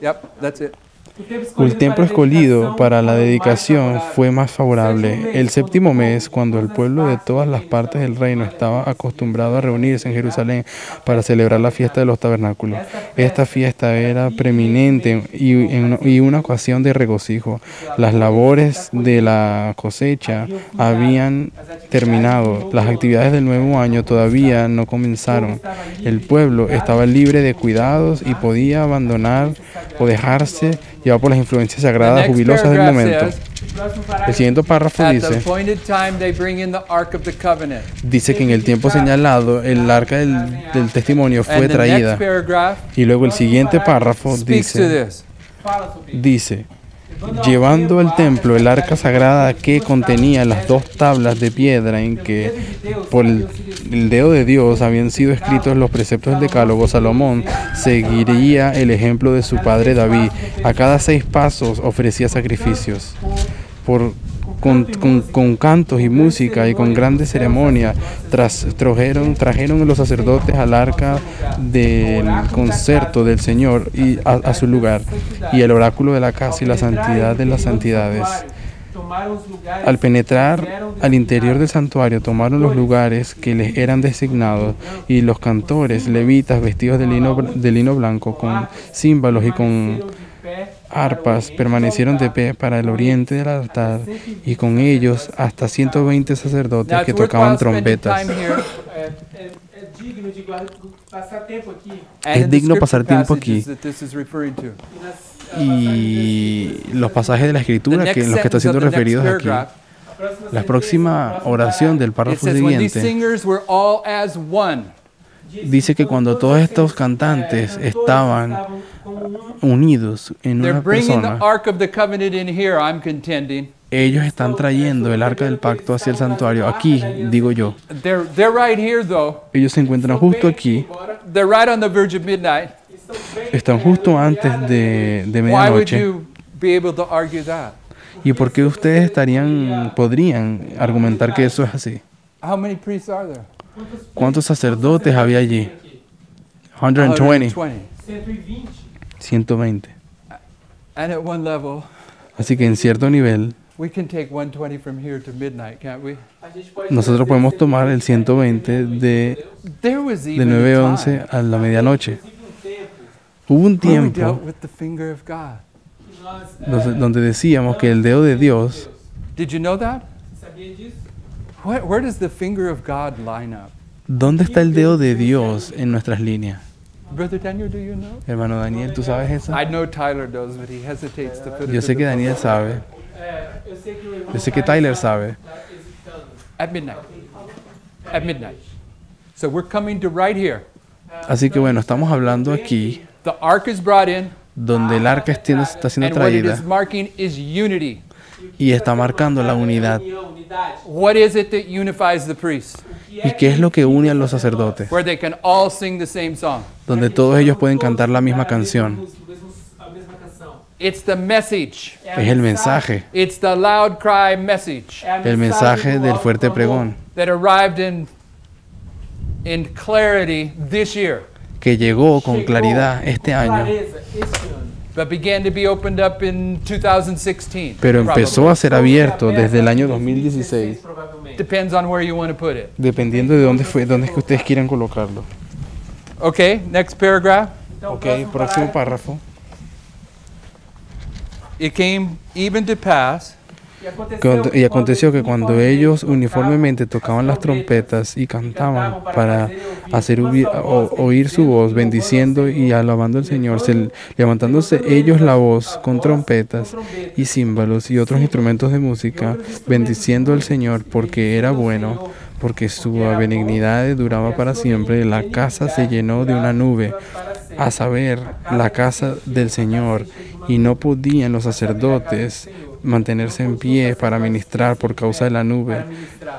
Yep, that's it. el tiempo escogido para la dedicación fue más favorable. El séptimo mes, cuando el pueblo de todas las partes del reino estaba acostumbrado a reunirse en Jerusalén para celebrar la fiesta de los tabernáculos. Esta fiesta era preeminente y una ocasión de regocijo. Las labores de la cosecha habían terminado. Las actividades del nuevo año todavía no comenzaron. El pueblo estaba libre de cuidados y podía abandonar o dejarse llevar por las influencias The sagradas next jubilosas del paragraph momento. says, El siguiente párrafo at the dice, appointed time they bring in the Ark of the Covenant. que en el tiempo señalado el arca del testimonio fue And the next traída. paragraph Y luego el siguiente párrafo speaks to this. dice, llevando al templo el arca sagrada que contenía las 2 tablas de piedra en que por el dedo de Dios habían sido escritos los preceptos del decálogo, Salomón seguiría el ejemplo de su padre David. A cada 6 pasos ofrecía sacrificios. Con cantos y música y con grandes ceremonias trajeron los sacerdotes al arca del concierto del Señor y a su lugar, y el oráculo de la casa y la santidad de las santidades. Al penetrar al interior del santuario, tomaron los lugares que les eran designados, y los cantores levitas vestidos de lino blanco, con címbalos y con arpas, permanecieron de pie para el oriente del altar, y con ellos hasta 120 sacerdotes Now, que it's tocaban worthwhile spending trompetas. time here. É digno de passar tempo aqui. And in the digno scripture pasar tiempo passages aquí. that this is referring to. Y los pasajes de la The escritura next que en los que están sentence siendo of the next referidos aquí. paragraph, La próxima oración del it párrafo says, when these siguiente singers were all as one. dice que cuando todos estos cantantes estaban unidos en They're una bringing the persona, Ark of the Covenant in here, I'm contending. ellos están trayendo el arca del pacto hacia el santuario. Aquí, digo yo, They're right here, though. ellos se encuentran justo aquí, They're right on the verge of midnight. están justo antes de Why would medianoche. you be able to argue that? ¿Y por qué ustedes podrían argumentar que eso es así? How many priests are there? ¿Cuántos sacerdotes había allí? 120, 120. 120. And at one level, Así que en cierto nivel, we can take 120 from here to midnight, can't we? A gente pode nosotros podemos tomar el 120 de There was de even 9 a a 11 time a la medianoche. tempo Hubo un where we dealt tiempo with the finger of God. que nós donde decíamos que el dedo de Dios, Did you know that? sabia disso. Where does the finger of God line up? ¿dónde está el dedo de Dios en nuestras líneas? Brother Daniel, do you know? Hermano Daniel, ¿tú sabes eso? I know Tyler does, but he hesitates to put it Yo to sé the que Daniel public. sabe, Eu sei que o irmão yo sé que Tyler sabe. está hesitando. At midnight. At midnight. So we're coming to right here. Así que bueno, estamos hablando aquí The ark is brought in, donde el arca está siendo and what it traída is marking is unity. y está marcando la unidad. União, unidade. What is it that unifies the priests? ¿Y qué es lo que une a los sacerdotes? Where they can all sing the same song. Donde todos ellos pueden cantar la misma canción. A mesma canção. It's the message. Es el mensaje, It's the loud cry message É a el mensaje mensagem do del alto fuerte clamor. pregón that arrived in clarity this year, que llegó con Chegou claridad este com año, clareza este ano. but began to be opened up in 2016. pero empezó probably. a ser abierto desde el año 2016, Provavelmente. Depends on where you want to put it. dependiendo de dónde es que ustedes quieran colocarlo. Okay, next paragraph. Então, Ok, próximo próximo parágrafo. párrafo. It came even to pass Y aconteció que cuando ellos uniformemente tocaban las trompetas y cantaban para hacer oír su voz, bendiciendo y alabando al Señor, levantándose ellos la voz con trompetas y címbalos y otros instrumentos de música, bendiciendo al Señor porque era bueno, porque su benignidad duraba para siempre, la casa se llenó de una nube, a saber, la casa del Señor, y no podían los sacerdotes mantenerse en pie para ministrar por causa de la nube,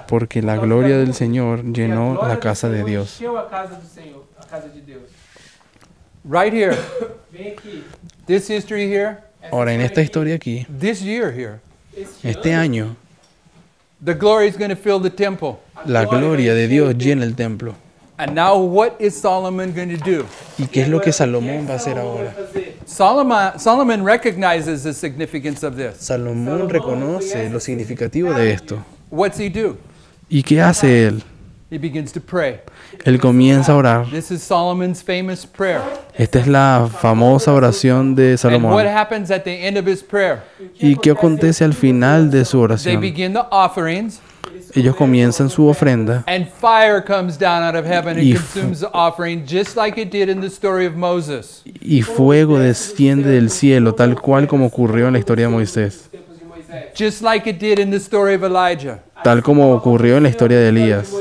porque la gloria del Señor llenó la casa de Dios. Right here, this history here, Ahora, en esta historia aquí, this year here, este año, the glory is going to fill the temple. la gloria de Dios llena el templo. And now what is Solomon going to do? ¿Y qué es lo que Salomón va a hacer ahora? Solomon recognizes the significance of this. Salomón reconoce lo significativo de esto. What's he do? ¿Y qué hace él? He begins to pray. Él comienza a orar. This is Solomon's famous prayer. Esta es la famosa oración de And what Salomón. happens at the end of his prayer? ¿Y qué acontece al final de su They oración? begin the offerings, Ellos comienzan su ofrenda and fire comes down out of heaven and Y consumes the offering, just like it did in the story of Moses. y fuego desciende del cielo, tal cual como ocurrió en la historia de Moisés, Just like it did in the story of Elijah. tal como ocurrió en la historia de Elías.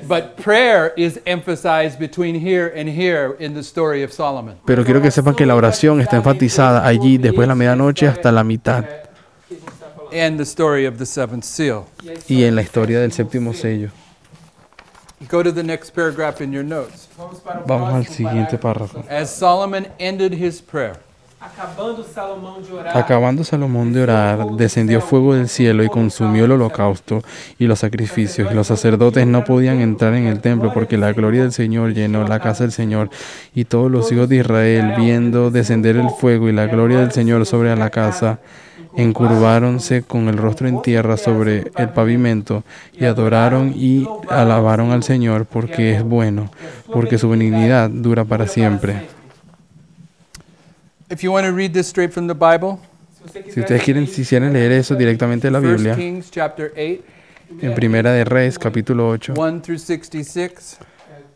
But prayer is emphasized between here and here in the story of Solomon. Pero quiero que sepan que la oración está enfatizada allí después de la medianoche hasta la mitad And the story of the seventh seal. y en la historia del séptimo sello. Go to the next paragraph in your notes. Vamos al siguiente párrafo. As Solomon ended his prayer, Acabando Salomão de orar, Acabando Salomón de orar, descendió fuego del cielo y consumió el holocausto y los sacrificios. Y los sacerdotes no podían entrar en el templo porque la gloria del Señor llenó la casa del Señor. Y todos los hijos de Israel, viendo descender el fuego y la gloria del Señor sobre la casa, encurváronse con el rostro en tierra sobre el pavimento y adoraron y alabaron al Señor porque es bueno, porque su benignidad dura para siempre. if you want to read this straight from the Bible, Si ustedes quisieran leer eso directamente de la 1 Biblia, Kings chapter 8, en Primera de Reyes, capítulo 8, 1 through 66,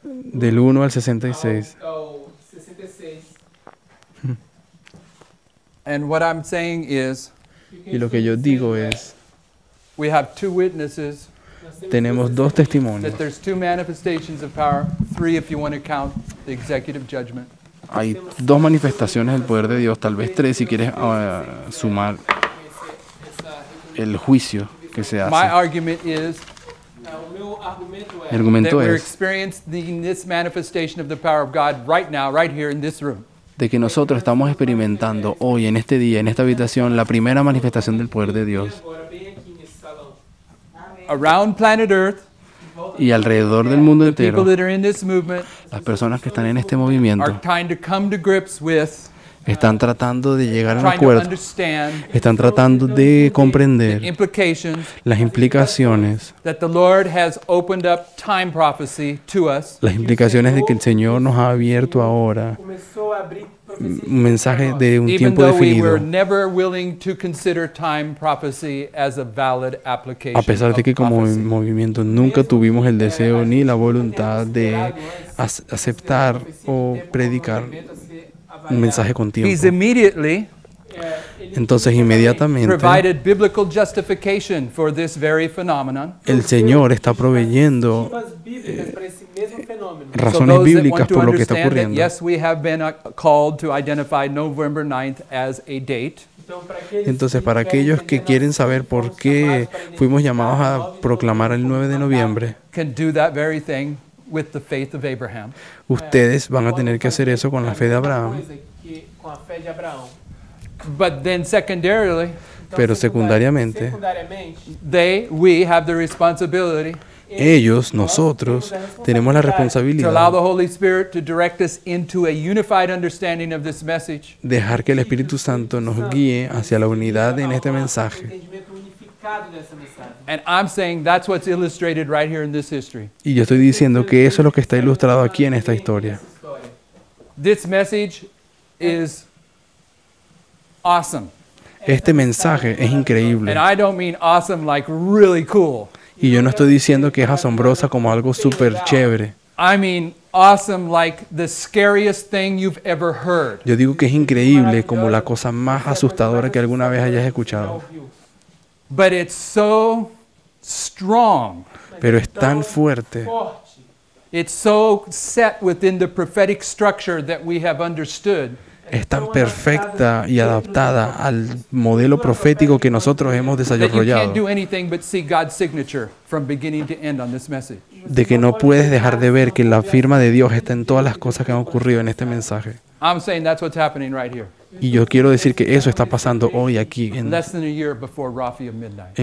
del 1 al 66. ao 66. and what I'm saying is, Y lo que yo digo es, we have two witnesses tenemos dos testimonios. that there's two manifestations of power, three if you want to count the executive judgment. Hay dos manifestaciones del poder de Dios, tal vez tres si quieres sumar el juicio que se My hace. argument is O meu argumento Mi é that argumento we're es experiencing this manifestation of the power of God right now, right here in this room. de que nosotros estamos experimentando hoy, en este día, en esta habitación, la primera manifestación del poder de Dios. agora bem aqui nesse salão. Around planet Earth, Y alrededor del mundo the people entero, that are in this movement las personas que están en este are movimiento trying to come to grips with, están tratando de llegar a un trying to acuerdo, understand están tratando de the comprender implications las implicaciones that the Lord has opened up time prophecy to us, de que el Señor nos ha abierto ahora Começou a abrir profecia. un mensaje de un even tiempo though we were definido, never willing to consider time prophecy as a valid application a pesar de que of como prophecy. movimiento nunca tuvimos el deseo ni la voluntad de aceptar o predicar un mensaje con He's tiempo. immediately Entonces inmediatamente provided biblical justification for this very phenomenon. el Señor está proveyendo As bíblicas para esse mesmo fenômeno. So razones those that bíblicas want to por lo que está understand that, ocurriendo. yes, we have been called to identify November 9th as a date. Então, para aqueles Entonces, para aquellos que quieren saber por qué fuimos llamados a proclamar el 9 de noviembre, Can do that very thing with the faith of Abraham. ustedes van a tener que hacer eso con la fe de Abraham. coisa que com a fé de Abraão. But then secondarily, Então, Pero secundariamente, secundariamente, we have the responsibility ellos, nosotros, tenemos la to allow the responsabilidad Holy Spirit to direct us into a unified understanding of this message, de dejar que el Espíritu Santo nos guíe hacia la unidad en este mensaje. entendimento unificado dessa mensagem. and I'm saying that's what's illustrated right here in this history. Y yo estoy diciendo que eso es lo que está ilustrado aquí en esta historia. Essa história. This message is awesome. Este mensaje es increíble. And I don't mean awesome like really cool. Y yo no estoy diciendo que es asombrosa como algo súper chévere. I mean awesome like the scariest thing you've ever heard. Yo digo que es increíble como la cosa más asustadora que alguna vez hayas escuchado. But it's so strong. Pero es tan fuerte. It's so set within the prophetic structure that we have understood. Es tan perfecta y adaptada al modelo profético que nosotros hemos That you can't desarrollado, do anything but see God's signature from beginning to end on this message. de que no puedes dejar de ver que la firma de Dios está en todas las cosas que han ocurrido en este mensaje. I'm saying that's what's happening right here. Y yo quiero decir que eso está pasando hoy aquí, Less than a year before Rafi of Midnight.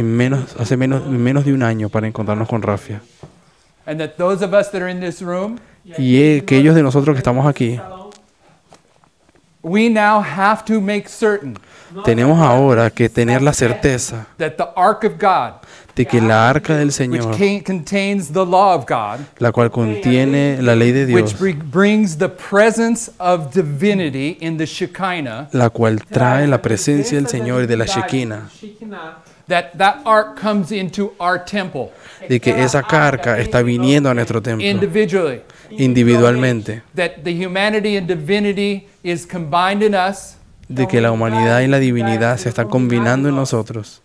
hace menos de un año para encontrarnos con Rafia. And that those of us that are in this room, Y aquellos de nosotros que estamos aquí, we now have to make certain tenemos ahora que tener la certeza that the ark of God, de que la arca del which Señor, contains the law of God, la cual contiene la ley de Dios, which brings the presence of divinity in the Shekinah, la cual trae la presencia del Señor y de la Shekinah, that ark comes into our temple de que esa arca está viniendo a nuestro templo individually, individualmente, that the humanity and divinity is combined in us, de que la humanidad y la divinidad se están combinando en nosotros.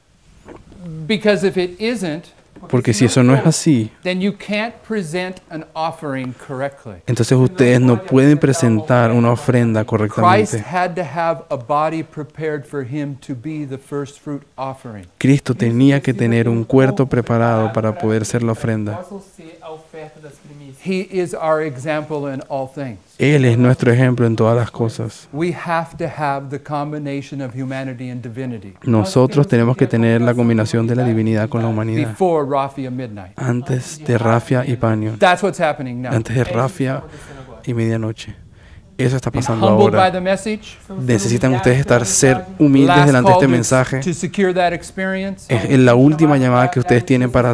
because if it isn't, Porque si eso no es así, then you can't present an offering correctly. entonces ustedes no pueden presentar una ofrenda Christ correctamente. had to have a body prepared for him to be the first fruit offering. Cristo tenía que tener un cuerpo preparado para poder ser la ofrenda. Possam ser a oferta das primícias. He is our example in all things. Él es nuestro ejemplo en todas las cosas. We have to have the combination of humanity and divinity Nosotros tenemos que tener la combinación de la divinidad con la humanidad. before Rafi of Midnight. Antes de Rafia y Panion. That's what's happening now. Antes de Rafia y medianoche. Eso está Being pasando humbled by ahora. the message. Necesitan ustedes ser humildes Last delante de este call mensaje. to secure that experience. Es la última llamada que ustedes tienen para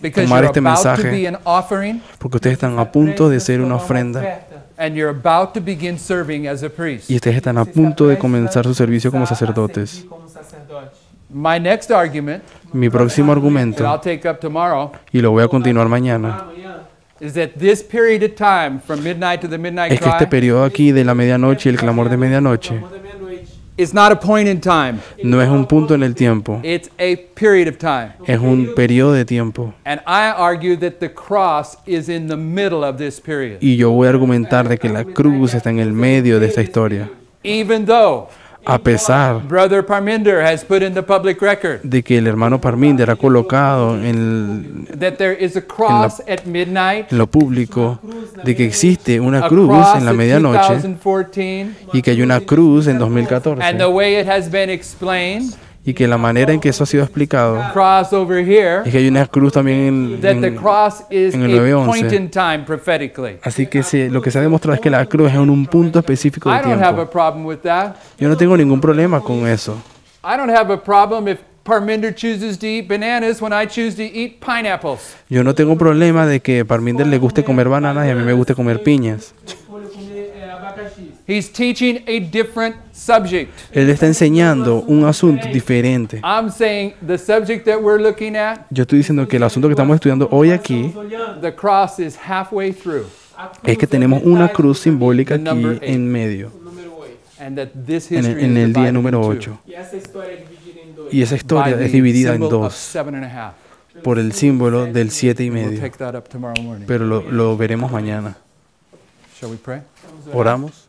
Because tomar you're este about to be mensaje, an offering porque ustedes están a punto de ser una ofrenda and you're about to begin serving as a priest. y ustedes están a punto de comenzar su servicio como sacerdotes. Como sacerdote. My next argument, Mi próximo that I'll argumento, take up tomorrow, y lo voy a continuar mañana, Amanhã, is that this period of time from midnight to the midnight es que este cry periodo aquí de la medianoche y el clamor de medianoche da meia-noite. is not a point in time. no es un punto en el tiempo, It's a period of time. es un periodo de tiempo. And I argue that the cross is in the middle of this period. Y yo voy a argumentar de que la cruz está en el medio de esta historia. Even though A pesar Brother Parminder has put in the public record de que el hermano Parminder ha colocado en that there is a cross at midnight, lo público de que existe una a cruz cross en la in medianoche 2014, y que hay una cruz en and the 2014 way it has been explained, y que la manera en que eso ha sido explicado cross over here, es que hay una cruz también that the en cross is en el a 9:11. point in time prophetically. así que lo que se ha demostrado es que la cruz es en un punto específico de I don't have a tiempo. problem with that. Yo no tengo ningún problema con eso. I don't have a problem if Parminder chooses to eat bananas when I choose to eat pineapples. Yo no tengo problema de que a Parminder le guste comer bananas y a mí me guste comer piñas. Escolha comer abacaxi. He's teaching a different subject. Él está enseñando un asunto diferente. I'm saying the subject that we're looking at, Yo estoy diciendo que el asunto que estamos estudiando hoy aquí Estamos olhando the cross is halfway through, a cruz es que da tenemos una metade cruz simbólica The number aquí 8. en medio, do número 8. and that this en history en is el día divided número into 8. E essa história é dividida em dois. Y esa by historia the es dividida en symbol of dos 7.5. por el símbolo del 7 y We'll medio. take that up tomorrow morning. Pero lo veremos mañana. Shall we pray? Oramos.